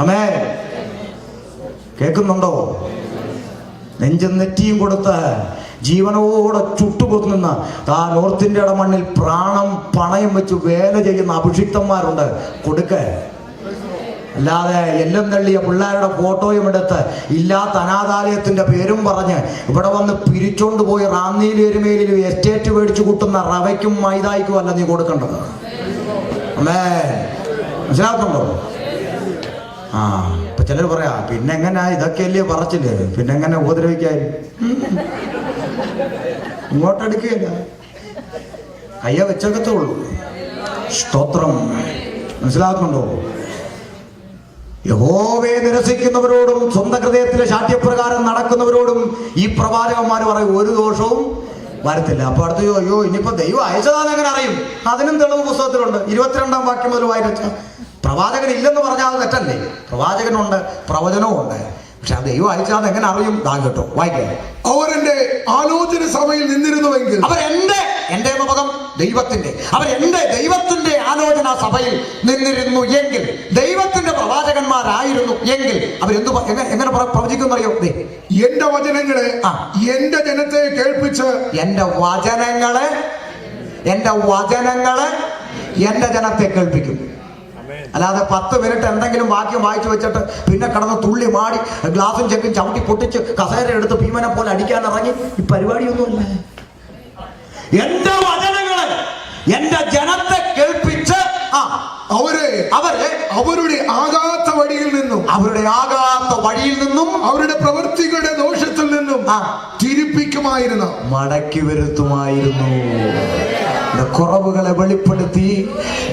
ആമേൻ. കേൾക്കുന്നുണ്ടോ? നെഞ്ചും നെറ്റിയും കൊടുത്ത് ജീവനോടെ ചുട്ടുകൊത്തുന്ന ആ നോർത്ത് ഇന്ത്യയുടെ മണ്ണിൽ പ്രാണം പണയം വെച്ച് വേല ചെയ്യുന്ന അഭിഷിക്തന്മാരുണ്ട്. കൊടുക്ക. അല്ലാതെ എല്ലാം തള്ളിയ പിള്ളേരുടെ ഫോട്ടോയും എടുത്ത് ഇല്ലാത്ത അനാഥാലയത്തിന്റെ പേരും പറഞ്ഞ് ഇവിടെ വന്ന് പിരിച്ചോണ്ട് പോയി റാന്നിയിലും എരുമേലിലും എസ്റ്റേറ്റ് മേടിച്ചു കൂട്ടുന്ന റവയ്ക്കും മൈദായിക്കും അല്ല നീ കൊടുക്കേണ്ടത്. അമ്മേ, മനസ്സിലാക്കുന്നുണ്ടോ? ആ, ഇപ്പൊ ചിലർ പറയാ പിന്നെ എങ്ങനെ ഇതൊക്കെയല്ലേ പറച്ചില്ലേ, പിന്നെ എങ്ങനെ ഉപദ്രവിക്കാൻ? ഇങ്ങോട്ടെടുക്കുകയില്ല, കയ്യ വെച്ചകത്തേ ഉള്ളൂ. സ്തോത്രം. മനസ്സിലാക്കുന്നുണ്ടോ? യഹോവയെ നിരസിക്കുന്നവരോടും സ്വന്തം ഹൃദയത്തിലെ ശാഠ്യപ്രകാരം നടക്കുന്നവരോടും ഈ പ്രവാചകന്മാർ പറയും ഒരു ദോഷവും വരത്തില്ല. അപ്പൊ അടുത്ത് അയ്യോ ഇനിയിപ്പോ ദൈവം അയച്ചതാന്ന് എങ്ങനെ അറിയും? അതിനും തെളിവ് പുസ്തകത്തിലുണ്ട്. 22-ാം വാക്യം മുതൽ വായിച്ച പ്രവാചകൻ ഇല്ലെന്ന് പറഞ്ഞാൽ അത് തെറ്റല്ലേ? പ്രവാചകനുണ്ട്, പ്രവചനവും ഉണ്ട്. പക്ഷെ ആ ദൈവം അയച്ചാന്ന് എങ്ങനെ അറിയും? ദാ കേട്ടോ, വായിക്കേ. അവരെന്റെ ആലോചന സഭയിൽ നിന്നിരുന്നുവെങ്കിൽ, അവരെന്റെ എന്ന പദം ദൈവത്തിന്റെ, അവരെന്റെ ദൈവത്തിന്റെ ആലോചന സഭയിൽ നിന്നിരുന്നു എങ്കിൽ, ദൈവത്തിന്റെ പ്രവാചകന്മാരായിരുന്നു എങ്കിൽ അവരെന്തു എങ്ങനെ പ്രവചിക്കുന്നറിയോ? എന്റെ വചനങ്ങളെ എന്റെ ജനത്തെ കേൾപ്പിച്ച്, എന്റെ വചനങ്ങളെ എന്റെ ജനത്തെ കേൾപ്പിക്കും. അല്ലാതെ 10 മിനിറ്റ് എന്തെങ്കിലും വാക്യം വായിച്ചു വെച്ചിട്ട് പിന്നെ കിടന്ന് തുള്ളി മാടി ഗ്ലാസും ചെക്കും ചവിട്ടി പൊട്ടിച്ച് കസേര എടുത്ത് ഭീമനെ പോലെ അടിക്കാൻ ഇറങ്ങി ഈ പരിപാടിയൊന്നുമില്ല. എന്റെ വചനങ്ങളെ എന്റെ ജനത്തെ കേൾപ്പിച്ച് അവരെ അവരുടെ ആകാത്ത വഴിയിൽ നിന്നും അവരുടെ പ്രവൃത്തികളുടെ ദോഷത്തിൽ നിന്നും തിരിപ്പിക്കുമായിരുന്നു, മടക്കി വരുത്തുമായിരുന്നു. കുറവുകളെ വെളിപ്പെടുത്തി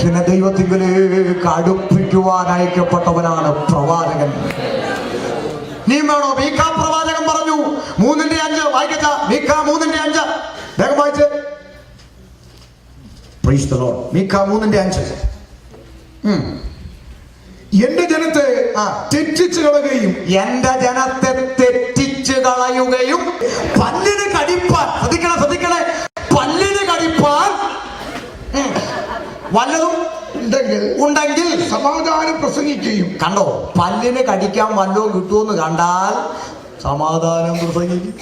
പിന്നെ ദൈവത്തിലേക്ക് അടുപ്പിക്കുവാൻ അയക്കപ്പെട്ടവനാണ് പ്രവാചകൻ. നീ വേണോ? മീഖാ പ്രവാചകൻ പറഞ്ഞു 3:5 വായിക്കച്ച. മീഖാ 3:5 വേഗം വായിച്ച്. Praise the Lord. മീഖാ 3:5. എന്റെ ജനത്തെ തെറ്റിച്ചു കളയുകയും, പല്ലിന് കടിപ്പാൻ, ശ്രദ്ധിക്കണേ, പല്ലിന് കടിപ്പാൻ വല്ലതും ഉണ്ടെങ്കിൽ സമാധാനം പ്രസംഗിക്കുകയും. കണ്ടോ? പല്ലിന് കടിക്കാൻ വല്ലതും കിട്ടുമെന്ന് കണ്ടാൽ സമാധാനം പ്രസംഗിക്കും.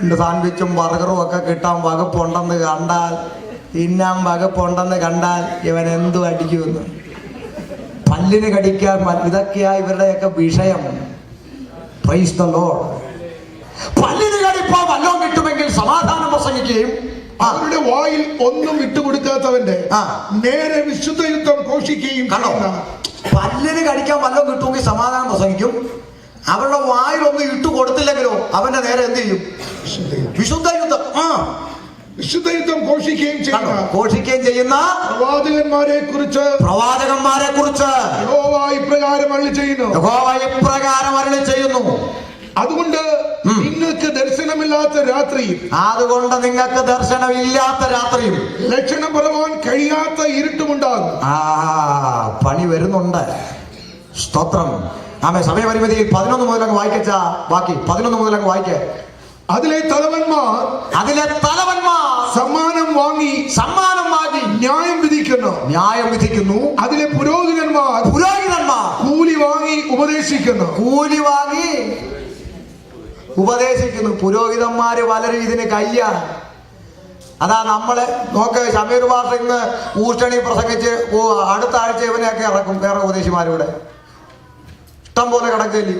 എന്റെ സാൻഡ്വിച്ചും ബർഗറും ഒക്കെ കിട്ടാൻ വകുപ്പുണ്ടെന്ന് കണ്ടാൽ, തിന്നാൻ വകുപ്പുണ്ടെന്ന് കണ്ടാൽ ഇവൻ എന്തു അടിക്കുമെന്ന്. പല്ലിന് കടിക്കാൻ, ഇതൊക്കെയാ ഇവരുടെയൊക്കെ വിഷയം. Price the Lord. പല്ലിന് കടിപ്പാൻ വല്ലതും കിട്ടുമെങ്കിൽ സമാധാനം പ്രസംഗിക്കുകയും, അവരുടെ വായിൽ ഒന്നും വിട്ടുകൊടുക്കാത്തവന്റെ നേരെ വിശുദ്ധ യുദ്ധം ഘോഷിക്കുകയും. പല്ലിന് കടിക്കാൻ വല്ലതും കിട്ടുമെങ്കിൽ സമാധാനം പ്രസംഗിക്കും. അവരുടെ വായിൽ ഒന്നും ഇട്ടു കൊടുത്തില്ലെങ്കിലോ അവന്റെ നേരെ എന്ത് ചെയ്യും? വിശുദ്ധ യുദ്ധം ഘോഷിക്കുകയും ചെയ്യുന്ന പ്രവാചകന്മാരെ കുറിച്ച് യഹോവ ഇപ്രകാരം അരുളി ചെയ്യുന്നു. അതുകൊണ്ട് നിങ്ങൾക്ക് ദർശനമില്ലാത്ത രാത്രിയും ലക്ഷണം പറവാൻ കഴിയാത്ത ഇരുട്ടുമുണ്ടാകും. പണി വരുന്നുണ്ട്. സ്തോത്രം. ആമേ. സമയപരിമിതിയിൽ 11 മുതൽ അങ്ങ് വായിക്കച്ച. ബാക്കി 11 മുതൽ അങ്ങ് വായിക്ക. അതിലെ തലവന്മാർ സമ്മാനം വാങ്ങി ന്യായം വിധിക്കുന്നു. അതിലെ പുരോഹിതന്മാർ കൂലി വാങ്ങി ഉപദേശിക്കുന്നു. പുരോഹിതന്മാര് പലരും ഇതിന് കയ്യ. അതാ നമ്മള് നോക്ക്. ഷമീർ ഭാഷ ഇന്ന് ഊഷ്ടണി പ്രസംഗിച്ച് അടുത്ത ആഴ്ച ഇവനെയൊക്കെ ഇറക്കും വേറെ ഉപദേശിമാരുടെ. ഇഷ്ടം പോലെ കിടക്കില്ല.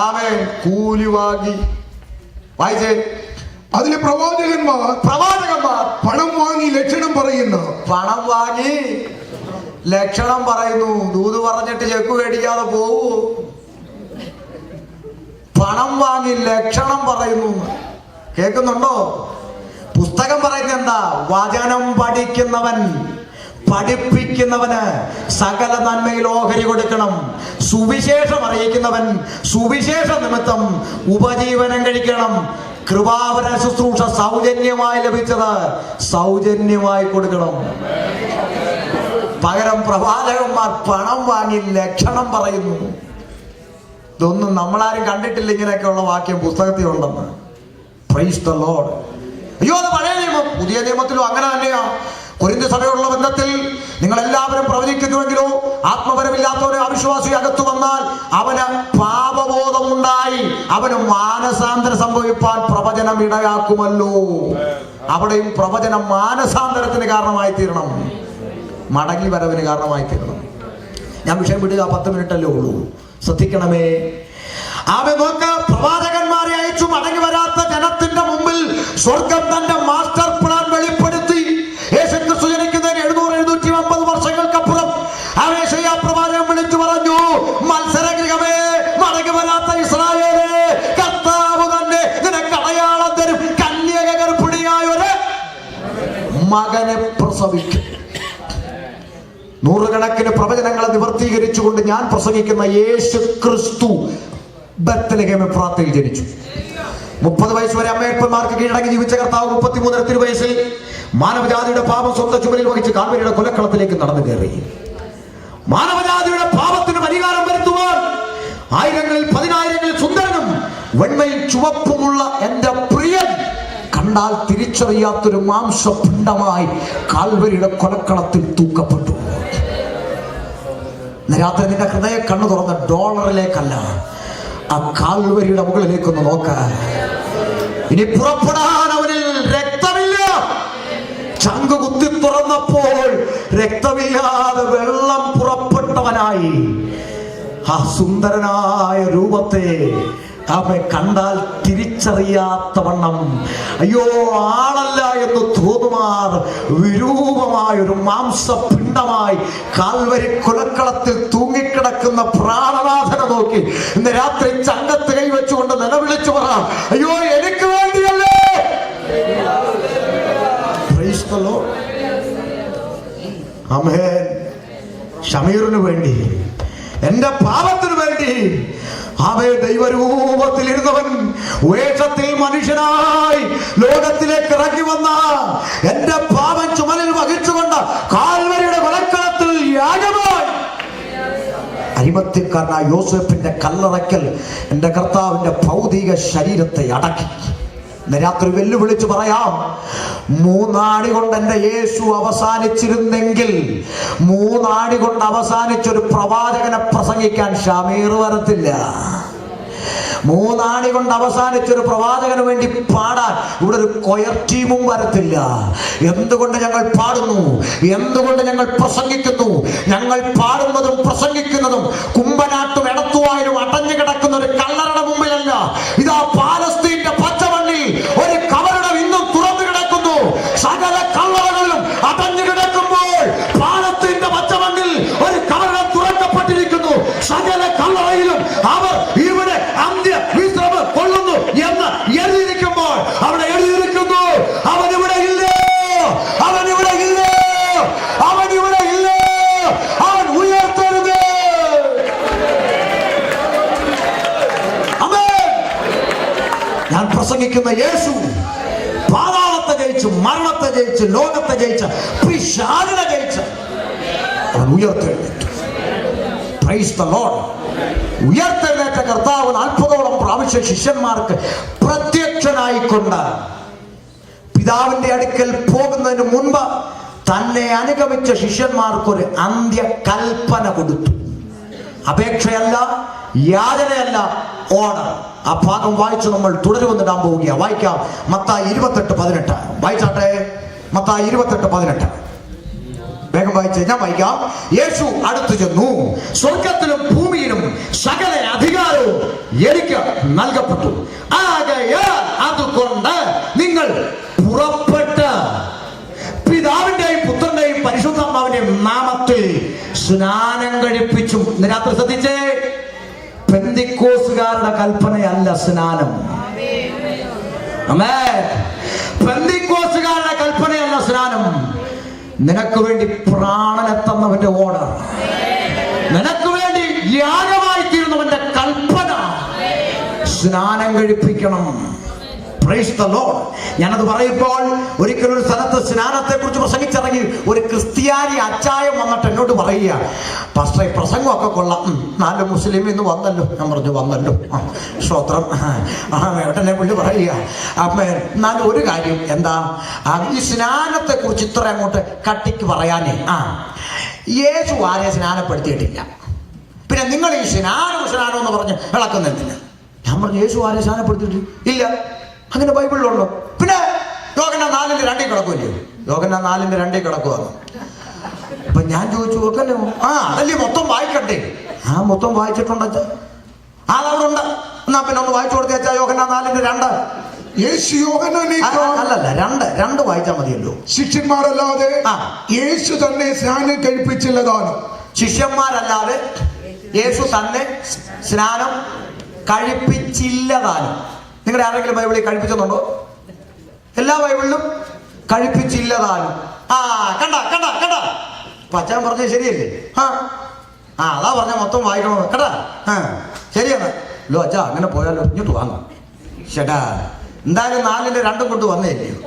ആമേൻ. കൂലി വാങ്ങി വായിച്ചേ. അതിലെ പ്രവാചകന്മാർ പണം വാങ്ങി ലക്ഷണം പറയുന്നു. ദൂത് പറഞ്ഞിട്ട് ചെക്ക് മേടിക്കാതെ പോവൂ. പണം വാങ്ങി ലക്ഷണം പറയുന്നു. കേൾക്കുന്നുണ്ടോ? പുസ്തകം പറയുന്നത് എന്താ? വചനം പഠിപ്പിക്കുന്നവന് സകല നന്മയിൽ ഓഹരി കൊടുക്കണം. സുവിശേഷം അറിയിക്കുന്നവൻ സുവിശേഷ നിമിത്തം ഉപജീവനം കഴിക്കണം. കൃപാവര ശുശ്രൂഷ സൗജന്യമായി ലഭിച്ചത് സൗജന്യമായി കൊടുക്കണം. പകരം പ്രവാചകന്മാർ പണം വാങ്ങി ലക്ഷണം പറയുന്നു. ഇതൊന്നും നമ്മളാരും കണ്ടിട്ടില്ല. ഇങ്ങനെയൊക്കെയുള്ള വാക്യം പുസ്തകത്തിൽ ഉണ്ടെന്ന്. Praise the Lord. അയ്യോ, അത് പഴയ നിയമം. പുതിയ നിയമത്തിലും അങ്ങനെ തന്നെയാ. കൊരിന്ത്യ സഭയോടുള്ള ബന്ധത്തിൽ നിങ്ങൾ എല്ലാവരും പ്രവചിക്കുന്നുവെങ്കിലോ ആത്മപരമില്ലാത്തവരെ അവിശ്വാസി അകത്തു വന്നാൽ അവന് പാപബോധമുണ്ടായി അവന് മാനസാന്തരം സംഭവിപ്പാൻ പ്രവചനം ഇടയാക്കുമല്ലോ. അവിടെയും പ്രവചനം മാനസാന്തരത്തിന് കാരണമായി തീരണം, മടങ്ങി വരവിന് കാരണമായി തീരണം. ഞാൻ വിഷയം വിടുക, 10 മിനിറ്റല്ലേ ഉള്ളൂ, ശ്രദ്ധിക്കണമേ. അവൻ നോക്ക്, പ്രവാചകന്മാരെ അയച്ചു മടങ്ങി വരാത്ത ജനത്തിന്റെ മുമ്പിൽ സ്വർഗം തന്റെ മാസ്റ്റർ പ്ലാൻ വെളിപ്പെടുത്തി. യേശുക്രിസ്തു ജനിക്കുന്നതിന് 700-750 വർഷങ്ങൾക്കപ്പുറം യെശയ്യാ പ്രവാചകൻ വിളിച്ചു പറഞ്ഞു, മത്സരഗൃഹമേ, മടങ്ങി വരാത്ത ഇസ്രായേലേ, കർത്താവ് തന്നെ നിനക്ക് അടയാളം തരും. കന്യക ഗർഭിണിയായ ഒരു മകനെ പ്രസവിക്കും. നൂറുകണക്കിന് പ്രവചനങ്ങളെ നിവർത്തീകരിച്ചുകൊണ്ട് ഞാൻ പ്രസംഗിക്കുന്ന യേശു ക്രിസ്തു ബത്ലഹേം എഫ്രാത്തയിൽ ജനിച്ചു. 30 വയസ്സ് വരെ അമ്മയപ്പന്മാർക്ക് കീഴടങ്ങി ജീവിച്ച കർത്താവ് 33 തിരുവയസ്സിൽ മാനവജാതിയുടെ പാപം സ്വന്തം ചുമലിൽ വഹിച്ച് കാൽവരിയുടെ കൊലക്കളത്തിലേക്ക് നടന്നു കയറി. മാനവജാതിയുടെ പാപത്തിന് പരിഹാരം വരുത്തുവാൻ ആയിരങ്ങളിൽ 10,000-ങ്ങളിൽ സുന്ദരനും വെണ്മയും ചുവപ്പുമുള്ള എന്റെ പ്രിയൻ കണ്ടാൽ തിരിച്ചറിയാത്തൊരു മാംസപിണ്ഡമായി കാൽവരിയുടെ കൊലക്കളത്തിൽ തൂക്കപ്പെട്ടു. രാത്രി നിന്റെ ഹൃദയ കണ്ണു തുറന്ന ഡോളറിലേക്കല്ല, ആ കാൽവരിയുടെ മുകളിലേക്കൊന്ന് നോക്ക. ഇനി പുറപ്പെടാൻ അവനിൽ രക്തമില്ല. ചങ്ക് കുത്തി തുറന്നപ്പോൾ രക്തമില്ലാതെ വെള്ളം പുറപ്പെട്ടവനായി ആ സുന്ദരനായ രൂപത്തെ അവൻ കണ്ടാൽ തിരിച്ചറിയാത്തവണ്ണം, അയ്യോ ആളല്ല എന്ന് തോന്നുമാർ വിരൂപമായൊരു മാംസപിണ്ഡമായി കാൽവരി കുലക്കളത്തിൽ തൂങ്ങിക്കിടക്കുന്ന പ്രാണനാഥനെ നോക്കി ഇന്ന് രാത്രി ചങ്കത്ത് കൈവച്ചുകൊണ്ട് നിലവിളിച്ചു പറ, അയ്യോ എനിക്ക് വേണ്ടിയല്ലേ. Praise the Lord. ആമേൻ. ഷമീറിന് വേണ്ടി, എന്റെ പാപത്തിന് വേണ്ടി അവയെ ദൈവരൂപത്തിൽ ഇരുന്നവൻ വേഷത്തിൽ മനുഷ്യനായി ലോകത്തിലേക്ക് ഇറങ്ങി വന്ന എന്റെ പാപം ചുമലിൽ വഹിച്ചുകൊണ്ട് കാൽവരിയുടെ കൊലക്കളത്തിൽ യാഗമായി അരിമത്യക്കാരനായ യോസേഫിന്റെ കല്ലറയ്ക്കൽ എന്റെ കർത്താവിന്റെ ഭൗതിക ശരീരത്തെ അടക്കി. രാത്രി വെല്ലുവിളിച്ച് പറയാം, 3 ആണി കൊണ്ട് എന്റെ യേശു അവസാനിച്ചിരുന്നെങ്കിൽ 3 ആണി കൊണ്ട് അവസാനിച്ചൊരു പ്രവാചകനെ പ്രസംഗിക്കാൻ ഷമീർ വരത്തില്ല. 3 ആണി കൊണ്ട് അവസാനിച്ചൊരു പ്രവാചകന് വേണ്ടി പാടാൻ ഇവിടെ ഒരു കൊയർ ടീമും വരത്തില്ല. എന്തുകൊണ്ട് ഞങ്ങൾ പാടുന്നു? എന്തുകൊണ്ട് ഞങ്ങൾ പ്രസംഗിക്കുന്നു? ഞങ്ങൾ പാടുന്നതും പ്രസംഗിക്കുന്നതും കുമ്പനാട്ടും എടത്തുവായും അടഞ്ഞു കിടക്കുന്ന ഒരു കല്ലറയുടെ മുമ്പിലല്ല. ഇതാ പാലസ്തീന്റെ പച്ചമണ്ണിൽ ഒരു കബറിടം ഇന്നും തുറന്നു കിടക്കുന്നു. സകല കല്ലറകളിലും അടഞ്ഞു കിടക്കുമ്പോൾ പാലസ്തീന്റെ പച്ചമണ്ണിൽ ഒരു കബറിടം തുറക്കപ്പെട്ടിരിക്കുന്നു. സകല കല്ലറയിലും അവർ ഇവിടെ അന്ത്യ വിശ്രമം കൊള്ളുന്നു എന്ന് എഴുതിയിരിക്കുമ്പോൾ അവിടെ എഴുതിയിരിക്കുന്നു, അവൻ ഇവിടെ ഇല്ലേ, അവൻ ഇവിടെ ഇല്ലേ, അവൻ ഇവിടെ ഇല്ലേ, അവൻ ഉയർത്തരുത്. ആമേൻ. ഞാൻ പ്രസംഗിക്കുന്ന യേശു പാതാളത്തെ ജയിച്ചു, മരണത്തെ ജയിച്ച്, ലോകത്തെ ജയിച്ച, പിശാചിനെ ജയിച്ച അവൻ ഉയർത്തെഴുന്നേറ്റു. Price the Lord. ഉയർത്തെഴുന്നേറ്റ കർത്താവ് 40ഓളം പ്രാവശ്യം ശിഷ്യന്മാർക്ക് പ്രത്യക്ഷനായിക്കൊണ്ട് പിതാവിന്റെ അടുക്കൽ പോകുന്നതിന് മുൻപ് തന്നെ അനുഗമിച്ച ശിഷ്യന്മാർക്കൊരു അന്ത്യകൽപ്പന കൊടുത്തു. അപേക്ഷയല്ല, യാചനയല്ല, ഓർഡർ. ആ ഭാഗം വായിച്ച് നമ്മൾ തുടരുവന്നിടാൻ പോവുകയാണ്. വായിക്കാം. മത്തായി 28:18 വായിച്ചാട്ടെ. മത്തായി 28:18 വേഗം വായിച്ച് ഞാൻ വായിക്കാം. യേശു അടുത്തു ചെന്നു, സ്വർഗത്തിലും ഭൂമിയിലും സകല അധികാരവും എനിക്ക് നൽകപ്പെട്ടു. ആകയാൽ അതുകൊണ്ട് നിങ്ങൾ പുറപ്പെട്ട് പിതാവിന്റെയും പുത്രന്റെയും പരിശുദ്ധാത്മാവിന്റെയും നാമത്തിൽ സ്നാനം കഴിപ്പിച്ചു. രാത്രി ശ്രദ്ധിച്ചേ, പെന്തിക്കോസുകാരുടെ കൽപ്പനയല്ല സ്നാനം. ആമേൻ. പെന്തിക്കോസുകാരുടെ കൽപ്പനയല്ല സ്നാനം. നിനക്ക് വേണ്ടി പ്രാണനെ തന്നവന്റെ ഓർഡർ, നിനക്ക് വേണ്ടി യാഗമായി തീർന്നവന്റെ കൽപ്പന, സ്നാനം കഴിപ്പിക്കണം. Praise the Lord. ഞാനത് പറയുമ്പോൾ ഒരിക്കലും ഒരു സ്ഥലത്ത് സ്നാനത്തെ കുറിച്ച് പ്രസംഗിച്ചിറങ്ങി ഒരു ക്രിസ്ത്യാനി അച്ചായം വന്നിട്ട് എന്നോട് പറയുക, പാസ്റ്ററെ പ്രസംഗമൊക്കെ കൊള്ളാം, 4 മുസ്ലിം ഇന്ന് വന്നല്ലോ. ഞാൻ പറഞ്ഞു വന്നല്ലോ, സ്തോത്രം. ഏട്ടനെ പുള്ളി പറയുക, എന്നാലും ഒരു കാര്യം എന്താ, ഈ സ്നാനത്തെ കുറിച്ച് ഇത്ര അങ്ങോട്ട് കട്ടിക്ക് പറയാനേ, യേശു ആരെ സ്നാനപ്പെടുത്തിയിട്ടില്ല, പിന്നെ നിങ്ങൾ ഈ സ്നാനം എന്ന് പറഞ്ഞ് ഇളക്കുന്നതിന്. ഞാൻ പറഞ്ഞു യേശു ആരെ സ്നാനപ്പെടുത്തിയിട്ടില്ല, ഇല്ല, അങ്ങനെ ബൈബിളിലുണ്ടോ? പിന്നെ യോഹന്നാൻ 4:2 കിടക്കുമല്ലോ, യോഹന്നാൻ 4:2 കിടക്കുവാണ്. അപ്പൊ ഞാൻ ചോദിച്ചു, ഓക്കല്ലോ, അതല്ലേ മൊത്തം വായിക്കട്ടെ. മൊത്തം വായിച്ചിട്ടുണ്ട്, അതവിടെ ഉണ്ട്. എന്നാ പിന്നെ ഒന്ന് വായിച്ചു കൊടുത്തേച്ചാ യോഹന്നാൻ 4:2. യേശു യോഹന്നാനെ അല്ലല്ല, 2 വായിച്ചാൽ മതിയല്ലോ. ശിഷ്യന്മാരല്ലാതെ യേശു തന്നെ സ്നാനം കഴിപ്പിച്ചില്ലതാനും. ശിഷ്യന്മാരല്ലാതെ യേശു തന്നെ സ്നാനം കഴിപ്പിച്ചില്ലതാനും. നിങ്ങളുടെ ആരെങ്കിലും ബൈബിളിൽ കഴിപ്പിച്ചെന്നുണ്ടോ? എല്ലാ ബൈബിളിലും കഴിപ്പിച്ചില്ലതാനും. കണ്ട കണ്ട കണ്ട, പച്ചാൻ പറഞ്ഞത് ശരിയല്ലേ? അതാ പറഞ്ഞ മൊത്തം വായിക്കണോ കേട്ടാ. ശരിയാണ് ലോ അച്ഛാ, അങ്ങനെ പോയാലോ, ഇങ്ങോട്ട് വാങ്ങാം ചേട്ടാ. എന്തായാലും 4:2 കൊണ്ട് വന്നേല്ലയോ,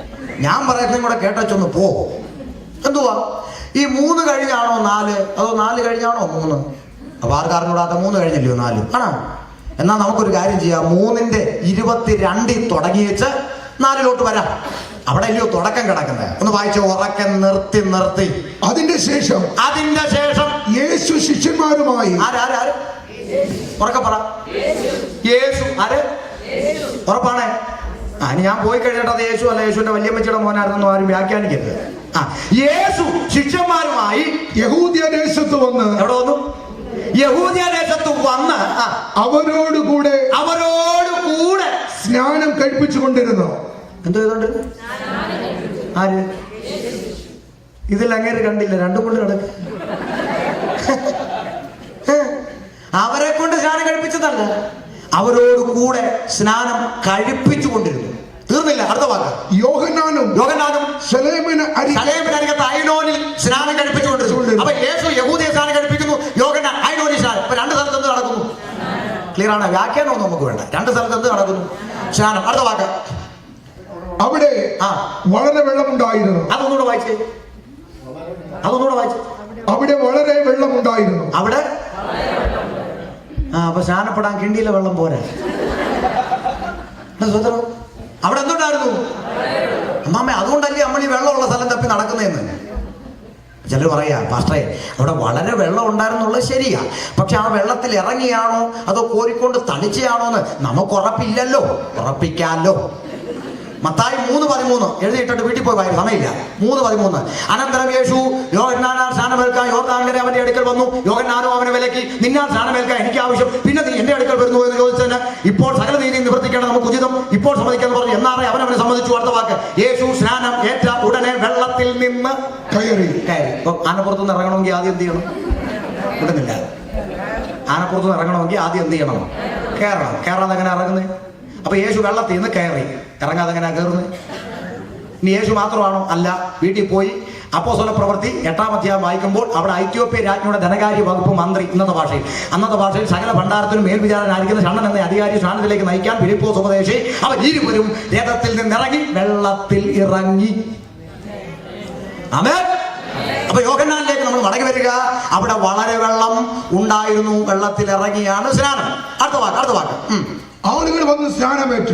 ഞാൻ പറയുന്നതും കൂടെ കേട്ടൊന്ന് പോ. എന്തുവാ ഈ 3 കഴിഞ്ഞാണോ 4, അതോ 4 കഴിഞ്ഞാണോ 3? അപ്പൊ ആർക്കാറിനൂടാത്ത 3 കഴിഞ്ഞല്ലോ 4 ആണോ? എന്നാ നമുക്കൊരു കാര്യം ചെയ്യാം, 3:22 തുടങ്ങി വെച്ച് 4 വരാം. അവിടെ അല്ലയോ തുടക്കം കിടക്കുന്നത്. ഒന്ന് വായിച്ച ഉറക്കെ നിർത്തി. അതിന്റെ ശേഷം യേശു ശിഷ്യന്മാരുമായി ഉറക്കെ പറ. യേശു ആര്? ഉറപ്പാണേ. ഇനി ഞാൻ പോയി കഴിഞ്ഞിട്ട് അത് യേശു അല്ല, യേശുവിന്റെ വല്യമ്മച്ചിയുടെ മോനായിരുന്നു ആരും വ്യാഖ്യാനിക്കരുത്. യേശു ശിഷ്യന്മാരുമായി യഹൂദ്യദേശത്ത് വന്ന്, എവിടെ വന്നു? യഹൂദ്യദേശത്ത് വന്ന് അവരോടുകൂടെ സ്നാനം കഴിപ്പിച്ചു കൊണ്ടിരുന്നു. എന്തോ ചെയ്തോണ്ട്? ആര്? ഇതിൽ അങ്ങേര് കണ്ടില്ല, 2 കൊണ്ട് കിടക്ക്. അവരെ കൊണ്ട് സ്നാനം കഴിപ്പിച്ചതല്ല, അവരോട് കൂടെ സ്നാനം കഴിപ്പിച്ചു കൊണ്ടിരുന്നു. തീർന്നില്ല, അടുത്ത വാക്ക്. യോഹന്നാനും ശലേമിനരികത്ത് ഐനോനിൽ സ്നാനം കഴിപ്പിച്ചുകൊണ്ടിരുന്നു. അപ്പൊ യേശു യഹൂദിയെ സ്നാനം കഴിപ്പിക്കുന്നു, യോഹന്നാൻ ഐനോനിൽ സ്നാനം. ഇപ്പൊ 2 സ്ഥലത്ത് എന്ത് നടക്കുന്നു? ക്ലിയർ ആണ്, വ്യാഖ്യാനമൊന്നും നമുക്ക് വേണ്ട. 2 സ്ഥലത്ത് എന്ത് നടക്കുന്നു? സ്നാനം. അടുത്ത വാക്ക്. അവിടെ വളരെ വെള്ളമുണ്ടായിരുന്നു. അതൊന്നുകൂടെ വായിച്ചേ. അവിടെ വളരെ വെള്ളമുണ്ടായിരുന്നു. അവിടെ അപ്പൊ സ്നാനപ്പെടാൻ കിണ്ടിയിലെ വെള്ളം പോരാ. അവിടെ എന്തുണ്ടായിരുന്നു? അമ്മാമ്മ, അതുകൊണ്ടല്ലേ നമ്മൾ ഈ വെള്ളമുള്ള സ്ഥലം തപ്പി നടക്കുന്നതെന്ന്. ചിലർ പറയാ, പാസ്റ്ററെ അവിടെ വളരെ വെള്ളം ഉണ്ടായിരുന്നുള്ളത് ശരിയാ, പക്ഷെ ആ വെള്ളത്തിൽ ഇറങ്ങിയാണോ അതോ കോരിക്കൊണ്ട് തളിച്ചയാണോ എന്ന് നമുക്ക് ഉറപ്പില്ലല്ലോ. ഉറപ്പിക്കാമല്ലോ. മത്തായി 3:13 എഴുതിയിട്ടിട്ട് വീട്ടിൽ പോയി വായിക്കും, സമയമില്ല. 3:13. അനന്തരം യേശു യോഹന്നാനാൽ സ്നാനമേൽക്കാൻ യോർദ്ദാനിലെ അവന്റെ അടുക്കൽ വന്നു. യോഹന്നാനോ അവനെ വിലക്കി, നിന്നാൽ സ്നാനമേൽക്കാൻ എനിക്ക് ആവശ്യം, പിന്നെ നീ എന്റെ അടുക്കൽ വരുന്നു എന്ന് ചോദിച്ചതിന്, ഇപ്പോൾ സകല നീതി നിവർത്തിക്കേണ്ടത് നമുക്ക് ഉചിതം, ഇപ്പോൾ സമ്മതിക്കാന്ന് പറഞ്ഞു. എന്നാറേ അവനെ സമ്മതിച്ചു. അടുത്ത വാക്ക്. യേശു സ്നാനം ഏറ്റ ഉടനെ വെള്ളത്തിൽ നിന്ന് കയറി. ആനപ്പുറത്തുനിന്ന് ഇറങ്ങണമെങ്കിൽ ആദ്യം എന്ത് ചെയ്യണം? വിടുന്നില്ല. ആനപ്പുറത്തുനിന്ന് ഇറങ്ങണമെങ്കിൽ ആദ്യം എന്ത് ചെയ്യണം? കയറാതെ എങ്ങനെ ഇറങ്ങുന്നത്? അപ്പൊ യേശു വെള്ളത്തിൽ നിന്ന് കയറി, ഇറങ്ങാതെ എങ്ങനെ കയറുന്നത്? ഇനി യേശു മാത്രമാണോ? അല്ല. വീട്ടിൽ പോയി അപ്പോസ്തല പ്രവൃത്തി 8-ാം അധ്യായം വായിക്കുമ്പോൾ അവിടെ ഐത്യോപ്യ രാജ്ഞിയുടെ ധനകാര്യ വകുപ്പ് മന്ത്രി, അന്നത്തെ ഭാഷയിൽ സകല ഭണ്ഡാരത്തിനും മേൽവിചാരനായിരിക്കുന്ന ഷണ്ണൻ എന്ന അധികാരി സ്നാനത്തിലേക്ക് നയിക്കാൻ ഫിലിപ്പോസ് ഉപദേശി അവർ 20 രഥത്തിൽ നിന്നിറങ്ങി വെള്ളത്തിൽ ഇറങ്ങി. ആമേൻ. അപ്പൊ യോഹന്നാനിലേക്ക് നമ്മൾ മടങ്ങി വരിക. അവിടെ വളരെ വെള്ളം ഉണ്ടായിരുന്നു, വെള്ളത്തിൽ ഇറങ്ങിയാണ് സ്നാനം. അടുത്ത വാക്ക്. ആളുകൾ വന്ന് സ്നാനമേറ്റു.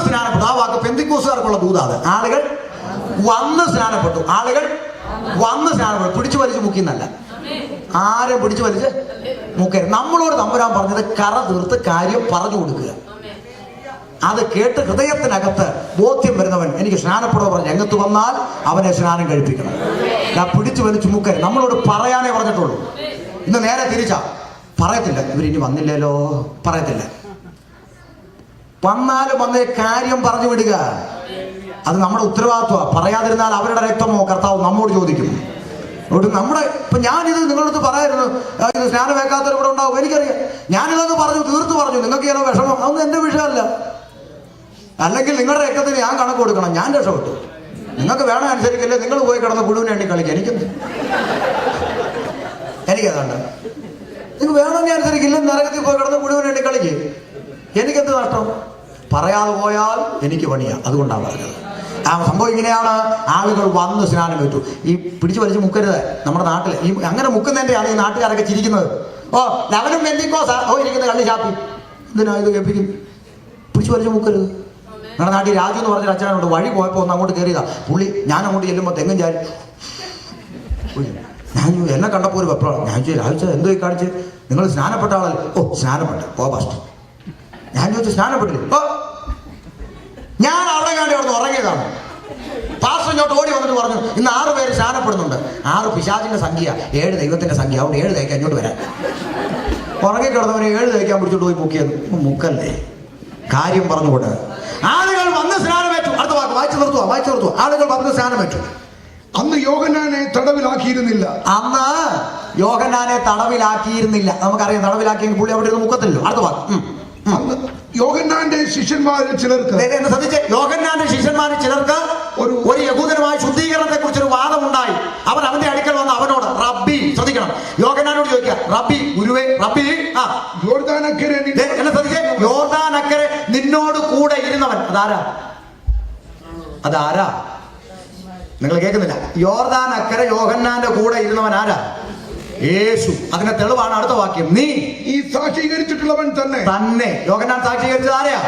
സ്നാനപ്പെട്ടു. ആ വാക്ക് പെന്തിക്കോസുകാർക്കുള്ള ദൂതാണ്. ആളുകൾ വന്ന് സ്നാനപ്പെട്ടു. പിടിച്ചു വലിച്ച് മുക്കിന്നല്ല, ആരും പിടിച്ചു വലിച്ച് മുക്കരുത്. നമ്മളോട് തമ്പുരാൻ പറഞ്ഞത് കറ തീർത്ത് കാര്യം പറഞ്ഞു കൊടുക്കുക. അത് കേട്ട് ഹൃദയത്തിനകത്ത് ബോധ്യം വരുന്നവൻ എനിക്ക് സ്നാനപ്പെടുക പറഞ്ഞ് രംഗത്ത് വന്നാൽ അവനെ സ്നാനം കഴിപ്പിക്കണം. ഞാൻ പിടിച്ചു വലിച്ചു മുക്കരുത്. നമ്മളോട് പറയാനേ പറഞ്ഞിട്ടുള്ളൂ. ഇന്ന് നേരെ തിരിച്ചാ, പറയത്തില്ല. ഇവരിനി വന്നില്ലല്ലോ, പറയത്തില്ല. വന്നാലും വന്നേ കാര്യം പറഞ്ഞു വിടുക. അത് നമ്മുടെ ഉത്തരവാദിത്വമാണ്. പറയാതിരുന്നാൽ അവരുടെ രക്തമോ കർത്താവ് നമ്മോട് ചോദിക്കും. അതുകൊണ്ട് ഇപ്പൊ ഞാനിത് നിങ്ങളടുത്ത് പറയായിരുന്നു, ഇത് സ്നാനം വെക്കാത്തവർ ഇവിടെ ഉണ്ടാവും, എനിക്കറിയാം. ഞാനിതൊന്ന് തീർത്തു പറഞ്ഞു. നിങ്ങൾക്ക് ചില വിഷമം, അതൊന്നും എന്റെ വിഷയമല്ല. അല്ലെങ്കിൽ നിങ്ങളുടെ രക്തത്തിന് ഞാൻ കണക്ക് കൊടുക്കണം. ഞാൻ രക്ഷപ്പെട്ടു. നിങ്ങൾക്ക് വേണം അനുസരിക്കില്ലേ, നിങ്ങൾ പോയി കിടന്ന് പുഴുവിനെ എണ്ണി കളിക്കുക. എനിക്കതാണ്ട് നിങ്ങൾക്ക് വേണമെങ്കിൽ അനുസരിക്കില്ല, നരകത്തിൽ പോയി കിടന്ന് പുഴുവിനെ എണ്ണി കളിക്കുക. എനിക്കെന്ത് നഷ്ടം? പറയാതെ പോയാൽ എനിക്ക് പണിയാ, അതുകൊണ്ടാണ് പറഞ്ഞത്. ആ സംഭവം ഇങ്ങനെയാണ്. ആളുകൾ വന്ന് സ്നാനം ഏറ്റു. ഈ പിടിച്ചു വലിച്ച് മുക്കരുത്. നമ്മുടെ നാട്ടിൽ ഈ അങ്ങനെ മുക്കുന്നതിൻ്റെയാണ് ഈ നാട്ടുകാരൊക്കെ ചിരിക്കുന്നത്. ഓ ലവനും ബെന്തിക്കോസാ, ഓ ഇരിക്കുന്ന കള്ളി ചാപ്പി, എന്തിനാ ഇത് കേൾപ്പിക്കും? പിടിച്ചു വലിച്ച് മുക്കരുത്. ഞങ്ങളുടെ നാട്ടിൽ രാജു എന്ന് പറഞ്ഞൊരു അച്ഛനുണ്ട്. വഴി പോയപ്പോൾ ഒന്ന് അങ്ങോട്ട് കയറിയതാ പുള്ളി. ഞാൻ അങ്ങോട്ട് ചെല്ലുമ്പോൾ തെങ്ങും ചാരി. ഞാൻ എന്നെ കണ്ടപ്പോൾ ഒരു വെപ്രാളം. ഞാൻ ചോദിച്ചു, രാജു എന്തോ ഈ കാണിച്ച്? നിങ്ങൾ സ്നാനപ്പെട്ട ആളല്ലേ? ഓ സ്നാനപ്പെട്ടു. ഓ പാസ്റ്റർ. ഞാൻ ചോദിച്ചു സ്നാനപ്പെട്ടില്ലേ? ഓ ഞാൻ അവിടെ കാണ്ടി അവിടെ ഉറങ്ങിയതാണ്. പാസ്റ്റർ ഇങ്ങോട്ട് ഓടി വന്നിട്ട് പറഞ്ഞു, ഇന്ന് 6 പേര് സ്നാനപ്പെടുന്നുണ്ട്. 6 പിശാചിന്റെ സംഖ്യ, 7 ദൈവത്തിന്റെ സംഖ്യ. അതുകൊണ്ട് 7 തേക്കാൻ ഇങ്ങോട്ട് വരാൻ. ഉറങ്ങി കിടന്നവനെ 7 തേക്കാൻ പിടിച്ചോണ്ട് പോയി മുക്കിയത്. മുക്കല്ലേ, കാര്യം പറഞ്ഞുകൊണ്ട് ആളുകൾ വന്ന് സ്നാനമേറ്റു. അടുത്ത വാക്ക് വായിച്ചു നിർത്തുക. ആളുകൾ വന്ന് സ്നാനമേറ്റു. അന്ന് യോഹന്നാനെ തടവിലാക്കിയിരുന്നില്ല. അന്ന് യോഹന്നാനെ തടവിലാക്കിയിരുന്നില്ല. നമുക്കറിയാം, തടവിലാക്കിയെങ്കിൽ പുള്ളി അവിടെ ഇരുന്ന് മുക്കത്തില്ലല്ലോ. അടുത്ത വാക്ക്. അന്ന് യോഹന്നാന്റെ ശിഷ്യന്മാരിൽ ചിലർക്ക്, ശ്രദ്ധിച്ച്, യോഹന്നാന്റെ ശിഷ്യന്മാരിൽ ചിലർക്ക് ഒരു യഹൂദനുമായ ശുദ്ധീകരണത്തെ കുറിച്ചൊരു വാദമുണ്ടായി. അവന്റെ അടുക്കൽ വന്ന് അവനോട്, റബ്ബി, ശ്രദ്ധിക്കണം, യോഹന്നാനോട് ചോദിക്കുക, റബ്ബി, ഗുരുവേ, റബ്ബി, യോർദാനക്കരെ എന്നെ ശ്രദ്ധിച്ച്, യോർദാനക്കരെ നിന്നോട് കൂടെ ഇരുന്നവൻ അതാരാ? നിങ്ങൾ കേൾക്കുന്നില്ല? യോർദാനക്കരെ യോഹന്നാന്റെ കൂടെ ഇരുന്നവൻ ആരാ? യേശു. അതിന്റെ തെളിവാണ് അടുത്ത വാക്യം. നീ ഈ സാക്ഷീകരിച്ചിട്ടുള്ളവൻ തന്നെ. യോഹന്നാൻ സാക്ഷീകരിച്ചത് ആരെയാ?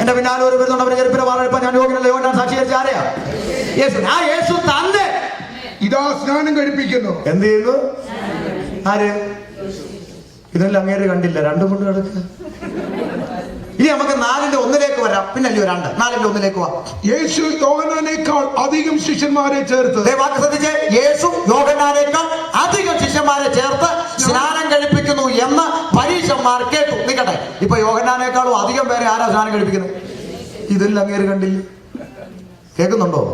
എന്റെ പിന്നാലെ ഒരു വരുന്നുണ്ട്, അവരെ ചെരുപ്പിനെ വാറെടുപ്പാൻ ഞാൻ യോഗ്യനല്ല. യോഹന്നാൻ സാക്ഷീകരിച്ചത് ആരെയാ? യേശു. ആ യേശു തന്നെ ഇതാ സ്നാനം കഴിപ്പിക്കുന്നു. എന്ത് ചെയ്യുന്നു? ആര്? ഇതെല്ലാം അങ്ങേര് കണ്ടില്ല. 2 കൊണ്ട് കിടക്കുക. ഇനി നമുക്ക് 4:1 വരാം. പിന്നല്ലയോ 2, 4:1 വാ. യേശു യോഹന്നാനേക്കാൾ അധികം ശിഷ്യന്മാരെ ചേർത്ത്, വാക്ക് ശ്രദ്ധിച്ച്, യേശു യോഹന്നാനേക്കാൾ അധികം ശിഷ്യന്മാരെ ചേർത്ത് സ്നാനം കഴിപ്പിക്കുന്നു എന്ന് പരീശന്മാർ കേട്ടു. നിൽക്കട്ടെ, ഇപ്പൊ യോഹന്നാനേക്കാളും അധികം പേരെ ആരാ സ്നാനം കഴിപ്പിക്കുന്നത്? ഇതെല്ലാം അങ്ങേര് കണ്ടില്ല. കേൾക്കുന്നുണ്ടോ?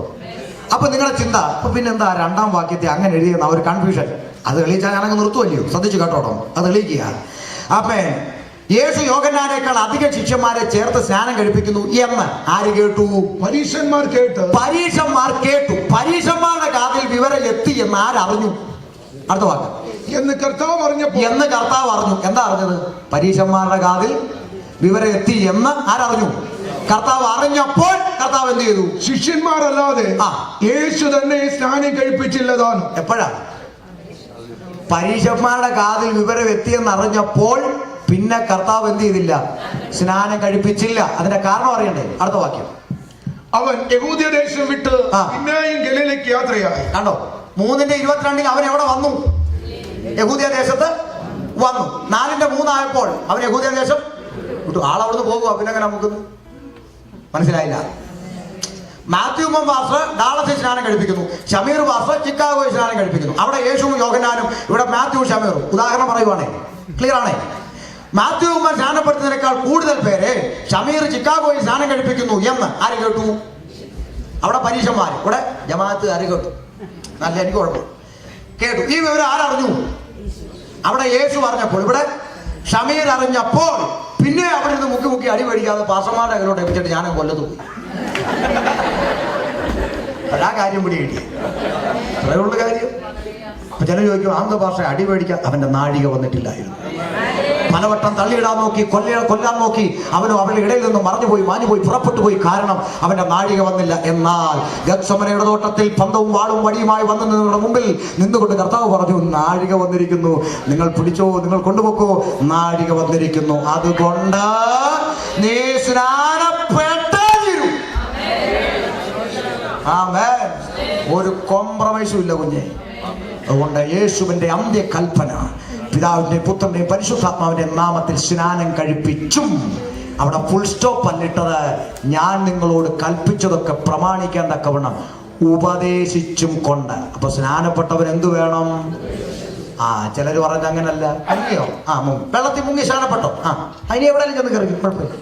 അപ്പൊ നിങ്ങളുടെ ചിന്ത, അപ്പൊ പിന്നെന്താ 2-ാം വാക്യത്തെ അങ്ങനെ എഴുതിയെന്ന ഒരു കൺഫ്യൂഷൻ? അത് തെളിയിച്ചാൽ ഞാനങ്ങ് നിർത്തുമല്ലയോ? ശ്രദ്ധിച്ചു കേട്ടോട്ടോ, അത് തെളിയിക്കുക. അപ്പേ യേശു യോഹന്നാനേക്കാൾ അധികം ശിഷ്യന്മാരെ ചേർത്ത് സ്നാനം കഴിപ്പിക്കുന്നു എന്ന് ആര് കേട്ടു? പരീശന്മാർ കേട്ടു. പരീശന്മാരുടെ കാതിൽ വിവരം എത്തി എന്ന് ആരറിഞ്ഞു? അടുത്ത വാക്ക്. എന്ന് കർത്താവ് അറിഞ്ഞു. എന്താ അറിഞ്ഞത്? പരീശന്മാരുടെ കാതിൽ വിവരം എത്തി എന്ന് ആരറിഞ്ഞു? കർത്താവ് അറിഞ്ഞപ്പോൾ കർത്താവ് എന്ത് ചെയ്തു? ശിഷ്യന്മാരല്ലാതെ യേശു തന്നെ സ്നാനം കഴിപ്പിച്ചില്ലതാണ്. എപ്പോഴാ? പരീശന്മാരുടെ കാതിൽ വിവരം എത്തിയെന്ന് അറിഞ്ഞപ്പോൾ പിന്നെ കർത്താവ് എന്ത് ചെയ്തില്ല? സ്നാനം കഴിപ്പിച്ചില്ല. അതിന്റെ കാരണം അറിയണ്ടേ? അടുത്ത വാക്യം. അവൻ യഹൂദ്യദേശം വിട്ട് പിന്നെയും ഗലീലയ്ക്ക് യാത്രയായി. കണ്ടോ? 3:22 അവൻ എവിടെ വന്നു? യഹൂദ്യദേശത്ത് വന്നു. 4:3 ആയപ്പോൾ അവൻ യഹൂദ്യദേശം വിട്ടു. ആളവിടുന്ന് പോകുക. പിന്നെ എങ്ങനെ നമുക്ക് മനസ്സിലായില്ല? മാത്യു പാസ്റ്റർ ഡാളസിൽ സ്നാനം കഴിപ്പിക്കുന്നു. ഷമീർ പാസ്റ്റർ ചിക്കാഗോയിൽ സ്നാനം കഴിപ്പിക്കുന്നു. അവിടെ യേശുവും യോഹന്നാനും, ഇവിടെ മാത്യു ഷമീറും. ഉദാഹരണം പറയുവാണേ, ക്ലിയർ ആണേ? മാത്യു സ്നാനപ്പെടുത്തുന്നതിനേക്കാൾ കൂടുതൽ പേരെ ഷമീർ ചിക്കാഗോയിൽ സ്നാനം കഴിപ്പിക്കുന്നു എന്ന് ആര് കേട്ടു? അവിടെ പരീശന്മാർ, ഇവിടെ ജമാഅത്ത് ആര് കേട്ടു? നല്ല, എനിക്ക് കുഴപ്പം കേട്ടു. ഈ വിവരം ആരറിഞ്ഞു? അവിടെ യേശു പറഞ്ഞപ്പോൾ, ഇവിടെ ഷമീർ അറിഞ്ഞപ്പോൾ പിന്നെ അവിടെ നിന്ന് മുക്കി അടി മേടിക്കാതെ പാസ്റ്റർമാരുടെ കയ്യിലോട്ട് എത്തിച്ചിട്ട് ഞാനും കൊല്ലത്ത് പോയി. അതാ കാര്യം പിടി കിട്ടി. അത്രയുള്ള കാര്യം. അപ്പൊ ചില ചോദിക്കും, ആന്ത ഭാഷ അടി മേടിക്കാൻ അവന്റെ നാഴിക വന്നിട്ടില്ലായിരുന്നു. പലവട്ടം തള്ളിയിടാൻ നോക്കി, കൊല്ലാൻ നോക്കി. അവനും അവരുടെ ഇടയിൽ നിന്ന് മാഞ്ഞുപോയി പുറപ്പെട്ടു പോയി. കാരണം അവന്റെ നാഴിക വന്നില്ല. എന്നാൽ ഗത്സമനയുടെ തോട്ടത്തിൽ പന്തവും വാളും വടിയുമായി വന്നു നിങ്ങളുടെ മുമ്പിൽ നിന്നുകൊണ്ട് കർത്താവ് പറഞ്ഞു, നാഴിക വന്നിരിക്കുന്നു, നിങ്ങൾ പിടിച്ചോ, നിങ്ങൾ കൊണ്ടുപോക്കോ, നാഴിക വന്നിരിക്കുന്നു. അതുകൊണ്ട് നീ സ്നാനപ്പെട്ടേ തീരൂ. ആമേൻ. ഒരു കോംപ്രമൈസും ഇല്ല കുഞ്ഞെ. അതുകൊണ്ട് യേശുവിന്റെ അന്ത്യകൽപ്പന പിതാവിന്റെയും പുത്രന്റെയും പരിശുദ്ധാത്മാവിന്റെയും നാമത്തിൽ സ്നാനം കഴിപ്പിച്ചും. അവിടെ ഫുൾ സ്റ്റോപ്പ് അല്ലിട്ടത്, ഞാൻ നിങ്ങളോട് കൽപ്പിച്ചതൊക്കെ പ്രമാണിക്കാൻ തക്കവണ്ണം ഉപദേശിച്ചും കൊണ്ട്. അപ്പൊ സ്നാനപ്പെട്ടവൻ എന്തു വേണം? ചിലര് പറഞ്ഞ അങ്ങനല്ല, അല്ലയോ? വെള്ളത്തിൽ മുങ്ങി സ്നാനപ്പെട്ടോ, അതിന് എവിടെയെങ്കിലും ചെന്ന് കയറി, കുഴപ്പമില്ല,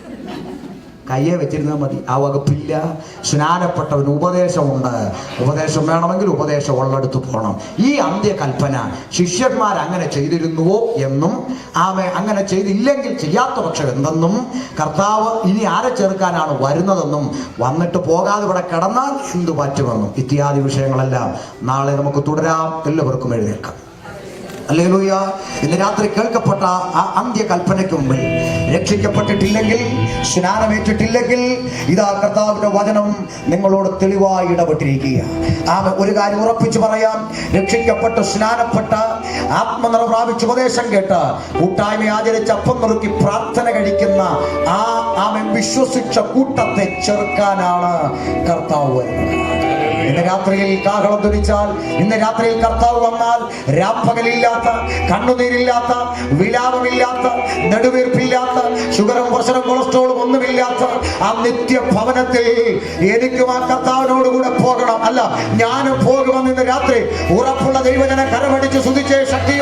കയ്യെ വെച്ചിരുന്നാൽ മതി. ആ വകുപ്പില്ല. സ്നാനപ്പെട്ടവന് ഉപദേശമുണ്ട്. ഉപദേശം വേണമെങ്കിൽ ഉപദേശം ഉള്ളെടുത്ത് പോകണം. ഈ അന്ത്യകൽപ്പന ശിഷ്യന്മാർ അങ്ങനെ ചെയ്തിരുന്നുവോ എന്നും, അങ്ങനെ ചെയ്തില്ലെങ്കിൽ ചെയ്യാത്ത പക്ഷം എന്തെന്നും, കർത്താവ് ഇനി ആരെ ചേർക്കാനാണ് വരുന്നതെന്നും, വന്നിട്ട് പോകാതെ ഇവിടെ കിടന്നാൽ എന്തു പറ്റുമെന്നും, ഇത്യാദി വിഷയങ്ങളെല്ലാം നാളെ നമുക്ക് തുടരാം. എല്ലാവർക്കും എഴുന്നേൽക്കാം. ഹല്ലേലൂയ. ഇന്ന് രാത്രി കേൾക്കപ്പെട്ട ആ അന്ത്യകൽപ്പനയ്ക്ക് മുമ്പിൽ രക്ഷിക്കപ്പെട്ടിട്ടില്ലെങ്കിൽ, സ്നാനമേറ്റിട്ടില്ലെങ്കിൽ, ഇതാ കർത്താവിന്റെ വചനം നിങ്ങളോട് തെളിവായി ഇടപെട്ടിരിക്കുക. ഒരു കാര്യം ഉറപ്പിച്ചു പറയാം, രക്ഷിക്കപ്പെട്ട് സ്നാനപ്പെട്ട ആത്മനിറ പ്രാപിച്ച് ഉപദേശം കേട്ട് കൂട്ടായ്മ ആചരിച്ച് അപ്പം നുറുക്കി പ്രാർത്ഥന കഴിക്കുന്ന ആമൻ വിശ്വസിച്ച കൂട്ടത്തെ ചെറുക്കാനാണ് കർത്താവ് വരുന്നത്. ഇന്ന് രാത്രിയിൽ കാഹളം ധരിച്ചാൽ, ഇന്ന് രാത്രിയിൽ കർത്താവ് വന്നാൽ, രാപ്പകലില്ലാത്ത, കണ്ണുനീരില്ലാത്ത, വിലാപമില്ലാത്ത, നെടുവീർപ്പില്ലാത്ത, ഷുഗറും പ്രഷറും കൊളസ്ട്രോളും ഒന്നുമില്ലാത്ത ആ നിത്യഭവനത്തിൽ എനിക്കും ആ കർത്താവിനോട് കൂടെ പോകണം. അല്ല, ഞാനും പോകുമെന്ന് ഇന്ന് രാത്രി ഉറപ്പുള്ള ദൈവജന കരമടിച്ച് സ്തുതിച്ചേ ശക്തി